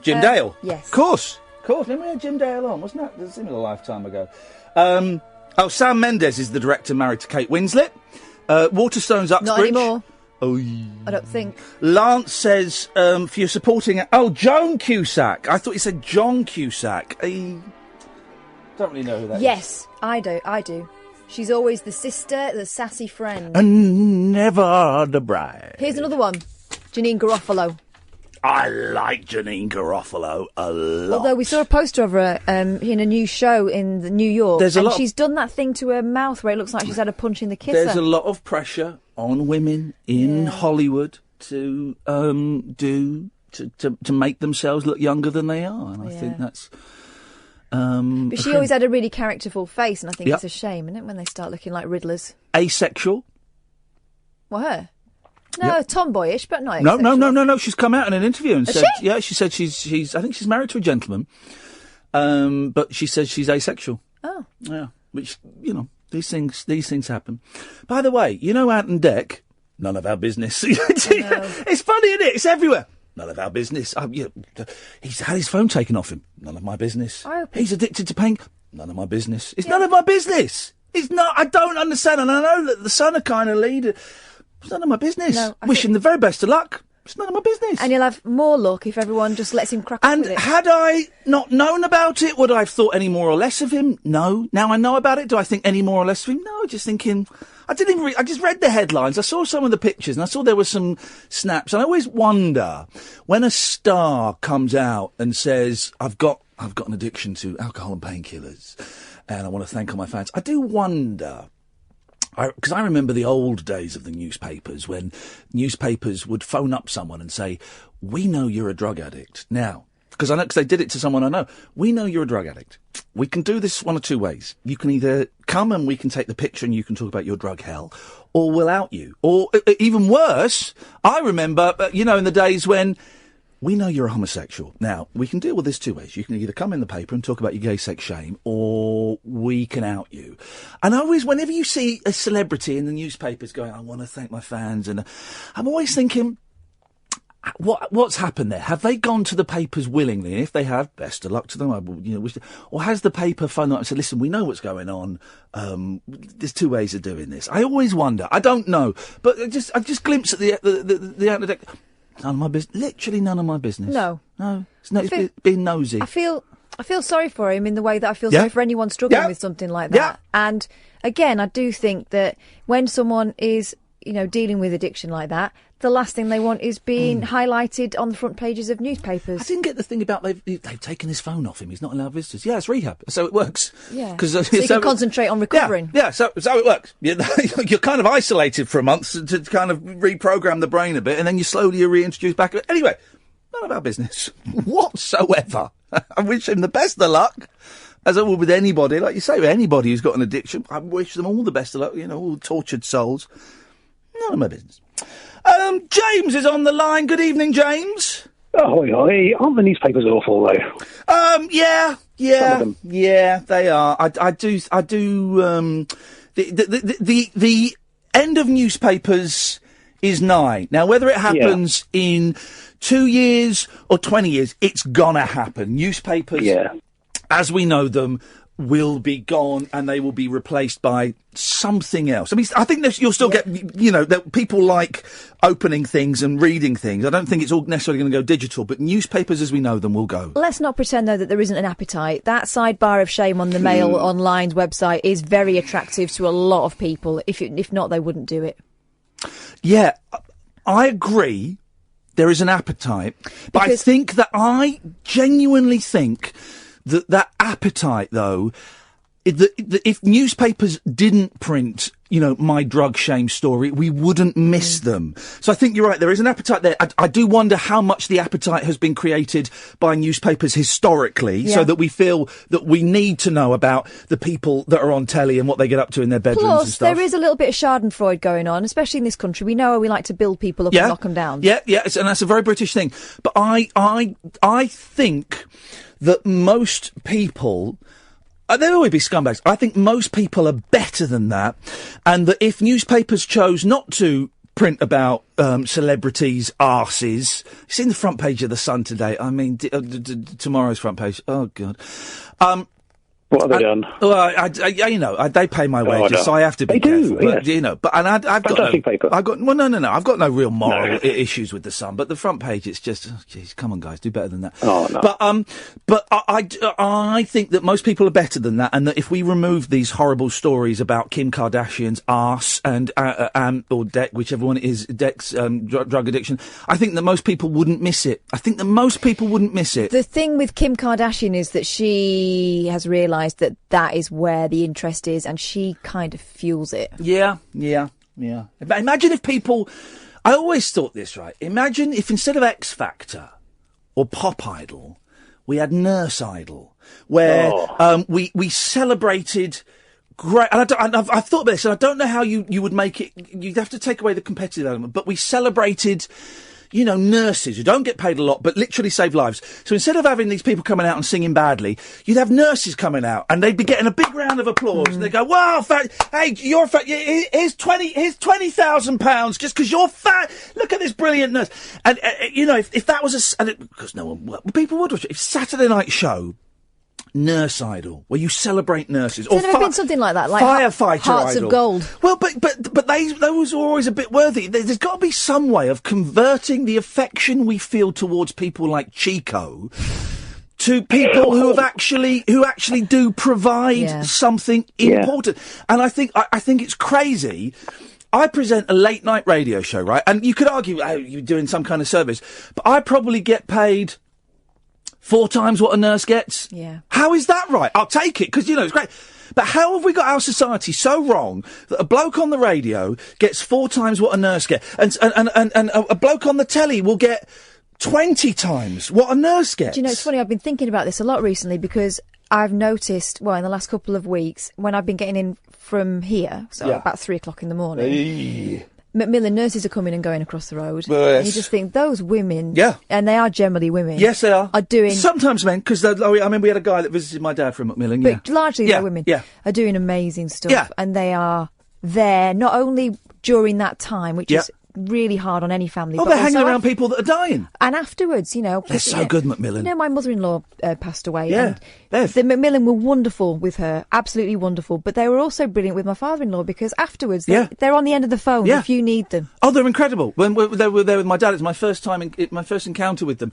Jim Dale. Yes. Of course. Remember we had Jim Dale on, wasn't that? It seemed a lifetime ago. Sam Mendes is the director, married to Kate Winslet. Waterstones Uxbridge. Not anymore. Oh, I don't think. Lance says, for your supporting... Joan Cusack. I thought you said John Cusack. I don't really know who that is. Yes, I do. She's always the sister, the sassy friend. And never the bride. Here's another one. Janine Garofalo. I like Janine Garofalo a lot. Although we saw a poster of her in a new show in New York, she's done that thing to her mouth where it looks like she's had a punch in the kisser. There's a lot of pressure on women in Hollywood to make themselves look younger than they are, and I think that's. But she always had a really characterful face, and I think it's a shame, isn't it, when they start looking like riddlers? Asexual. Well, her. No, tomboyish, but not. No. She's come out in an interview and said, she? yeah, she said she's. I think she's married to a gentleman, but she says she's asexual. Oh, yeah. Which these things happen. By the way, Ant and Dec, none of our business. It's funny, isn't it? It's everywhere. None of our business. He's had his phone taken off him. None of my business. He's addicted to pain. None of my business. It's none of my business. It's not. I don't understand, and I know that the Sun are kind of leader. It's none of my business. No, wish him the very best of luck. It's none of my business. And he'll have more luck if everyone just lets him crack on with it. And had I not known about it, would I have thought any more or less of him? No. Now I know about it, do I think any more or less of him? No, just thinking... I just read the headlines. I saw some of the pictures, and I saw there were some snaps. And I always wonder, when a star comes out and says, I've got an addiction to alcohol and painkillers, and I want to thank all my fans, I do wonder... Because I remember the old days of the newspapers, when newspapers would phone up someone and say, we know you're a drug addict. Now, because I know, because they did it to someone I know. We know you're a drug addict. We can do this one of two ways. You can either come and we can take the picture and you can talk about your drug hell, or we'll out you. Or even worse, I remember, in the days when we know you're a homosexual. Now, we can deal with this two ways. You can either come in the paper and talk about your gay sex shame, or we can out you. And whenever you see a celebrity in the newspapers going, I want to thank my fans, and I'm always thinking, what's happened there? Have they gone to the papers willingly? And if they have, best of luck to them. Or has the paper phoned them up and said, listen, we know what's going on. There's two ways of doing this. I always wonder. I don't know. But I just glimpse at the outlet. None of my business. Literally none of my business. No. It's being nosy. I feel sorry for him in the way that I feel sorry for anyone struggling with something like that. Yeah. And again, I do think that when someone is, dealing with addiction like that, the last thing they want is being highlighted on the front pages of newspapers. I didn't get the thing about they've taken his phone off him. He's not allowed visitors. Yeah, it's rehab. So it works. Yeah. So you can concentrate on recovering. Yeah, so it works. You're kind of isolated for a month to kind of reprogram the brain a bit, and then you slowly reintroduce back. Anyway, none of our business whatsoever. I wish him the best of luck, as I would with anybody. Like you say, with anybody who's got an addiction, I wish them all the best of luck, all tortured souls. None of my business. James is on the line. Good evening, James. Oh, aren't the newspapers awful though? Yeah, they are. I do. The end of newspapers is nigh. Now, whether it happens in 2 years or 20 years, it's gonna happen. Newspapers, as we know them, will be gone and they will be replaced by something else. I mean, I think you'll still get, that people like opening things and reading things. I don't think it's all necessarily going to go digital, but newspapers as we know them will go. Let's not pretend, though, that there isn't an appetite. That sidebar of shame on the Mail Online's website is very attractive to a lot of people. If not, they wouldn't do it. Yeah, I agree. There is an appetite, but I genuinely think that appetite, though, if newspapers didn't print, my drug shame story, we wouldn't miss them. So I think you're right. There is an appetite there. I do wonder how much the appetite has been created by newspapers historically, so that we feel that we need to know about the people that are on telly and what they get up to in their bedrooms and stuff. Plus, there is a little bit of Schadenfreude going on, especially in this country. We know how we like to build people up and knock them down. Yeah, and that's a very British thing. But I think that most people, there'll always be scumbags. I think most people are better than that, and that if newspapers chose not to print about celebrities' arses, you've seen the front page of the Sun today. I mean, tomorrow's front page. Oh God. What have they done? Well, they pay my wages, so I have to be careful. But, I've got no real moral issues with the Sun. But the front page, it's just, come on, guys, do better than that. Oh no. But I think that most people are better than that, and that if we remove these horrible stories about Kim Kardashian's arse and or Deck, whichever one it is, Deck's drug addiction, I think that most people wouldn't miss it. The thing with Kim Kardashian is that she has realised that is where the interest is, and she kind of fuels it. Yeah. But imagine if people... I always thought this, right? Imagine if instead of X Factor or Pop Idol, we had Nurse Idol, where we celebrated... Great, and I've thought about this, and I don't know how you would make it... You'd have to take away the competitive element, but we celebrated... nurses who don't get paid a lot, but literally save lives. So instead of having these people coming out and singing badly, you'd have nurses coming out and they'd be getting a big round of applause. And they'd go, wow, hey, you're fat. Here's £20,000 just because you're fat. Look at this brilliant nurse. And, if that was because people would watch it. If Saturday Night Show, Nurse Idol, where you celebrate nurses, or never been something like that, like Firefighter Hearts Idol. of Gold. Well, but those are always a bit worthy. There's got to be some way of converting the affection we feel towards people like Chico to people who actually do provide something important. And I think it's crazy. I present a late night radio show, right? And you could argue, you're doing some kind of service, but I probably get paid 4 times what a nurse gets? Yeah. How is that right? I'll take it, because, it's great. But how have we got our society so wrong that a bloke on the radio gets 4 times what a nurse gets? And a bloke on the telly will get 20 times what a nurse gets. Do you know, it's funny, I've been thinking about this a lot recently because I've noticed, well, in the last couple of weeks, when I've been getting in from here, so about 3 o'clock in the morning, Macmillan nurses are coming and going across the road. Yes. And you just think, those women, Yeah. and they are generally women. Yes, they are. Are doing... Sometimes men, because I mean, we had a guy that visited my dad from Macmillan, But largely they're women. Yeah. Are doing amazing stuff. Yeah. And they are there, not only during that time, which is really hard on any family. Oh, but they're hanging also around people that are dying. And afterwards, you know. They're so good, Macmillan. You know, my mother-in-law passed away. Yeah, and the Macmillan were wonderful with her, absolutely wonderful. But they were also brilliant with my father-in-law because afterwards, they're on the end of the phone if you need them. Oh, they're incredible. When they were there with my dad, it's my first my first encounter with them.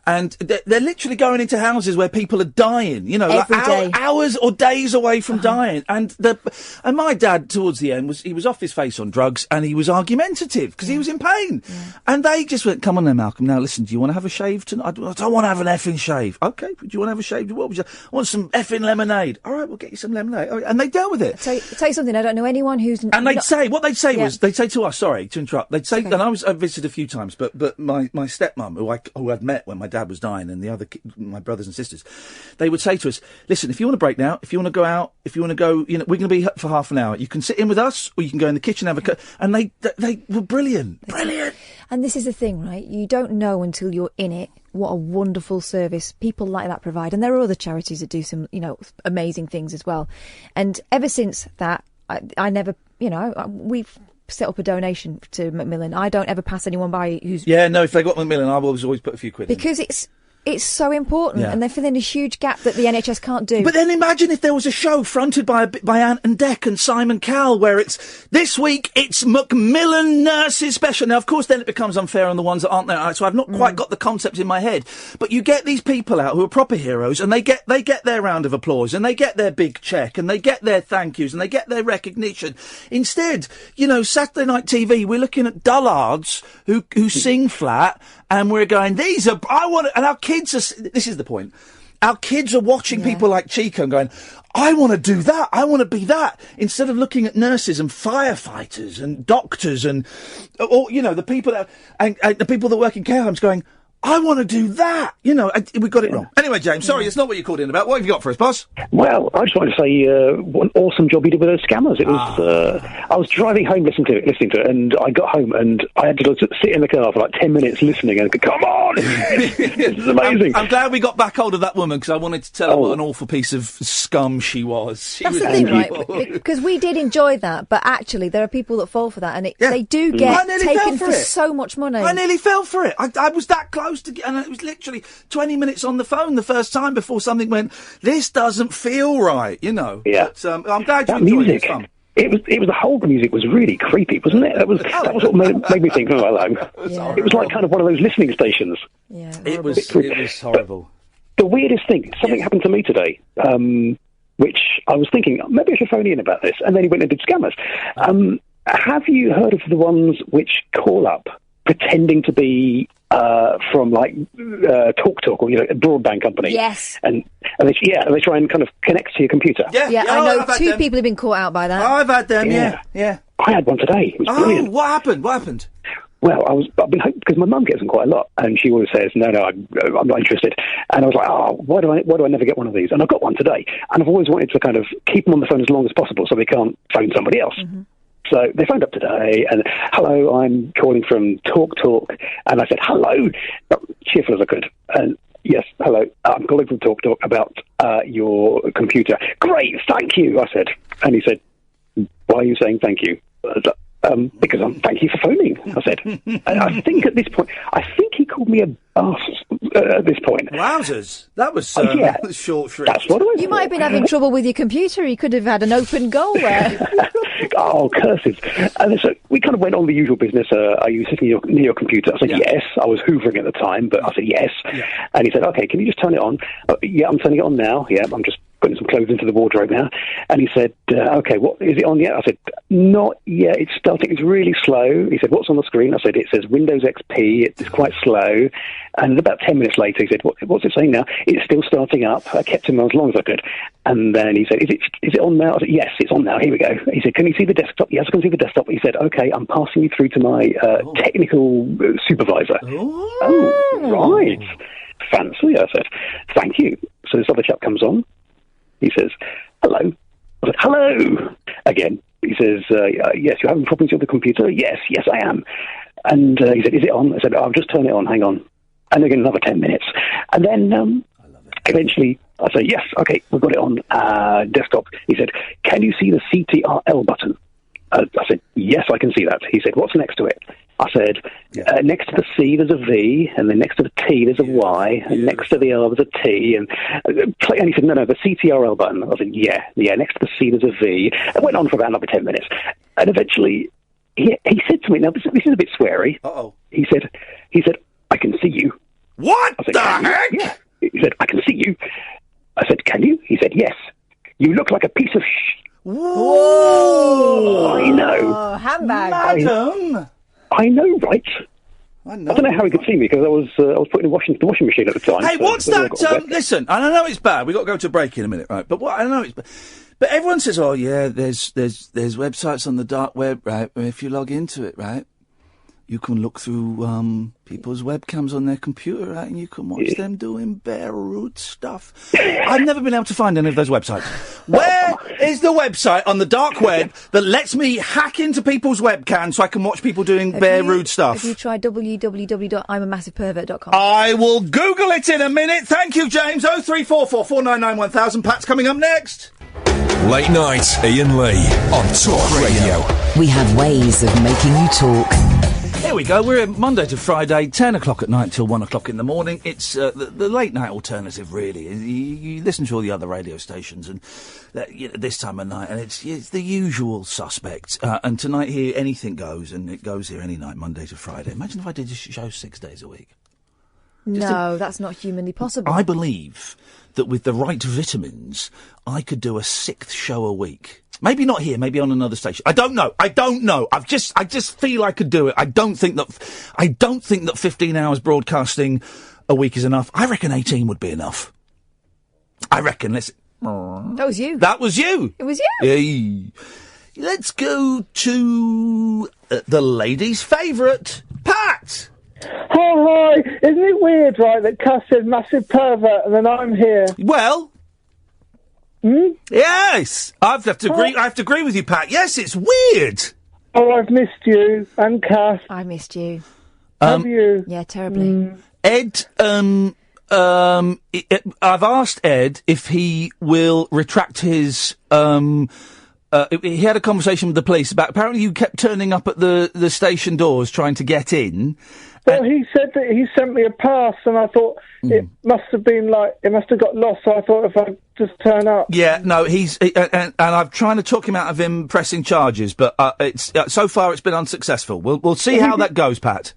And they're literally going into houses where people are dying, you know, Every like day. hours or days away from dying. And my dad, towards the end, he was off his face on drugs and he was argumentative because he was in pain. And they just went, come on then, Malcolm. Now, listen, do you want to have a shave tonight? I don't want to have an effing shave. Okay, do you want to have a shave? What would you? I want some effing lemonade. All right, we'll get you some lemonade. Right. And they dealt with it. I'll tell you something, I don't know anyone who's... And they'd say to us, sorry to interrupt, they'd say, and I visited a few times, but my stepmum, who I'd met when my dad was dying, and the other, my brothers and sisters, they would say to us, listen, if you want to break now, if you want to go out, if you want to go, you know, we're going to be for half an hour. You can sit in with us, or you can go in the kitchen and have a and they were brilliant. Brilliant. And this is the thing, right? You don't know until you're in it what a wonderful service people like that provide. And there are other charities that do some, you know, amazing things as well. And ever since that, I never, you know, we've set up a donation to Macmillan. I don't ever pass anyone by who's... Yeah, no, if they got Macmillan, I will always put a few quid in. Because it's so important, and they're filling a huge gap that the NHS can't do. But then imagine if there was a show fronted by Ant and Dec and Simon Cowell, where it's, this week, it's Macmillan Nurses Special. Now, of course, then it becomes unfair on the ones that aren't there, so I've not quite got the concept in my head. But you get these people out who are proper heroes, and they get their round of applause, and they get their big check, and they get their thank yous, and they get their recognition. Instead, you know, Saturday night TV, we're looking at dullards who sing flat, and we're going, and our kids are, this is the point, our kids are watching people like Chico and going, I want to do that, I want to be that, instead of looking at nurses and firefighters and doctors and, or, you know, the people that, and the people that work in care homes going, I want to do that. You know, we got it wrong. Anyway, James, sorry, it's not what you called in about. What have you got for us, boss? Well, I just wanted to say what an awesome job you did with those scammers. It was. I was driving home listening to it, and I got home and I had to sit in the car for like 10 minutes listening and go, come on! This is amazing. I'm glad we got back hold of that woman because I wanted to tell her what an awful piece of scum she was. That's the thing, right? Because we did enjoy that, but actually there are people that fall for that, and they do get taken for so much money. I nearly fell for it. I was that close to and it was literally 20 minutes on the phone the first time before something went, this doesn't feel right, you know. Yeah. But, I'm glad you that enjoyed music, it. Fun. It was the whole music was really creepy, wasn't it? That was what made me think, oh, hello. It was like kind of one of those listening stations. Yeah. It was horrible. The weirdest thing, something happened to me today, which I was thinking, maybe I should phone Ian about this, and then he went and did scammers. Have you heard of the ones which call up pretending to be from like TalkTalk or, you know, a broadband company? Yes. And they try and kind of connect to your computer. Yeah, I know two people have been caught out by that. I've had them, yeah. I had one today. It was brilliant. What happened? Well, I've been hoping, because my mum gets them quite a lot, and she always says, no, I'm not interested. And I was like, why do I never get one of these? And I got one today, and I've always wanted to kind of keep them on the phone as long as possible so they can't phone somebody else. Mm-hmm. So they phoned up today, and hello, I'm calling from TalkTalk, and I said, hello, cheerful as I could, and yes, hello, I'm calling from TalkTalk about your computer. Great, thank you, I said. And he said, why are you saying thank you? Because thank you for phoning, I said. And I think at this point, he called me a arse at this point. Wowzers. That was short shrift. That's what I You might have been having trouble with your computer. You could have had an open goal there. Oh, curses. And so we kind of went on the usual business. Are you sitting near your computer? I said, yes. I was hoovering at the time, but I said, yes. Yeah. And he said, okay, can you just turn it on? Yeah, I'm turning it on now. Yeah, I'm just putting some clothes into the wardrobe now. And he said, okay, what is it on yet? I said, not yet. It's starting. It's really slow. He said, what's on the screen? I said, it says Windows XP. It's quite slow. And about 10 minutes later, he said, what's it saying now? It's still starting up. I kept him on as long as I could. And then he said, is it on now? I said, yes, it's on now. Here we go. He said, can you see the desktop? Yes, I can see the desktop. He said, okay, I'm passing you through to my technical supervisor. Oh, right. Fancy, I said. Thank you. So this other chap comes on. He says, hello. I said, hello. Again. He says, yes, you're having problems with the computer? Yes, I am. And he said, is it on? I said, I'll just turn it on, hang on. And again, another 10 minutes. And then eventually I said, yes, okay, we've got it on desktop. He said, can you see the CTRL button? I said, yes, I can see that. He said, what's next to it? I said, next to the C, there's a V, and then next to the T, there's a Y, and next to the R, there's a T, and he said, no, the CTRL button. I said, yeah, next to the C, there's a V. It went on for about another 10 minutes. And eventually, he said to me, now, this is a bit sweary. Uh-oh. He said, I can see you. What I said, the heck? Yeah. He said, I can see you. I said, can you? He said, yes. You look like a piece of Whoa! I know. Oh, handbag. Madam! I know, right? I know. I don't know how he could see me because I was putting the washing machine at the time. Hey, so what's the door that? got wet. Listen, and I know it's bad. We've got to go to a break in a minute, right? But I know it's bad. But everyone says, oh, yeah, there's websites on the dark web, right? Where if you log into it, right, you can look through people's webcams on their computer, right? And you can watch them doing bare rude stuff. I've never been able to find any of those websites. Where is the website on the dark web that lets me hack into people's webcams so I can watch people doing bare rude stuff? Have you tried www.imamassivepervert.com? I will Google it in a minute. Thank you, James. 0344 499 1000. Pat's coming up next. Late night, Iain Lee on Talk Radio. We have ways of making you talk. Here we go. We're Monday to Friday, 10 o'clock at night till 1 o'clock in the morning. It's the late night alternative, really. You listen to all the other radio stations and this time of night, and it's the usual suspects. And tonight here, anything goes, and it goes here any night, Monday to Friday. Imagine if I did a show 6 days a week. No, that's not humanly possible. I believe that with the right vitamins, I could do a 6th show a week. Maybe not here, maybe on another station. I don't know. I just feel I could do it. I don't think that 15 hours broadcasting a week is enough. I reckon 18 would be enough. I reckon. That was you. That was you. It was you. Hey. Let's go to the ladies' favourite, Pat. Hi. Isn't it weird, right, that Cuss said massive pervert and then I'm here? Well... Yes, I have to agree. I have to agree with you, Pat. Yes, it's weird. Oh, I've missed you and Cass. I missed you. Have you? Yeah, terribly. Ed, I've asked Ed if he will retract his. He had a conversation with the police about. Apparently, you kept turning up at the station doors trying to get in. Well, he said that he sent me a pass, and I thought it must have been it must have got lost. So I thought if I just turn up. Yeah, no, and I'm trying to talk him out of him pressing charges, but it's so far it's been unsuccessful. We'll see how that goes, Pat.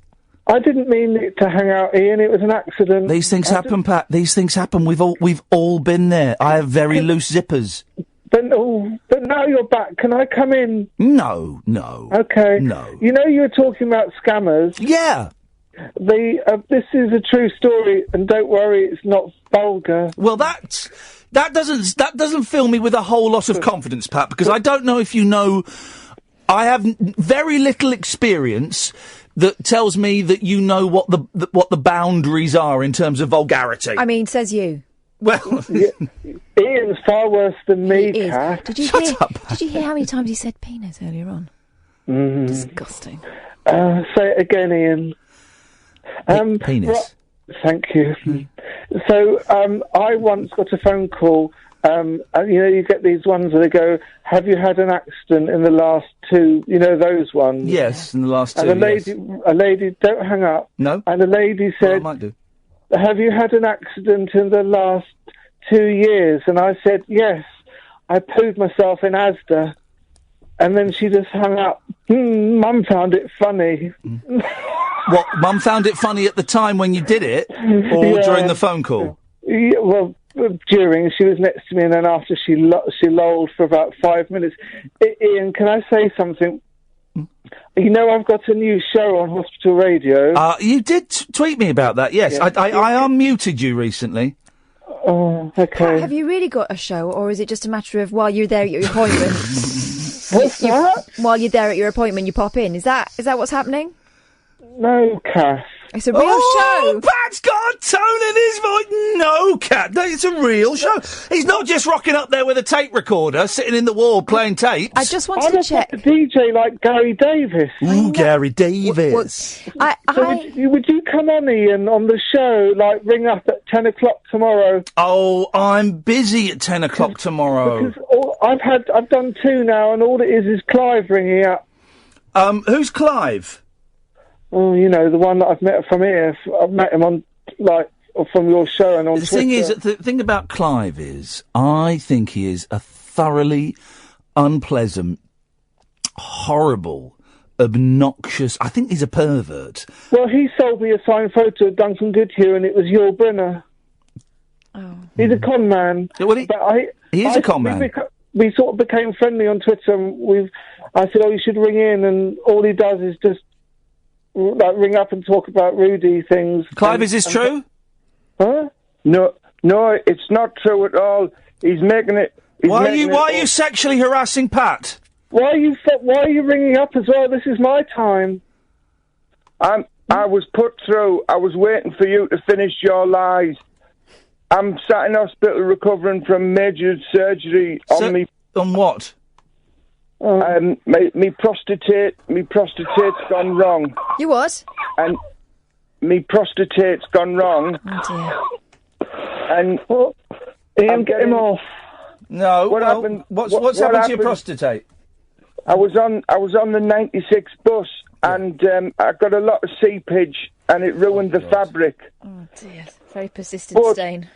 I didn't mean it to hang out, Ian. It was an accident. These things happen, Pat. These things happen. We've all been there. I have very loose zippers. But now you're back. Can I come in? No. Okay. No. You know you were talking about scammers. Yeah. This is a true story, and don't worry, it's not vulgar. Well, that doesn't fill me with a whole lot of confidence, Pat, because I don't know if you know. I have very little experience that tells me that you know what the boundaries are in terms of vulgarity. I mean, says you. Well, Ian's far worse than me, Kat. Did you hear how many times he said penis earlier on? Disgusting. Say it again, Ian. Penis. Thank you. So, I once got a phone call, and you get these ones where they go, have you had an accident in the last 2, those ones? Yes, in the last 2, and a lady, don't hang up. No. And a lady said, I might do. Have you had an accident in the last 2 years? And I said, yes, I pooed myself in Asda. And then she just hung up. Mum found it funny. What, Mum found it funny at the time when you did it? Or during the phone call? Yeah, well, during, she was next to me, and then after she lolled for about 5 minutes. Ian, can I say something? You know, I've got a new show on Hospital Radio. You did tweet me about that, yes. Yeah. I unmuted you recently. Oh, okay. Pat, have you really got a show, or is it just a matter of while you're there at your appointment? What's that? While you're there at your appointment, you pop in. Is that what's happening? No, Cass. It's a real show. Pat's got a tone in his voice. No, Cat, no, it's a real show. He's not just rocking up there with a tape recorder, sitting in the wall playing tapes. I just wanted to check. I'm a DJ like Gary Davis. Ooh, Gary Davis. Would you come on, Ian, on the show, like ring up at 10 o'clock tomorrow? Oh, I'm busy at 10 o'clock tomorrow. Because I've done 2 now, and all it is Clive ringing up. Who's Clive? Oh, you know, the one that I've met from here. I've met him on, from your show and on The Twitter. thing is, the thing about Clive is, I think he is a thoroughly unpleasant, horrible, obnoxious. I think he's a pervert. Well, he sold me a signed photo of Duncan Goodhue, and it was Yul Brynner. Oh. He's a con man. Well, he is a con man. We sort of became friendly on Twitter, and I said, you should ring in, and all he does is just ring up and talk about Rudy things. Clive, is this true? Huh? No, it's not true at all. He's making it. Why are you sexually harassing Pat? Why are you ringing up as well? This is my time. I was put through. I was waiting for you to finish your lies. I'm sat in hospital recovering from major surgery on me. On what? Me prostate's gone wrong. You what? And me prostate's gone wrong. Oh dear. And Ian, get him off. No. What happened? What's happened to your prostate? I was on the 96 bus, and I got a lot of seepage, and it ruined the fabric. Oh dear. Very persistent stain.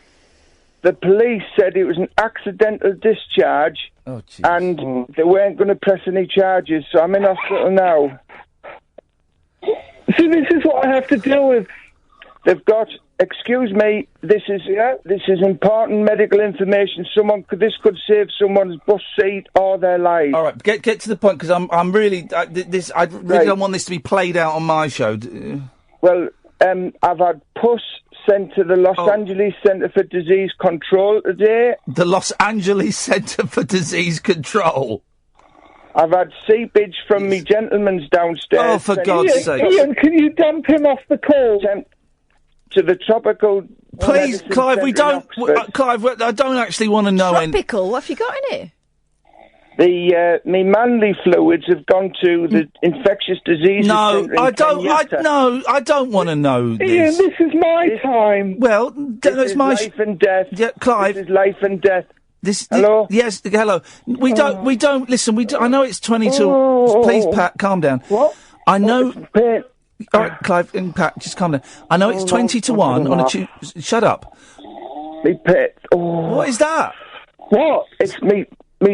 The police said it was an accidental discharge, and they weren't going to press any charges, so I'm in hospital now. So this is what I have to deal with. They've got, excuse me, this is important medical information. This could save someone's bus seat or their life. All right, get to the point, because I'm really I really don't want this to be played out on my show. Well, I've had pus sent to the Los Angeles Centre for Disease Control today. The Los Angeles Centre for Disease Control. I've had seepage from me gentlemen's downstairs. Oh, for God's sake. Ian, can you dump him off the call? To the tropical... Please, Clive, Clive, I don't actually want to know... Tropical? What have you got in it? Me manly fluids have gone to the infectious diseases. No, I don't want to know this. Ian, this is my time. Well, it's my life and death. Yeah, Clive. This is life and death. Hello. Yes, hello. We don't listen. I know it's 22. Please, Pat, calm down. What? I know. All right, Clive and Pat, just calm down. I know it's 20 to 1 on a Tuesday. Shut up. Me pet. What is that? What? It's me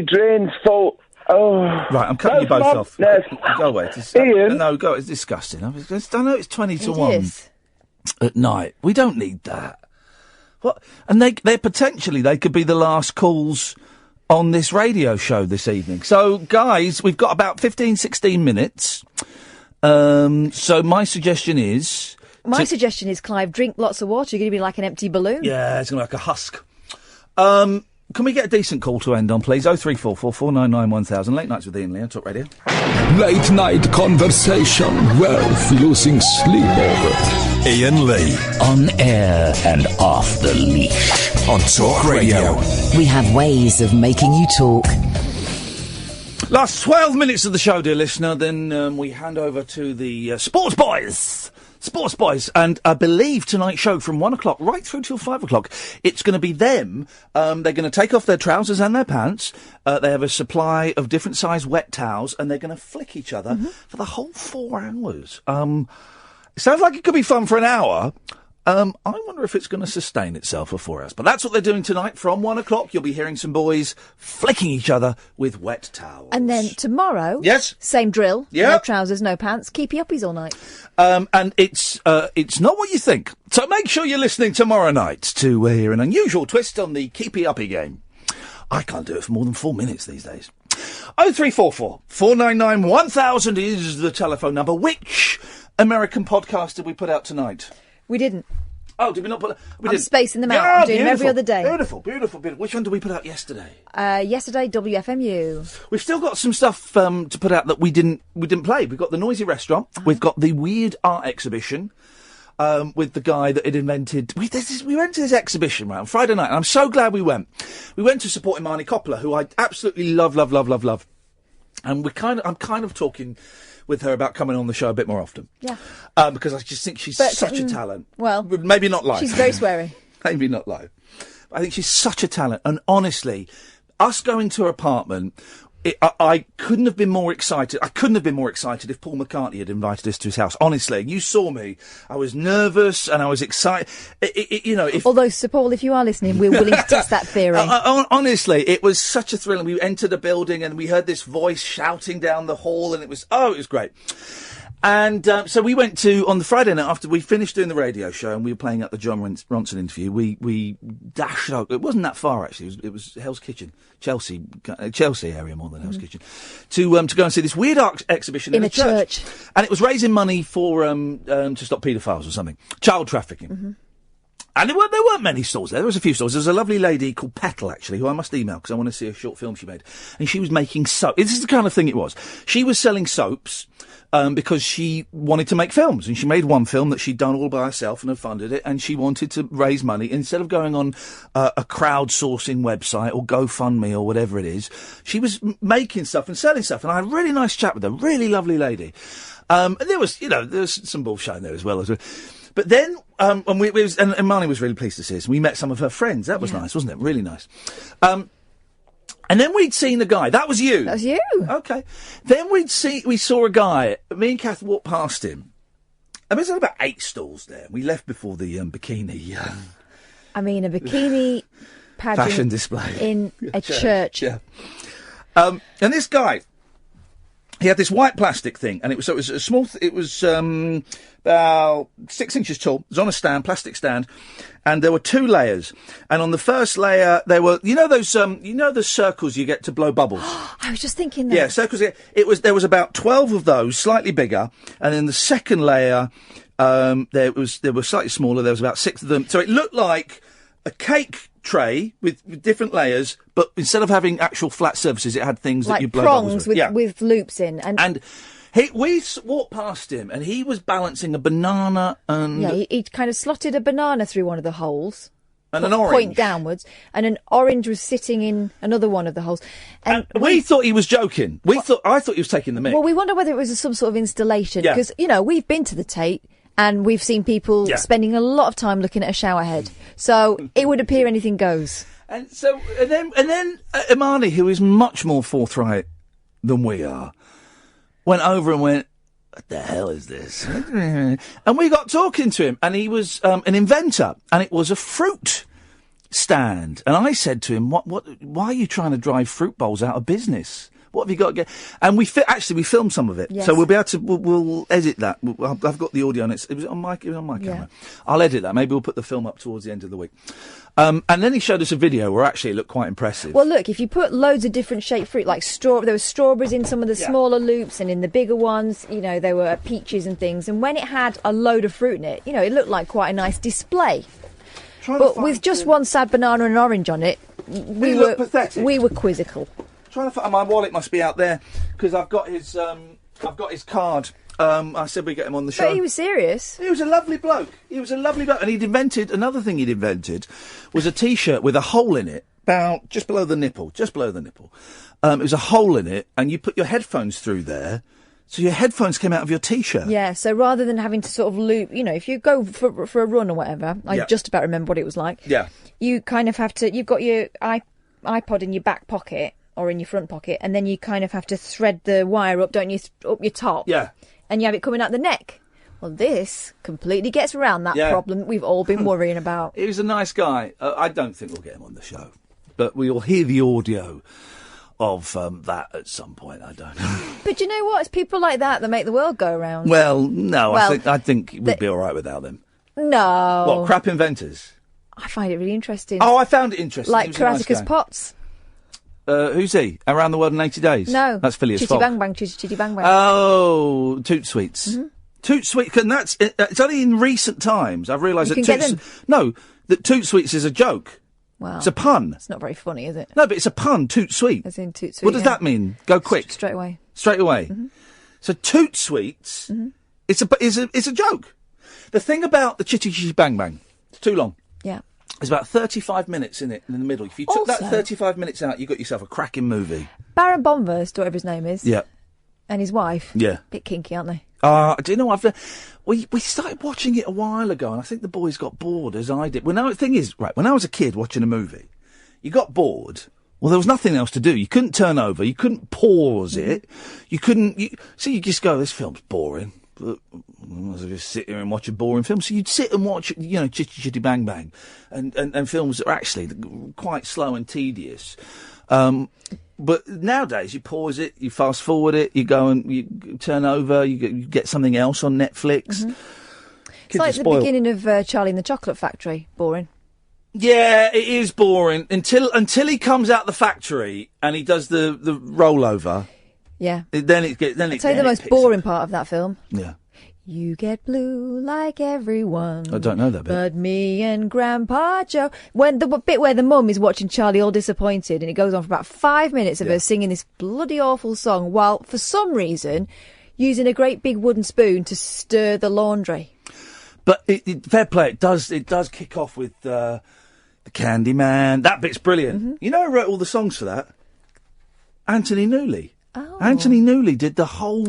drain's full. Oh. Right, I'm cutting you both off. Yes. Go away. Ian. No, go. It's disgusting. I know it's 20 to 1 at night. We don't need that. What? And they potentially could be the last calls on this radio show this evening. So, guys, we've got about 15, 16 minutes. So my suggestion is... Clive, drink lots of water. You're going to be like an empty balloon. Yeah, it's going to be like a husk. Can we get a decent call to end on, please? 0344 499 1000. Late Nights with Iain Lee on Talk Radio. Late night conversation worth losing sleep over. Iain Lee. On air and off the leash. On Talk Radio. We have ways of making you talk. Last 12 minutes of the show, dear listener, then we hand over to the Sports Boys. Sports Boys, and I believe tonight's show from 1 o'clock right through till 5 o'clock, it's going to be them. They're going to take off their trousers and their pants. They have a supply of different size wet towels, and they're going to flick each other for the whole 4 hours. It sounds like it could be fun for an hour. I wonder if it's going to sustain itself for 4 hours. But that's what they're doing tonight. From 1 o'clock, you'll be hearing some boys flicking each other with wet towels. And then tomorrow, yes, same drill. Yeah. No trousers, no pants. Keepy uppies all night. And it's not what you think. So make sure you're listening tomorrow night to hear an unusual twist on the Keepy Uppy game. I can't do it for more than 4 minutes these days. 0344 499 1000 is the telephone number. Which American podcast did we put out tonight? We didn't. Oh, did we not put... I'm spacing them out. I'm doing them every other day. Beautiful. Which one did we put out yesterday? Yesterday, WFMU. We've still got some stuff to put out that we didn't play. We've got the Noisy Restaurant. We've got the Weird Art Exhibition with the guy that had invented... We went to this exhibition, right, on Friday night, and I'm so glad we went. We went to support Imani Coppola, who I absolutely love. And I'm kind of talking with her about coming on the show a bit more often. Yeah. Because I just think she's such a talent. Well, maybe not live. She's very sweary. Maybe not live. I think she's such a talent. And honestly, us going to her apartment, I couldn't have been more excited. I couldn't have been more excited if Paul McCartney had invited us to his house. Honestly, you saw me. I was nervous and I was excited. Although, Sir Paul, if you are listening, we're willing to test that theory. Honestly, it was such a thrill. And we entered a building and we heard this voice shouting down the hall, and it was great. And so we went on the Friday night after we finished doing the radio show and we were playing up the John Ronson interview. We dashed out. It wasn't that far, actually. It was Hell's Kitchen, Chelsea area more than Hell's Kitchen, to go and see this weird art exhibition in a church. And it was raising money for to stop paedophiles or something, child trafficking. Mm-hmm. And there weren't many stalls there. There was a few stalls. There was a lovely lady called Petal, actually, who I must email because I want to see a short film she made. And she was making soap. This is the kind of thing it was. She was selling soaps because she wanted to make films. And she made one film that she'd done all by herself and had funded it. And she wanted to raise money. Instead of going on a crowdsourcing website or GoFundMe or whatever it is, she was making stuff and selling stuff. And I had a really nice chat with her. Really lovely lady. And there was some bullshit in there as well. But then, and Marnie was really pleased to see us. We met some of her friends. That was nice, wasn't it? Really nice. And then we'd seen a guy. That was you. That was you. Okay. Then we saw a guy. Me and Kath walked past him. And there's about 8 stalls there. We left before the bikini. I mean, a bikini pageant fashion display in a church. Yeah. And this guy, he had this white plastic thing, and it was a small. It was about 6 inches tall. It was on a stand, plastic stand, and there were 2 layers. And on the first layer, there were the circles you get to blow bubbles. I was just thinking that. Yeah, circles. There was about 12 of those, slightly bigger, and in the second layer, they were slightly smaller. There was about 6 of them, so it looked like a cake tray with different layers, but instead of having actual flat surfaces, it had things like that you blow prongs bubbles with loops in. And we walked past him, and he was balancing a banana and... Yeah, he kind of slotted a banana through one of the holes. And an orange. Point downwards. And an orange was sitting in another one of the holes. And we thought he was joking. I thought he was taking the mick. Well, we wonder whether it was some sort of installation. Yeah. Because, we've been to the Tate, and we've seen people spending a lot of time looking at a shower head. So it would appear anything goes. And then Imani, who is much more forthright than we are, went over and went, "What the hell is this?" And we got talking to him, and he was an inventor, and it was a fruit stand. And I said to him, why are you trying to drive fruit bowls out of business? What have you got to get? And we filmed some of it, yes. So we'll be able to we'll edit that. I've got the audio on it. It was on my camera. Yeah. I'll edit that. Maybe we'll put the film up towards the end of the week. And then he showed us a video where actually it looked quite impressive. Well, look, if you put loads of different shaped fruit, like there were strawberries in some of the smaller loops, and in the bigger ones, there were peaches and things. And when it had a load of fruit in it, it looked like quite a nice display. But with just one sad banana and an orange on it, we were pathetic. We were quizzical. Trying to find my wallet must be out there because I've got his card. I said we get him on the show. But he was serious. He was a lovely bloke. And another thing he'd invented was a T-shirt with a hole in it, about just below the nipple. It was a hole in it, and you put your headphones through there, so your headphones came out of your T-shirt. Yeah, so rather than having to sort of loop, if you go for a run or whatever, I just about remember what it was like. Yeah. You kind of have to, you've got your iPod in your back pocket, or in your front pocket, and then you kind of have to thread the wire up, don't you, up your top? Yeah. And you have it coming out the neck. Well, this completely gets around that Yeah. problem that we've all been worrying about. He was a nice guy. I don't think we'll get him on the show, but we will hear the audio of that at some point. I don't know. But you know what? It's people like that make the world go round. Well, no, Well, I think we'd be all right without them. No. What, crap inventors? I find it really interesting. Oh, I found it interesting. Like He was a nice Karatekas guy. Potts. Who's he? Around the World in 80 Days? No. That's Phileas Chitty Fogg. Bang Bang, Chitty Bang Bang. Oh, Toot Sweets. Toot Sweets, and that's it's only in recent times I've realised You that can get Toot no, that Toot Sweets is a joke. Wow. It's a pun. It's not very funny, is it? No, but it's a pun. Toot Sweet. As in Toot Sweet. What does that mean? Go quick. Straight away. Straight away. So Toot Sweets is a joke. The thing about the Chitty Chitty Bang Bang, it's too long. Yeah. There's about 35 minutes in it in the middle. If you took that Also- 35 minutes out, you got yourself a cracking movie. Baron Bonverst, whatever his name is. Yeah. And his wife. Yeah. Bit kinky, aren't they? Do you know, we started watching it a while ago, and I think the boys got bored, as I did. Well, now, the thing is, right, when I was a kid watching a movie, you got bored. Well, there was nothing else to do. You couldn't turn over. You couldn't pause it. You couldn't... So you just go, this film's boring. But I might as well just sit here and watch a boring film. So you'd sit and watch, Chitty Chitty Bang Bang, and films that are actually quite slow and tedious. But nowadays, you pause it, you fast forward it, you go and you turn over, you get something else on Netflix. It's like the beginning of Charlie and the Chocolate Factory. Boring. Yeah, it is boring until he comes out the factory and he does the rollover. Yeah. Then it gets. I'll tell you the most boring part of that film. Yeah. You get blue like everyone. I don't know that bit. But me and Grandpa Joe. When the bit where the mum is watching Charlie all disappointed, and it goes on for about 5 minutes of her singing this bloody awful song, while for some reason using a great big wooden spoon to stir the laundry. But fair play, it does kick off with the Candyman. That bit's brilliant. You know who wrote all the songs for that? Anthony Newley. Oh. Anthony Newley did the whole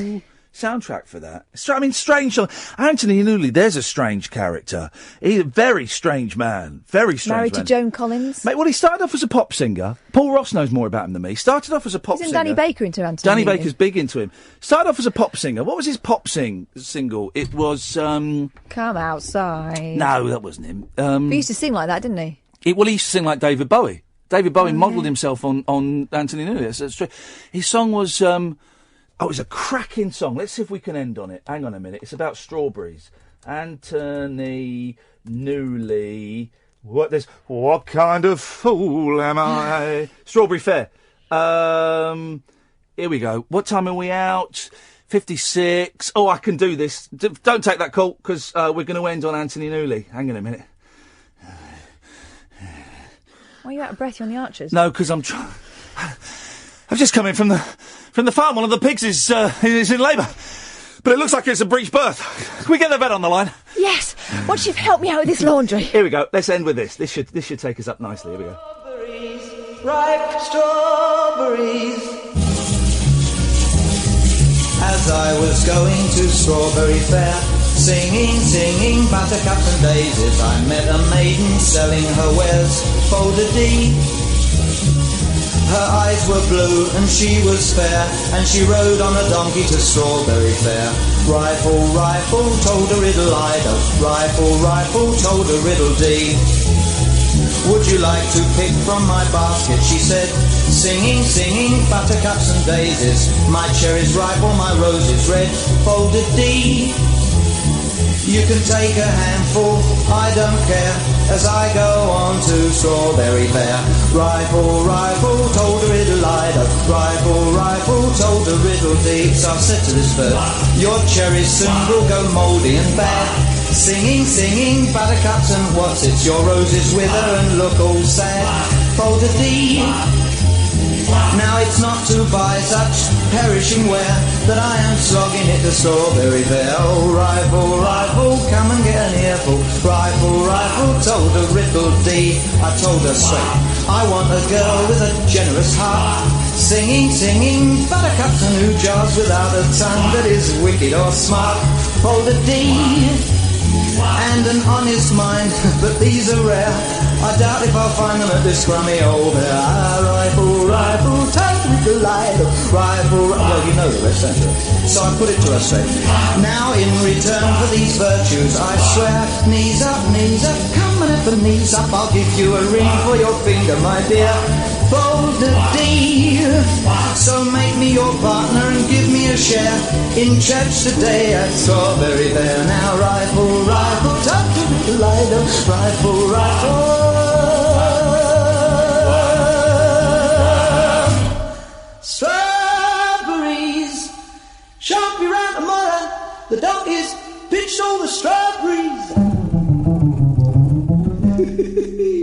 soundtrack for that. Strange song. Anthony Newley, there's a strange character. He's a very strange man. Very strange Married man. to Joan Collins. Mate, well, he started off as a pop singer. Paul Ross knows more about him than me. Started off as a pop Isn't singer. Danny Baker into Anthony Danny Newley? Baker's big into him. Started off as a pop singer. What was his pop single? It was, Come Outside. No, that wasn't him. He used to sing like that, didn't he? He used to sing like David Bowie. David Bowie modelled himself on Anthony Newley. That's true. His song was, it's a cracking song. Let's see if we can end on it. Hang on a minute. It's about strawberries. Anthony Newley. What kind of fool am I? Strawberry Fair. Here we go. What time are we out? 56. Oh, I can do this. Don't take that call, because we're going to end on Anthony Newley. Hang on a minute. Why are you out of breath? You're on the Archers. No, because I've just come in from the farm. One of the pigs is in labour, but it looks like it's a breech birth. Can we get the vet on the line? Yes. Once you've helped me out with this laundry. Here we go. Let's end with this. This should take us up nicely. Here we go. Ripe strawberries. As I was going to Strawberry Fair, singing buttercups and daisies, I met a maiden selling her wares, folded D. Her eyes were blue and she was fair, and she rode on a donkey to Strawberry Fair. Rifle, rifle, told a riddle-ido. Rifle, rifle, told a riddle-dee. Would you like to pick from my basket, she said, singing buttercups and daisies. My cherries ripe or my roses red, folded D. You can take a handful, I don't care, as I go on to Strawberry Fair. Rifle, rifle, told a riddle-ido. Rifle, rifle, told a riddle-dee. So I said to this bird, your cherries soon will go mouldy and bad. Singing buttercups and what's it? Your roses wither and look all sad. Fold a D. Now it's not to buy such perishing ware that I am slogging it to Strawberry Fair. Oh, rifle, rifle, come and get an earful. Rifle, rifle, told a riddle-dee. I told her straight, I want a girl with a generous heart. Singing buttercups and new jars without a tongue that is wicked or smart. Fold a D. and an honest mind, but these are rare. I doubt if I'll find them at this crummy old bear. Rifle, rifle, take with the light. Rifle, well, you know the rest, don't you? So I put it to her straight. Now, in return for these virtues, I swear, knees up, come on at the knees up. I'll give you a ring for your finger, my dear. Bold D. So make me your partner and give me a share in church today at Strawberry Fair. Now, rifle, rifle, take with the light. Rifle, rifle.